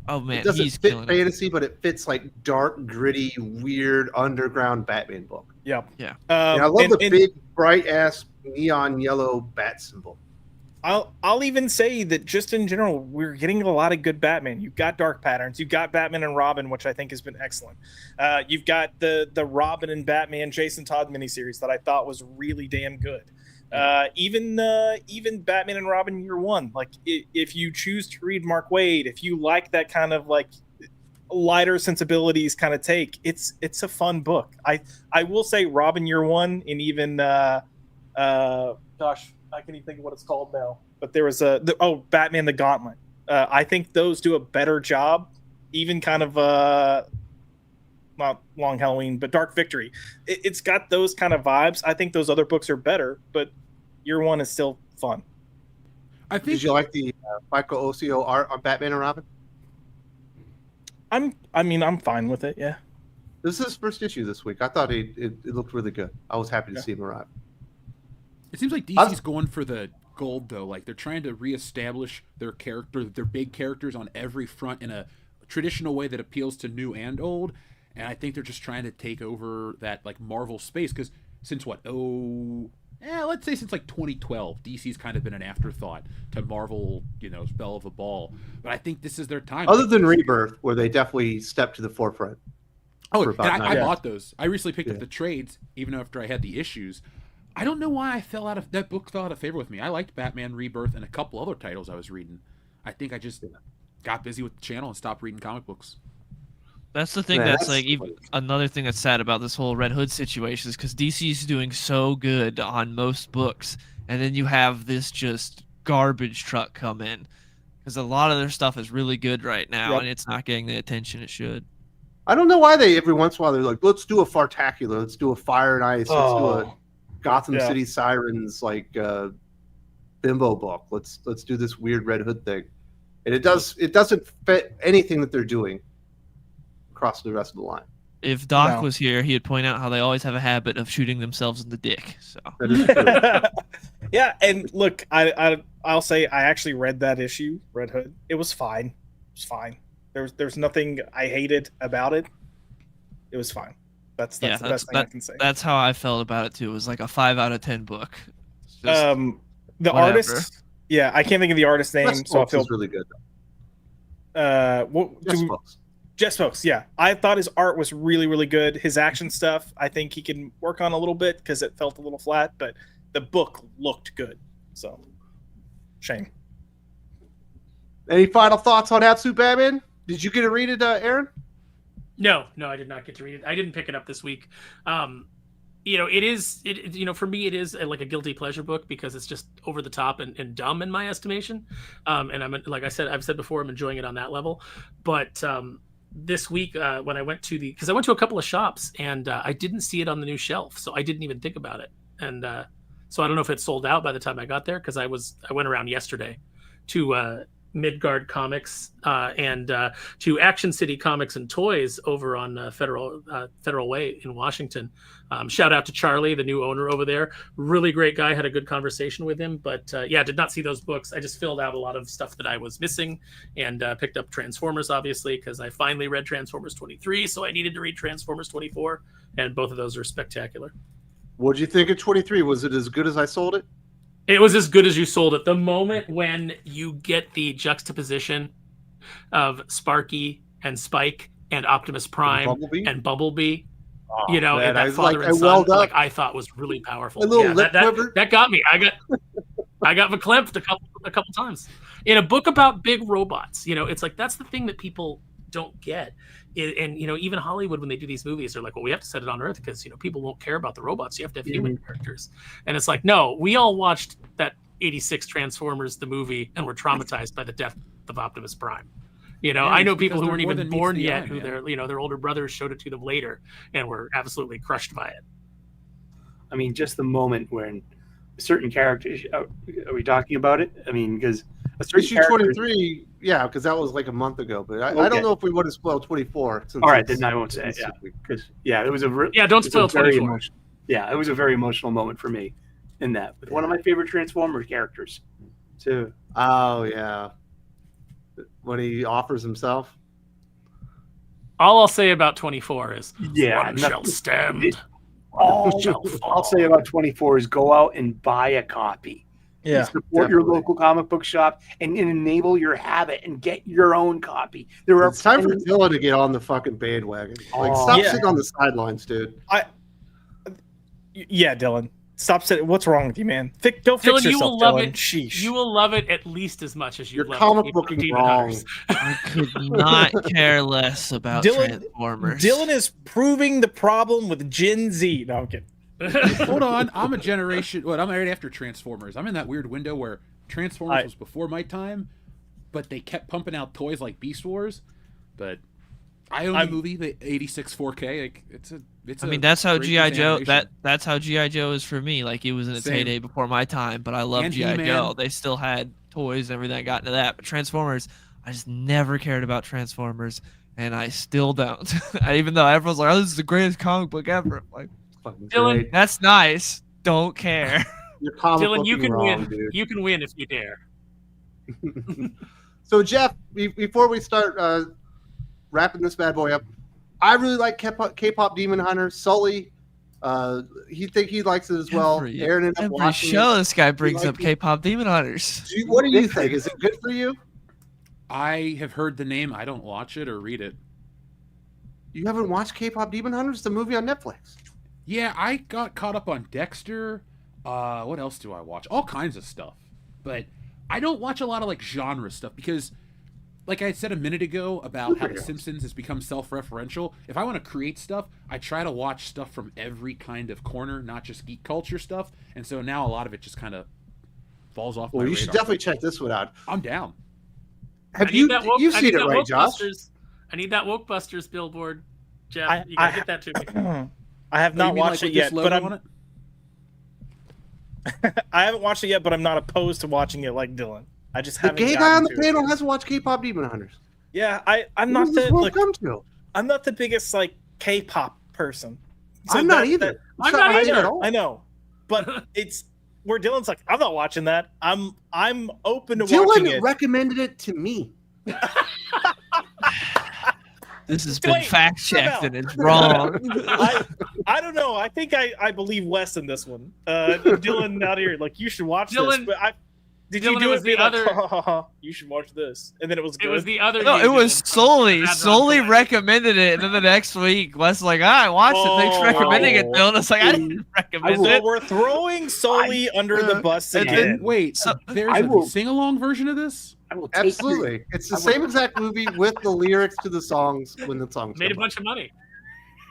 Oh man, it doesn't he's fit killing fantasy, but it fits like dark, gritty, weird underground Batman book. Yep. Yeah. I love the big, bright ass neon yellow bat symbol. I'll even say that just in general, we're getting a lot of good Batman. You've got Dark Patterns, you've got Batman and Robin, which I think has been excellent. You've got the Robin and Batman Jason Todd miniseries that I thought was really damn good. Even Batman and Robin Year One. Like if you choose to read Mark Waid, if you like that kind of like lighter sensibilities kind of take, it's a fun book. I will say Robin Year One and even gosh, I can't even think of what it's called now. But there was Batman the Gauntlet. I think those do a better job. Even kind of not Long Halloween, but Dark Victory. It's got those kind of vibes. I think those other books are better, but Year One is still fun. I think. Did you like the Michael Osio art on Batman and Robin? I'm fine with it. Yeah. This is his first issue this week. I thought it looked really good. I was happy to see him arrive. It seems like DC's going for the gold though. Like they're trying to reestablish their big characters on every front in a traditional way that appeals to new and old. And I think they're just trying to take over that like Marvel space because since let's say since like 2012, DC's kind of been an afterthought to Marvel, belle of the ball. But I think this is their time. Other than Rebirth, where they definitely stepped to the forefront. Oh, and I bought those. I recently picked up the trades, even after I had the issues. I don't know why that book fell out of favor with me. I liked Batman Rebirth and a couple other titles I was reading. I think I just got busy with the channel and stopped reading comic books. That's the thing even another thing that's sad about this whole Red Hood situation is because DC's doing so good on most books, and then you have this just garbage truck come in because a lot of their stuff is really good right now, and it's not getting the attention it should. I don't know why they every once in a while they're like, let's do a Fartacular, let's do a Fire and Ice, let's do a Gotham City Sirens like bimbo book. Let's do this weird Red Hood thing, and it doesn't fit anything that they're doing across the rest of the line. If Doc was here, he'd point out how they always have a habit of shooting themselves in the dick. So that is true. Yeah, and look, I'll say I actually read that issue, Red Hood. It was fine. It was fine. There's nothing I hated about it. It was fine. That's the best thing I can say. That's how I felt about it too. It was like a 5 out of 10 book. The artist, I can't think of the artist's name, so I feel really good. Jess Folks, yeah. I thought his art was really, really good. His action stuff, I think he can work on a little bit because it felt a little flat, but the book looked good. So, shame. Any final thoughts on Absolute Batman? Did you get to read it, Aaron? No, I did not get to read it. I didn't pick it up this week. It is for me, it is like a guilty pleasure book because it's just over the top and dumb in my estimation. And I've said before, I'm enjoying it on that level. But this week when I went to because I went to a couple of shops and I didn't see it on the new shelf, so I didn't even think about it. And so I don't know if it sold out by the time I got there, because I went around yesterday to Midgard Comics and to Action City Comics and Toys over on Federal Way in Washington. Shout out to Charlie, the new owner over there. Really great guy. Had a good conversation with him. But did not see those books. I just filled out a lot of stuff that I was missing and picked up Transformers, obviously, because I finally read Transformers 23. So I needed to read Transformers 24. And both of those are spectacular. What'd you think of 23? Was it as good as I sold it? It was as good as you sold it. The moment when you get the juxtaposition of Sparky and Spike and Optimus Prime and Bumblebee, oh, and that father and son, I thought was really powerful. A little lip quiver. That got me. I got verklempt a couple times in a book about big robots. It's like that's the thing that people don't get. And even Hollywood, when they do these movies, they're like, well, we have to set it on Earth because people won't care about the robots. You have to have human characters. And it's like, no, we all watched that 86 Transformers the movie and were traumatized by the death of Optimus Prime. I know people who weren't even born yet, who their older brothers showed it to them later and were absolutely crushed by it. I mean, just the moment when certain characters, are we talking about it? I mean, because issue 23, yeah, because that was like a month ago. But I don't know if we would have spoiled 24. All right, then I won't say it. Because it was don't spoil 24. It was a very emotional moment for me in that. With one of my favorite Transformers characters, too. Oh yeah, when he offers himself. All I'll say about 24 is one shall stand. I'll say about 24 is go out and buy a copy. Yeah, support your local comic book shop and enable your habit and get your own copy. It's time for Dylan to get on the fucking bandwagon. Stop sitting on the sidelines, dude. Dylan, stop sitting. What's wrong with you, man? Go fix yourself, you will love Dylan. it. Sheesh. You will love it at least as much as you love comic booking wrong. I could not care less about Transformers. Dylan is proving the problem with Gen Z. No, I'm kidding. Hold on, I'm a generation. I'm right after Transformers. I'm in that weird window where Transformers was before my time, but they kept pumping out toys like Beast Wars. But I own the movie, the 86 4K. That's how GI Joe. That's how GI Joe is for me. Like, it was in its heyday before my time, but I love GI Joe. They still had toys and everything that got into that. But Transformers, I just never cared about Transformers, and I still don't. Even though everyone's like, "Oh, this is the greatest comic book ever." I'm like, Dylan, that's nice. Don't care. Dylan, you can win. Dude. You can win if you dare. So, Jeff, before we start wrapping this bad boy up, I really like K-pop Demon Hunter. Sully, he likes it as well. Aaron every show, this guy brings up K-pop Demon Hunters. What do you think? Is it good for you? I have heard the name. I don't watch it or read it. You haven't watched K-pop Demon Hunters, the movie on Netflix? Yeah, I got caught up on Dexter. What else do I watch? All kinds of stuff. But I don't watch a lot of genre stuff because, like I said a minute ago about how The Simpsons has become self-referential, if I want to create stuff, I try to watch stuff from every kind of corner, not just geek culture stuff. And so now a lot of it just kind of falls off my radar. You should definitely check this one out. I'm down. You've seen it, right, Josh? I need that Wokebusters billboard, Jeff. You gotta get that to me. I have not watched it yet, but I haven't watched it yet, but I'm not opposed to watching it like Dylan. I just haven't. The gay guy on the panel hasn't watched K-pop Demon Hunters. Yeah, I'm not the biggest K-pop person. So I'm not either. I'm not either. I know, but it's where Dylan's like, I'm not watching that. I'm open to watching it. Dylan recommended it to me. This has been fact checked and it's wrong. I don't know. I think I believe Wes in this one. Dylan out here, you should watch this. But did you do it? You should watch this, and then it was good. It was the other. No, it was Sully recommended it, and then the next week Wes was like, I watched it. Thanks for recommending it, Dylan. It's like, I didn't recommend it. We're throwing Sully under the bus again. Wait, so there's a sing-along version of this? Absolutely. It's the same exact movie with the lyrics to the songs when the songs made a bunch of money.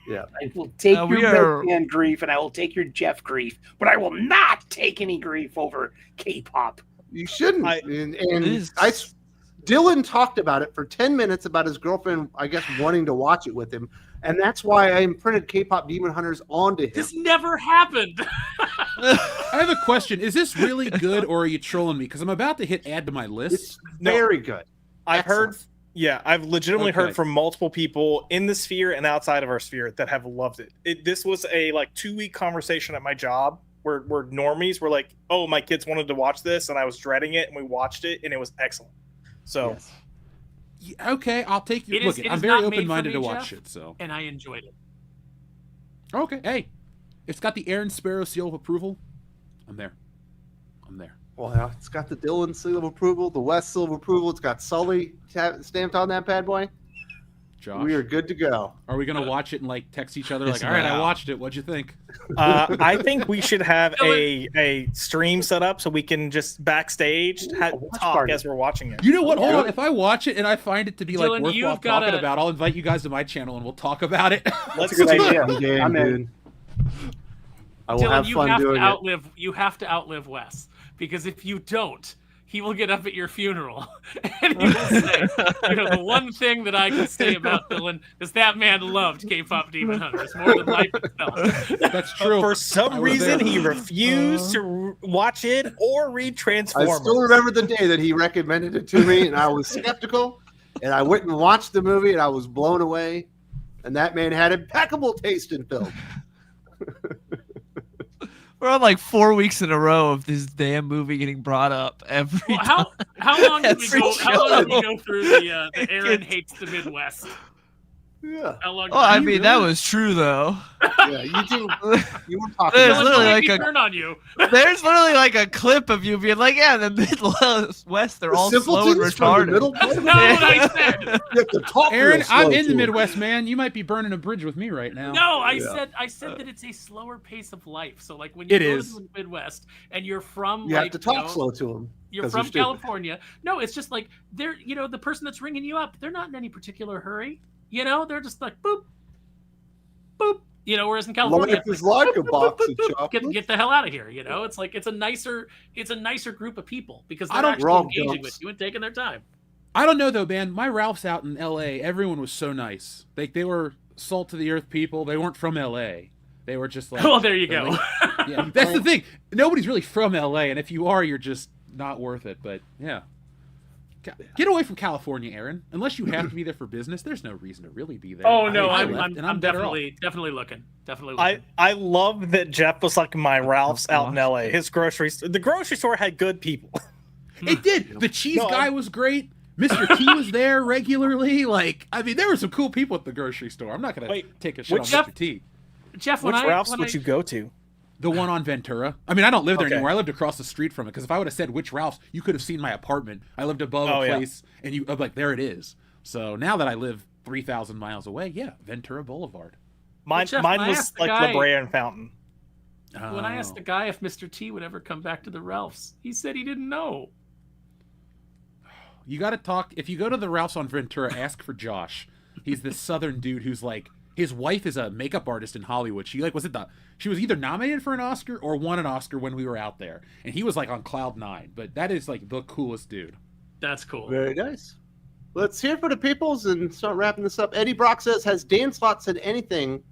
Yeah. I will take your man grief and I will take your Jeff grief, but I will not take any grief over K-pop. You shouldn't. Dylan talked about it for 10 minutes about his girlfriend, I guess, wanting to watch it with him. And that's why I imprinted K-pop Demon Hunters onto him. This never happened. I have a question. Is this really good, or are you trolling me? Because I'm about to hit add to my list. It's very good. I've Excellent. heard, I've legitimately Okay. heard from multiple people in the sphere and outside of our sphere that have loved it. This was a 2-week conversation at my job where normies were like, "Oh, my kids wanted to watch this, and I was dreading it, and we watched it, and it was excellent." So, Yes. Yeah, okay, I'll take you. It Look, is I'm not very made for open-minded me, to watch Jeff. it. So And I enjoyed it. okay, hey, it's got the Aaron Sparrow seal of approval. I'm there. Well, yeah, it's got the Dylan seal of approval, the West seal of approval. It's got Sully stamped on that bad boy. Josh, We are good to go. are we gonna watch it and text each other It's like, all right, I wow. watched it. What'd you think? I think we should have a stream set up so we can just backstage a watch talk party. as we're watching it. You know what? Hold Yeah. on. If I watch it and I find it to be Dylan, worthwhile you've gotta- talking about, I'll invite you guys to my channel and we'll talk about it. Let's a good do it. idea. I'm game, I'm in. dude. I will Dylan, have you fun have doing to it. outlive. You have to outlive Wes, because if you don't, he will get up at your funeral and he will say, the one thing that I can say about Dylan is that man loved K-pop Demon Hunters more than life itself. That's true. For I some was reason, there. he refused to watch it or read I Transformers. still remember the day that he recommended it to me, and I was skeptical. And I went and watched the movie, and I was blown away. And that man had impeccable taste in film. We're on 4 weeks in a row of this damn movie getting brought up every Well, time. how long did we Every go? How long did we show. go through the Aaron hates the Midwest? Yeah, How long? Oh, I did mean, that was true though. yeah. You do. You were talking There's about literally Dylan, like turn on you. There's literally a clip of you being like, "Yeah, the Midwest, they're all slow and simpletons from the retarded." middle That's part. not what I said. You have to talk Aaron, real slow I'm in to the him. Midwest, man. You might be burning a bridge with me right now. No, I Yeah. said that it's a slower pace of life. So when you It go is. to the Midwest and you're from You have to talk slow to him. you're 'cause from they're stupid. California. No, it's just they're the person that's ringing you up, they're not in any particular hurry. They're just like boop, boop. Whereas in California, Life it's is like a boop, box boop, of boop, boop, chocolates. get the hell out of here. It's a nicer group of people because I they're don't- actually we're all engaging dumps. with you and taking their time. I don't know though, man. My Ralph's out in L.A. Everyone was so nice. They were salt to the earth people. They weren't from L.A. They were just like. Well, there you they're go. like- yeah, that's the thing. Nobody's really from L.A. And if you are, you're just not worth it. But yeah. Get away from California, Aaron. Unless you have to be there for business, there's no reason to really be there. Oh no, I I'm left, and I'm better off. definitely looking. Definitely looking. I love that Jeff was like my Ralph's out in LA. His the grocery store had good people. It did. The cheese No, guy was great. Mr. T was there regularly. There were some cool people at the grocery store. I'm not gonna Wait, take a shit on which- Mr. T. Jeff, Which Ralph's would you go to? The one on Ventura. I mean, I don't live there Okay. anymore. I lived across the street from it. Because if I would have said which Ralph's, you could have seen my apartment. I lived above Oh, a yeah. place, and I'm like, there it is. So now that I live 3,000 miles away, yeah, Ventura Boulevard. Mine Jeff, mine I was asked the like guy- La Brea and Fountain. When I asked the guy if Mr. T would ever come back to the Ralphs, he said he didn't know. You got to talk. If you go to the Ralph's on Ventura, ask for Josh. He's this southern dude who's his wife is a makeup artist in Hollywood. She she was either nominated for an Oscar or won an Oscar when we were out there. And he was on cloud 9. But that is the coolest dude. That's cool. Very nice. Let's hear for the peoples and start wrapping this up. Eddie Brock says, has Dan Slott said anything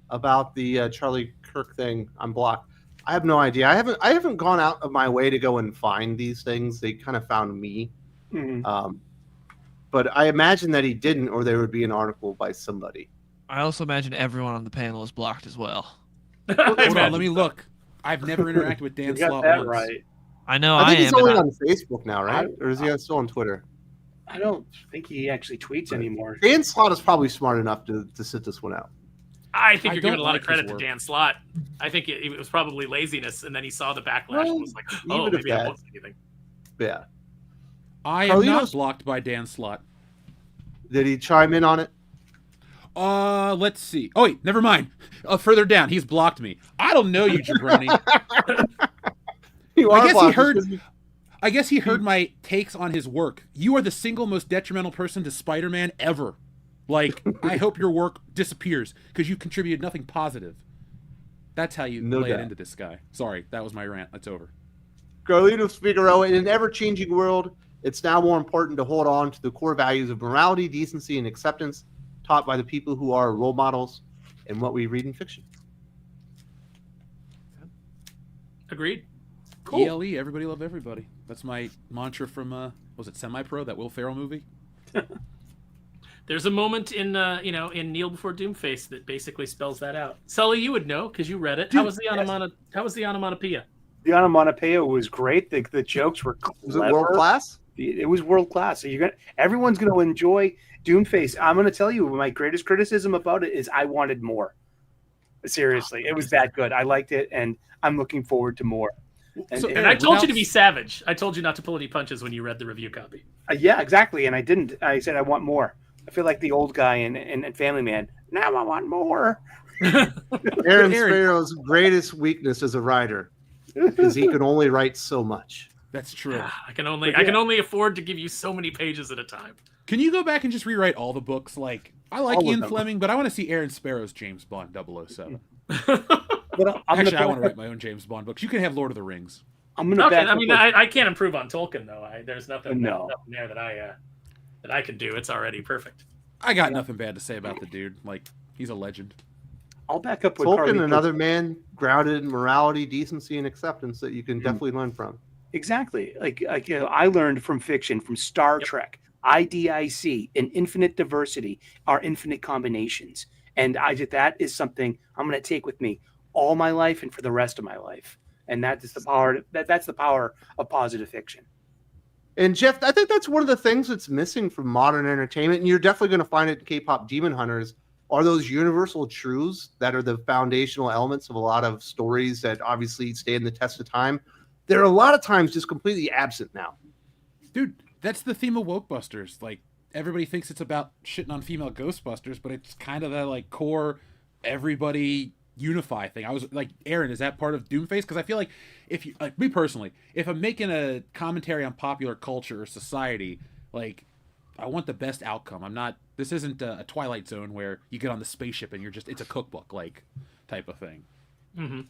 about the Charlie Kirk thing? I'm blocked. I have no idea. I haven't gone out of my way to go and find these things. They kind of found me. Mhm. But I imagine that he didn't, or there would be an article by somebody. I also imagine everyone on the panel is blocked as well. Hold on, let me look. I've never interacted with Dan You got Slott that once. right. I know I think he's am. only and on Facebook now, right? Or is he still on Twitter? I don't think he actually tweets anymore. Dan Slott is probably smart enough to sit this one out. I think I you're giving don't a lot like of credit his to work. Dan Slott. I think it was probably laziness, and then he saw the backlash and was like, "Oh, even if maybe I that- won't say anything." Yeah. I am not Carlito's- blocked by Dan Slott. Did he chime in on it? Let's see. Oh wait, never mind. Further down, he's blocked me. I don't know you, Jabroni. You I are guess he blocked heard. because you- I guess he heard my takes on his work. You are the single most detrimental person to Spider-Man ever. I hope your work disappears because you contributed nothing positive. That's how you No lay it doubt. into this guy. Sorry, that was my rant. That's over. Carlitos Figueroa, in an ever-changing world, It's now more important to hold on to the core values of morality, decency, and acceptance taught by the people who are role models in what we read in fiction. Agreed. Cool. ELE, everybody love everybody. That's my mantra from was it Semi-Pro, that Will Ferrell movie? There's a moment in in Kneel Before Doomface that basically spells that out. Sully, you would know because you read it. How was the onomatopoeia? The onomatopoeia was great. The jokes were clever. Was it world class? It was world class. So everyone's gonna enjoy Doomface. I'm gonna tell you, my greatest criticism about it is I wanted more. Seriously, it was that good. I liked it, and I'm looking forward to more. And I told you to be savage. I told you not to pull any punches when you read the review copy. Yeah, exactly. And I didn't. I said I want more. I feel like the old guy in Family Man. Now I want more. Aaron Sparrow's greatest weakness as a writer is he can only write so much. That's true. I can only afford to give you so many pages at a time. Can you go back and just rewrite all the books? Like, I like All of Ian them. Fleming, but I want to see Aaron Sparrow's James Bond 007. But Actually, I want to write my own James Bond books. You can have Lord of the Rings. I'm gonna Okay, back I up mean, with- I can't improve on Tolkien though. There's nothing No. there that I can do. It's already perfect. I got nothing bad to say about the dude. Like, he's a legend. I'll back up with Tolkien, Carly another Cook. man grounded in morality, decency, and acceptance that you can definitely learn from. Exactly. Like I learned from fiction, from Star Trek, IDIC, and infinite diversity are infinite combinations. And that is something I'm going to take with me all my life and for the rest of my life. And that is the power. That's the power of positive fiction. And Jeff, I think that's one of the things that's missing from modern entertainment, and you're definitely going to find it in K-pop Demon Hunters, are those universal truths that are the foundational elements of a lot of stories that obviously stand the test of time. They're a lot of times just completely absent now. Dude, that's the theme of Wokebusters. Like, everybody thinks it's about shitting on female Ghostbusters, but it's kind of that, like, core everybody unify thing. I was like, Aaron, is that part of Doomface? Because I feel like if you, like me personally, if I'm making a commentary on popular culture or society, like, I want the best outcome. I'm not, this isn't a Twilight Zone where you get on the spaceship and it's a cookbook, like, type of thing. Mm-hmm.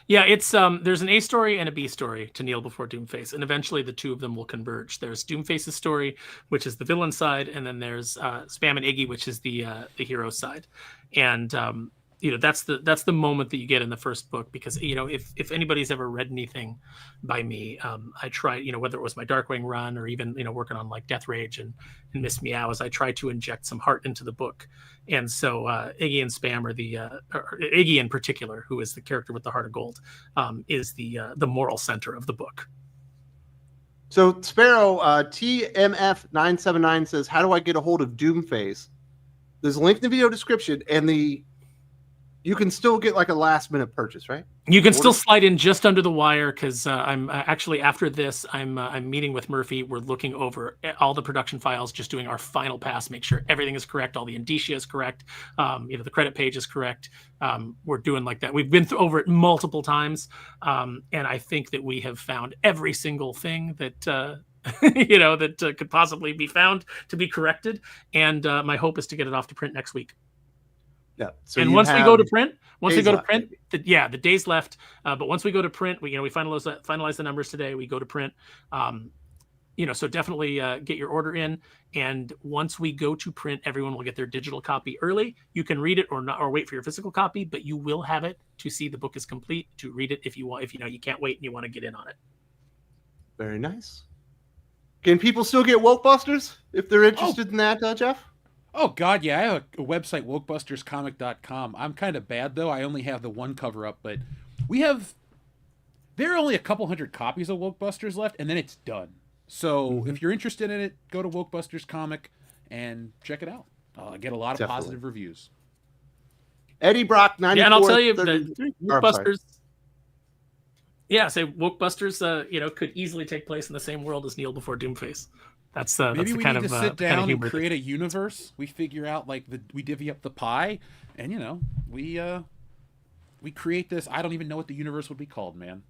Yeah, it's there's an A story and a B story to Kneel Before Doomface, and eventually the two of them will converge. There's Doomface's story, which is the villain side, and then there's Spam and Iggy, which is the hero side. And that's the moment that you get in the first book, because if anybody's ever read anything by me, I try, whether it was my Darkwing run or even working on like Death Rage and Miss Meows, I try to inject some heart into the book. And so Iggy and Spam are or Iggy in particular, who is the character with the heart of gold, is the moral center of the book. So Sparrow, TMF979 says, how do I get a hold of Doomface? There's a link in the video description, and you can still get like a last minute purchase, right? You can still slide in just under the wire, because I'm actually, after this, I'm meeting with Murphy. We're looking over all the production files, just doing our final pass, make sure everything is correct, all the indicia is correct, the credit page is correct. We're doing like that. We've been over it multiple times, and I think that we have found every single thing that that could possibly be found to be corrected. And my hope is to get it off to print next week. Yeah. So and once we go to print, the days left. But once we go to print, we finalize the numbers today. We go to print. So definitely get your order in. And once we go to print, everyone will get their digital copy early. You can read it or not, or wait for your physical copy, but you will have it to see the book is complete, to read it if you want. If you can't wait and you want to get in on it. Very nice. Can people still get Wokebusters if they're interested in that, Jeff? Oh, God, yeah. I have a website, wokebusterscomic.com. I'm kind of bad, though. I only have the one cover up, but there are only a couple hundred copies of Wokebusters left, and then it's done. So if you're interested in it, go to Wokebusters Comic and check it out. Get a lot of positive reviews. Eddie Brock, 94. Yeah, and I'll tell you that Wokebusters... Yeah, say Wokebusters, could easily take place in the same world as Kneel Before Doomface. That's maybe we need to sit down and create a a universe. We figure out we divvy up the pie, and we create this. I don't even know what the universe would be called, man.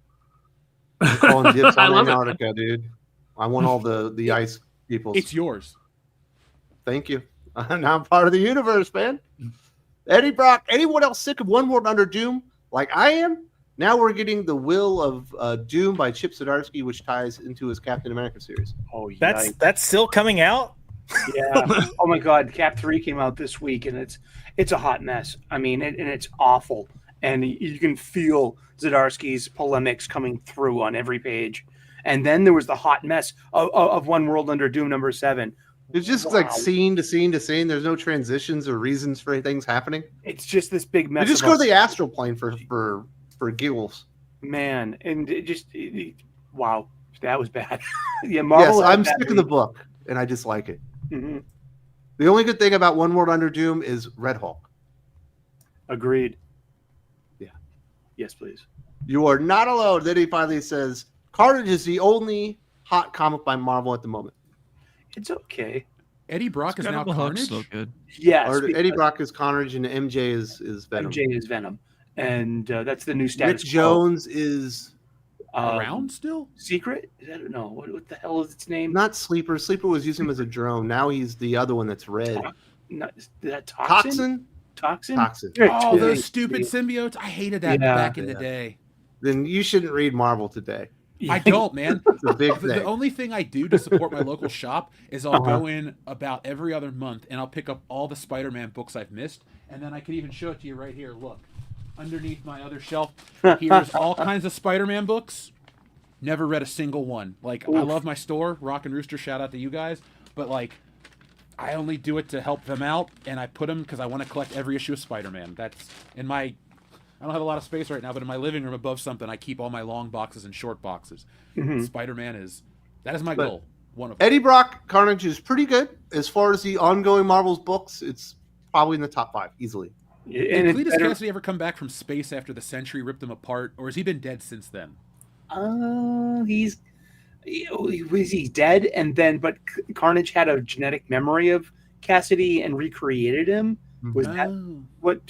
I'm calling dibs on Antarctica, dude. I want all the ice peoples. It's yours. Thank you. Now I'm part of the universe, man. Eddie Brock. Anyone else sick of One World Under Doom like I am? Now we're getting The Will of Doom by Chip Zdarsky, which ties into his Captain America series. Oh, That's still coming out. yeah. Oh my God, Cap 3 came out this week, and it's a hot mess. I mean, and it's awful, and you can feel Zdarsky's polemics coming through on every page. And then there was the hot mess of One World Under Doom #7. It's just like scene to scene to scene. There's no transitions or reasons for things happening. It's just this big mess. You just go to the astral plane for giggles. Man, and wow, that was bad. Yeah, Marvel. Yes, I'm sick of the book, and I dislike it. Mm-hmm. The only good thing about One World Under Doom is Red Hulk. Agreed. Yeah. Yes, please. You are not alone. Then he finally says, Carnage is the only hot comic by Marvel at the moment. It's okay. Eddie Brock is now Incredible Hulk's Carnage. still good. Yes. Or Eddie Brock is Carnage and MJ is Venom. MJ is Venom. And that's the new status. Rich Jones is Around still? Secret? Is that, no, what the hell is its name? not Sleeper. Sleeper was using him as a drone. Now he's the other one that's red. Is that Toxin? Toxin? Toxin? Toxin. Oh, those stupid symbiotes! I hated that back in the day. Then you shouldn't read Marvel today. I don't, man. It's a big The thing. only thing I do to support my local shop is I'll go in about every other month and I'll pick up all the Spider-Man books I've missed, and then I can even show it to you right here. Look, underneath my other shelf, here's all kinds of Spider-Man books. Never read a single one. Like, I love my store, Rock and Rooster. Shout out to you guys, but like, I only do it to help them out, and I put them because I want to collect every issue of Spider-Man. That's in my. I don't have a lot of space right now, but in my living room above something, I keep all my long boxes and short boxes. Mm-hmm. Spider-Man is my goal. One of them. Eddie Brock Carnage is pretty good. As far as the ongoing Marvel's books, it's probably in the top 5 easily. Did Cletus Cassidy ever come back from space after the Century ripped him apart, or has he been dead since then? He's dead, and then but Carnage had a genetic memory of Cassidy and recreated him. Was that what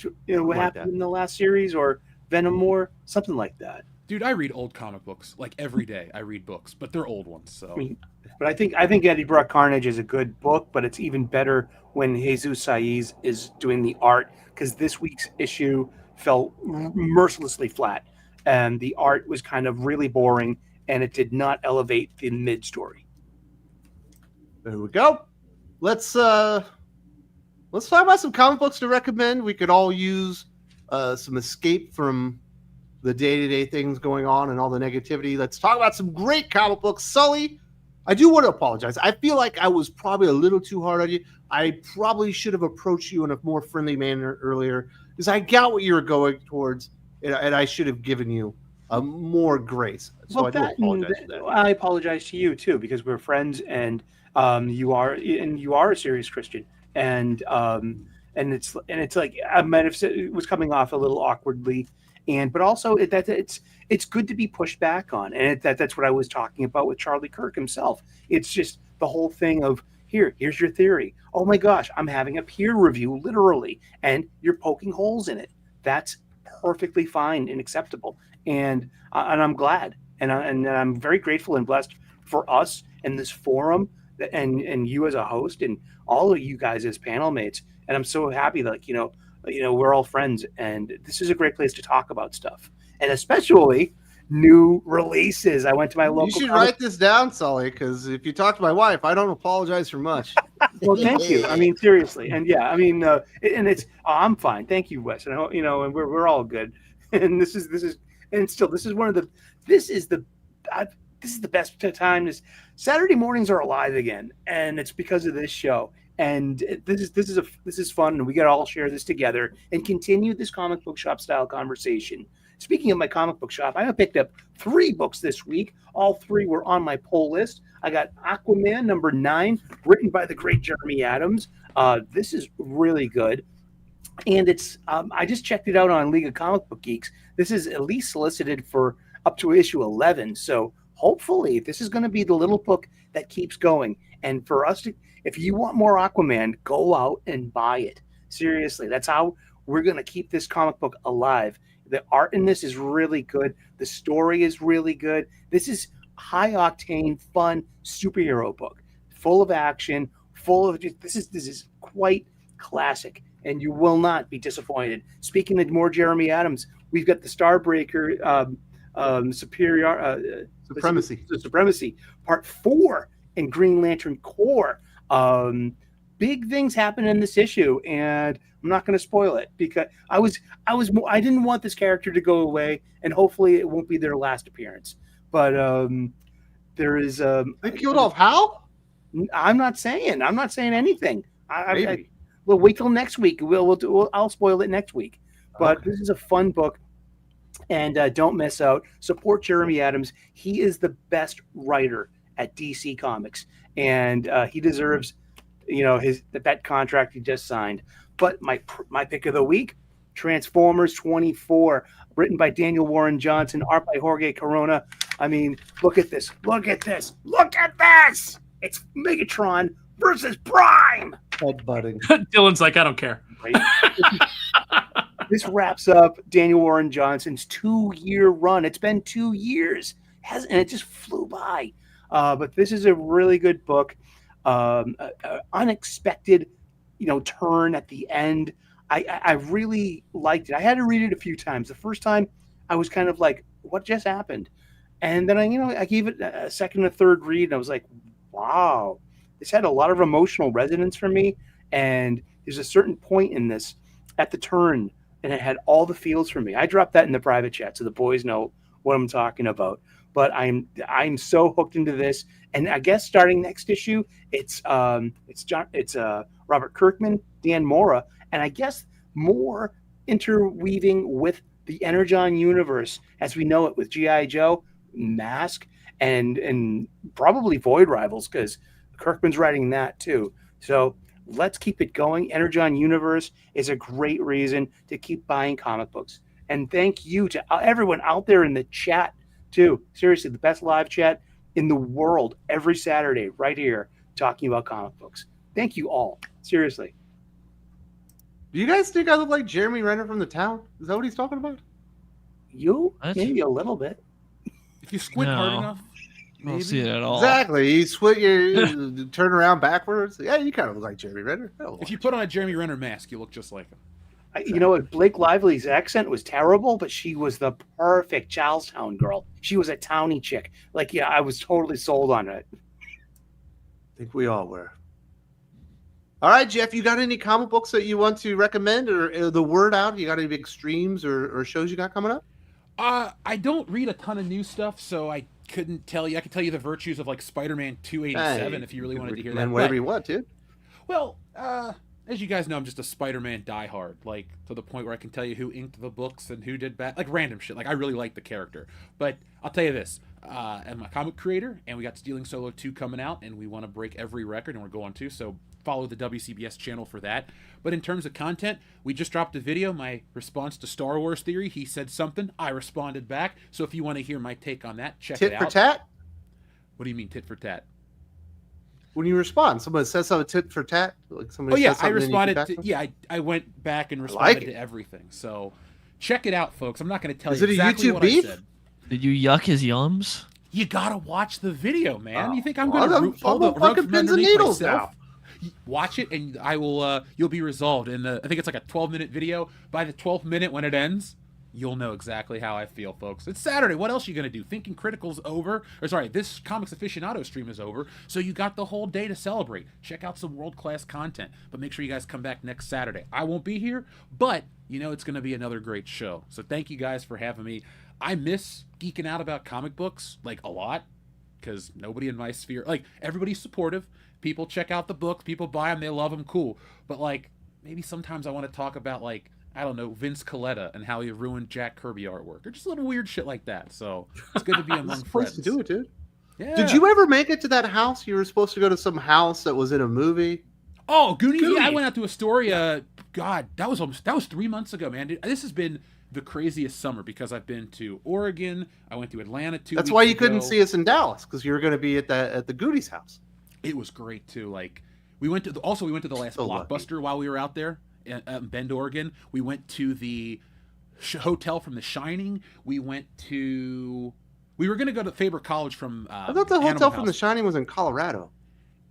happened in the last series, or Venom War, something like that? Dude, I read old comic books like every day. I read books, but they're old ones. So, but I think Eddie Brock Carnage is a good book, but it's even better when Jesus Saiz is doing the art, because this week's issue fell mercilessly flat, and the art was kind of really boring, and it did not elevate the mid story. There we go. Let's talk about some comic books to recommend. We could all use some escape from the day-to-day things going on and all the negativity. Let's talk about some great comic books. Sully, I do want to apologize. I feel like I was probably a little too hard on you. I probably should have approached you in a more friendly manner earlier, because I got what you were going towards, and I should have given you more grace. So Well, I do apologize for that. I apologize to you too, because we're friends, and you are a serious Christian, and it's like I might have said it was coming off a little awkwardly, but also it's good to be pushed back on, and that's what I was talking about with Charlie Kirk himself. It's just the whole thing of here's your theory. Oh my gosh, I'm having a peer review literally, and you're poking holes in it. That's perfectly fine and acceptable, and I'm glad, and I'm very grateful and blessed for us and this forum, and you as a host, and all of you guys as panel mates. And I'm so happy that we're all friends, and this is a great place to talk about stuff, and especially new releases. I went to my local. You should write this down, Sully, because if you talk to my wife, I don't apologize for much. Well, thank you. I mean, seriously, and yeah, I mean, and it's I'm fine. Thank you, Wes. And and we're all good. And this is the best time. Saturday mornings are alive again, and it's because of this show. And this is fun, and we got to all share this together and continue this comic book shop style conversation. Speaking of my comic book shop, I have picked up 3 books this week. All 3 were on my poll list. I got Aquaman #9, written by the great Jeremy Adams. This is really good, and it's I just checked it out on League of Comic Book Geeks. This is at least solicited for up to issue 11, so hopefully this is going to be the little book that keeps going. And for us to, if you want more Aquaman, go out and buy it. Seriously, that's how we're going to keep this comic book alive. The art in this is really good. The story is really good. This is high octane, fun superhero book, full of action, this is quite classic, and you will not be disappointed. Speaking of more Jeremy Adams, we've got the Starbreaker Supremacy Part 4 and Green Lantern Corps. Big things happen in this issue, and I'm not going to spoil it because I didn't want this character to go away, and hopefully it won't be their last appearance. But there is they killed off Hal? I'm not saying anything. We'll wait till next week. I'll spoil it next week. But This is a fun book, and don't miss out. Support Jeremy Adams. He is the best writer at DC Comics, and he deserves, that contract he just signed. But my pick of the week, Transformers 24, written by Daniel Warren Johnson, art by Jorge Corona. I mean, look at this! Look at this! Look at this! It's Megatron versus Prime. Headbutting. Dylan's like, I don't care. Right? This wraps up Daniel Warren Johnson's 2-year run. It's been 2 years, and it just flew by. But this is a really good book. Unexpected, turn at the end. I really liked it. I had to read it a few times. The first time, I was kind of like, "What just happened?" And then I gave it a second and third read, and I was like, "Wow, this had a lot of emotional resonance for me." And there's a certain point in this at the turn, and it had all the feels for me. I dropped that in the private chat, so the boys know what I'm talking about. But I'm so hooked into this, and I guess starting next issue, it's Robert Kirkman, Dan Mora, and I guess more interweaving with the Energon universe as we know it with G.I. Joe, Mask, and probably Void Rivals, because Kirkman's writing that too. So let's keep it going. Energon universe is a great reason to keep buying comic books. And thank you to everyone out there in the chat too. Seriously, the best live chat in the world every Saturday right here talking about comic books. Thank you all. Seriously. Do you guys think I look like Jeremy Renner from The Town? Is that what he's talking about? You? Maybe a little bit. If you squint hard enough, I don't see it at all. Exactly. You turn around backwards. Yeah, you kind of look like Jeremy Renner. If you put on a Jeremy Renner mask, you look just like him. You know what? Blake Lively's accent was terrible, but she was the perfect Charlestown girl. She was a townie chick. I was totally sold on it. I think we all were. All right, Jeff, you got any comic books that you want to recommend or the word out? You got any big streams or shows you got coming up? I don't read a ton of new stuff, so I couldn't tell you. I could tell you the virtues of Spider-Man 287 if you really wanted to hear that. Whatever you want, dude. Well, as you guys know, I'm just a Spider-Man diehard, to the point where I can tell you who inked the books and who did random shit. I really like the character. But I'll tell you this, I'm a comic creator, and we got Stealing Solo 2 coming out, and we want to break every record, and we're going to, so follow the WCBS channel for that. But in terms of content, we just dropped a video, my response to Star Wars Theory. He said something, I responded back. So if you want to hear my take on that, check it out. Tit for tat? What do you mean tit for tat? When you respond, someone says something tit for tat. I responded. I went back and responded to everything. So check it out, folks. I'm not going to tell you exactly what I said. Did you yuck his yums? You gotta watch the video, man. You think I'm going to pull the fucking pins and needles now? Watch it, and I will. You'll be resolved. And I think it's like a 12-minute video. By the 12th minute, when it ends, you'll know exactly how I feel, folks. It's Saturday. What else are you gonna do? Thinking Critical's over. This Comics Aficionados stream is over, so you got the whole day to celebrate. Check out some world-class content, but make sure you guys come back next Saturday. I won't be here, but it's gonna be another great show. So thank you guys for having me. I miss geeking out about comic books a lot, because nobody in my sphere, everybody's supportive. People check out the book, people buy them, they love them, cool. But maybe sometimes I want to talk about I don't know, Vince Coletta and how he ruined Jack Kirby artwork, or just a little weird shit like that. So it's good to be among friends. To do it, dude. Yeah. Did you ever make it to that house? You were supposed to go to some house that was in a movie. Oh, Goonies! Yeah, I went out to Astoria. God, that was 3 months ago, man. This has been the craziest summer because I've been to Oregon. I went to Atlanta 2 weeks ago. That's why you couldn't see us in Dallas, because you were going to be at the Goonies house. It was great too. We went to the last Blockbuster while we were out there in Bend, Oregon. We went to the hotel from The Shining. We were going to go to Faber College from. I thought the hotel from The Shining was in Colorado.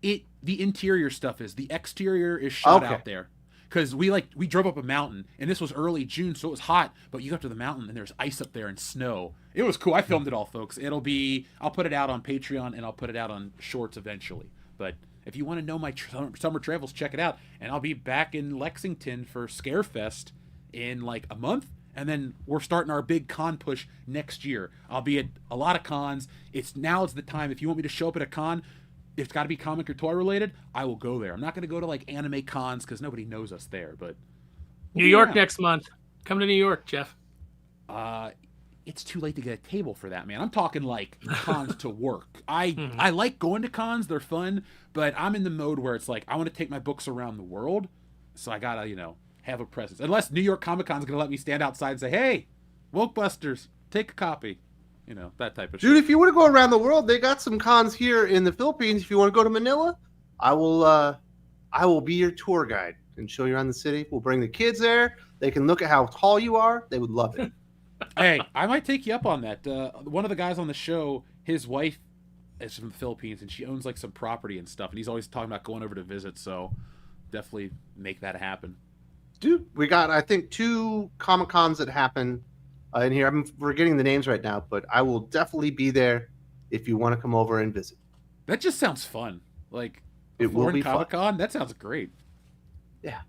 The interior stuff is. The exterior is shot out there. because we drove up a mountain, and this was early June, so it was hot. But you go up to the mountain, and there's ice up there and snow. It was cool. I filmed it all, folks. I'll put it out on Patreon, and I'll put it out on Shorts eventually. But if you want to know my summer travels, check it out. And I'll be back in Lexington for Scarefest in like a month. And then we're starting our big con push next year. I'll be at a lot of cons. Now's the time. If you want me to show up at a con, it's got to be comic or toy related, I will go there. I'm not going to go to like anime cons because nobody knows us there. But New York next month. Come to New York, Jeff. It's too late to get a table for that, man. I'm talking like cons to work. I like going to cons. They're fun. But I'm in the mode where it's like I want to take my books around the world. So I got to, have a presence. Unless New York Comic Con is going to let me stand outside and say, hey, Wokebusters, take a copy. That type of shit. Dude, if you want to go around the world, they got some cons here in the Philippines. If you want to go to Manila, I will be your tour guide and show you around the city. We'll bring the kids there. They can look at how tall you are. They would love it. Hey, I might take you up on that. One of the guys on the show, his wife is from the Philippines, and she owns like some property and stuff, and he's always talking about going over to visit, so definitely make that happen. Dude, we got, I think, 2 Comic-Cons that happen in here. I'm forgetting the names right now, but I will definitely be there if you want to come over and visit. That just sounds fun. Like, it will be Comic-Con? That sounds great. Yeah.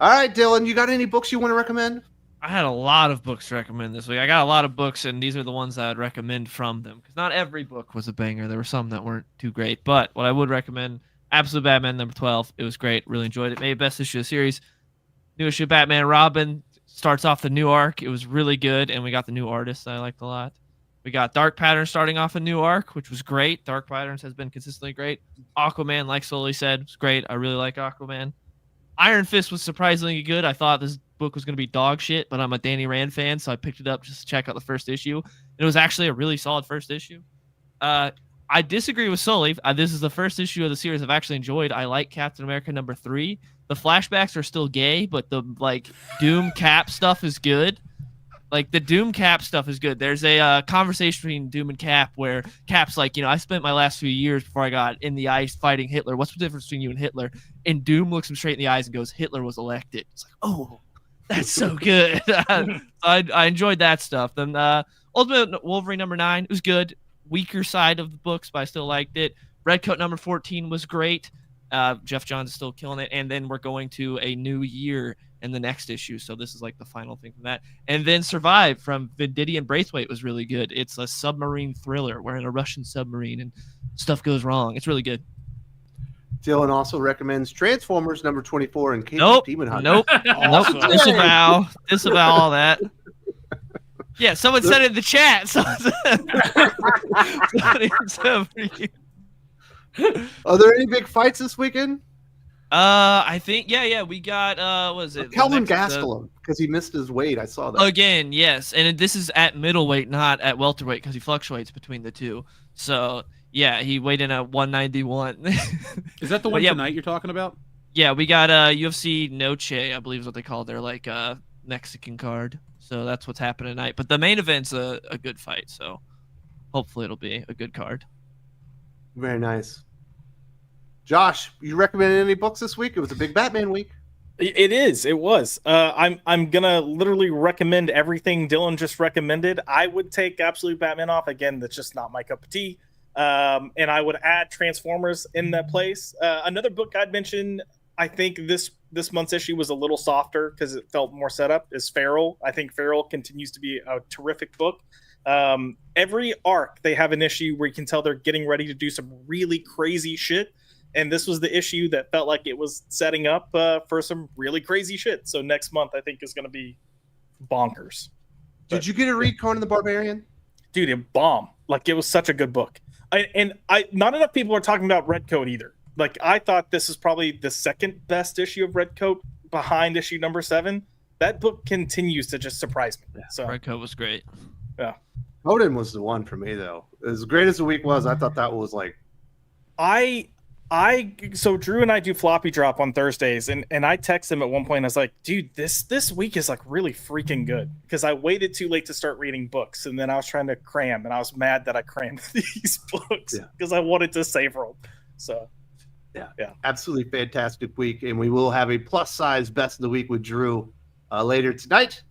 All right, Dylan, you got any books you want to recommend? I had a lot of books to recommend this week. I got a lot of books, and these are the ones I would recommend from them. Because not every book was a banger. There were some that weren't too great. But what I would recommend, Absolute Batman number 12. It was great. Really enjoyed it. Made best issue of the series. New issue of Batman and Robin starts off the new arc. It was really good, and we got the new artist that I liked a lot. We got Dark Patterns starting off a new arc, which was great. Dark Patterns has been consistently great. Aquaman, like Sully said, was great. I really like Aquaman. Iron Fist was surprisingly good. I thought this book was going to be dog shit, but I'm a Danny Rand fan, so I picked it up just to check out the first issue. And it was actually a really solid first issue. I disagree with Sully. This is the first issue of the series I've actually enjoyed. I like Captain America number 3. The flashbacks are still gay, but the Doom Cap stuff is good. Like, the Doom Cap stuff is good. There's a conversation between Doom and Cap where Cap's like, I spent my last few years before I got in the ice fighting Hitler. What's the difference between you and Hitler? And Doom looks him straight in the eyes and goes, Hitler was elected. It's like, oh, that's so good. I enjoyed that stuff. Then Ultimate Wolverine number 9 was good. Weaker side of the books, but I still liked it. Redcoat number 14 was great. Jeff Johns is still killing it. And then we're going to a new year in the next issue, so this is like the final thing from that. And then Survive from Venditti and Braithwaite was really good. It's a submarine thriller. We're in a Russian submarine and stuff goes wrong. It's really good. Dylan also recommends Transformers number 24 and Cage of Demon Hunter. Nope. Disavow all that. Yeah, someone said it in the chat. Are there any big fights this weekend? I think we got what was it? Kelvin Gastelum, because he missed his weight. I saw that. Again, yes. And this is at middleweight, not at welterweight, because he fluctuates between the two. So yeah, he weighed in at 191. Is that the one tonight you're talking about? Yeah, we got UFC Noche, I believe is what they call their Mexican card. So that's what's happening tonight. But the main event's a good fight, so hopefully it'll be a good card. Very nice. Josh, you recommended any books this week? It was a big Batman week. It was. I'm gonna literally recommend everything Dylan just recommended. I would take Absolute Batman off. Again, that's just not my cup of tea. And I would add Transformers in that place. Another book I'd mention, I think this month's issue was a little softer because it felt more set up, is Feral. I think Feral continues to be a terrific book. Every arc, they have an issue where you can tell they're getting ready to do some really crazy shit. And this was the issue that felt like it was setting up for some really crazy shit. So next month, I think, is going to be bonkers. Did you get to read Conan the Barbarian? Dude, it bombed. Like, it was such a good book. Not enough people are talking about Redcoat either. Like, I thought this is probably the second best issue of Redcoat behind issue number 7. That book continues to just surprise me. Yeah, so Redcoat was great. Yeah. Conan was the one for me, though. As great as the week was, I thought that was like... So Drew and I do floppy drop on Thursdays, and I text him at one point. I was like, dude, this week is like really freaking good, because I waited too late to start reading books, and then I was trying to cram, and I was mad that I crammed these books because I wanted to savor them. So Absolutely fantastic week, and we will have a plus size best of the week with Drew later tonight.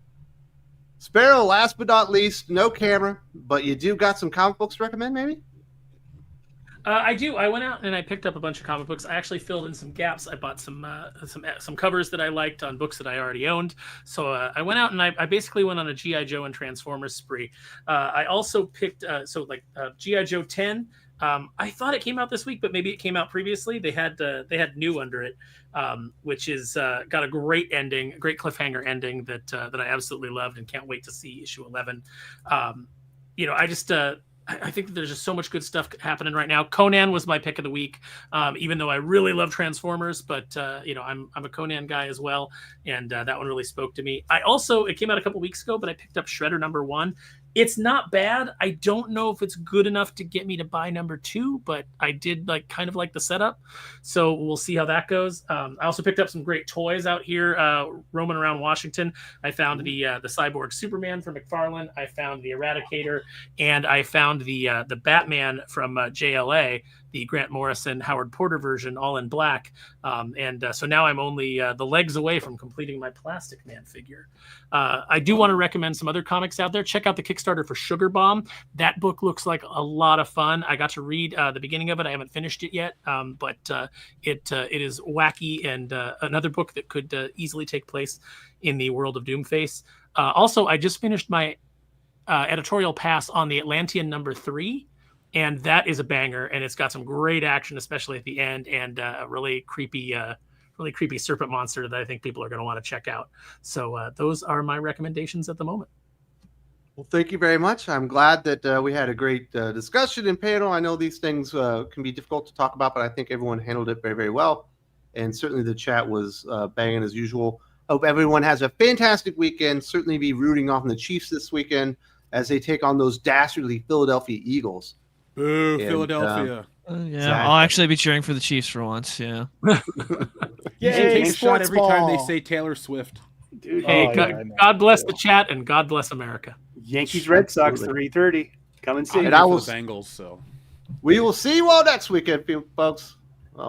Sparrow, last but not least, no camera, but you do got some comic books to recommend, maybe? I do. I went out and I picked up a bunch of comic books. I actually filled in some gaps. I bought some covers that I liked on books that I already owned. So I went out and I basically went on a G.I. Joe and Transformers spree. I also picked G.I. Joe 10. I thought it came out this week, but maybe it came out previously. They had new under it, which is got a great ending, a great cliffhanger ending that I absolutely loved and can't wait to see issue 11. I think that there's just so much good stuff happening right now. Conan was my pick of the week, even though I really love Transformers, but I'm a Conan guy as well, and that one really spoke to me. It came out a couple weeks ago, but I picked up Shredder #1. It's not bad. I don't know if it's good enough to get me to buy #2, but I did kind of like the setup. So we'll see how that goes. I also picked up some great toys out here roaming around Washington. I found the Cyborg Superman from McFarlane. I found the Eradicator, and I found the Batman from JLA, the Grant Morrison, Howard Porter version, all in black. So now I'm only the legs away from completing my Plastic Man figure. I do want to recommend some other comics out there. Check out the Kickstarter for Sugar Bomb. That book looks like a lot of fun. I got to read the beginning of it. I haven't finished it yet, but it is wacky and another book that could easily take place in the world of Doomface. Also, I just finished my editorial pass on the Atlantean #3. And that is a banger, and it's got some great action, especially at the end, and a really creepy serpent monster that I think people are going to want to check out. So those are my recommendations at the moment. Well, thank you very much. I'm glad that we had a great discussion and panel. I know these things can be difficult to talk about, but I think everyone handled it very, very well. And certainly the chat was banging as usual. Hope everyone has a fantastic weekend. Certainly be rooting on the Chiefs this weekend as they take on those dastardly Philadelphia Eagles. Boo, Philadelphia. Exactly. I'll actually be cheering for the Chiefs for once. Yeah. Yay, Yay, shot every sports time they ball. say Taylor Swift. Dude, Hey, yeah, God bless the chat, and God bless America. Yankees Red Sox Absolutely. 3:30. Come and see. I'm And here I for will- the Bengals, so. We will see you all next weekend, folks.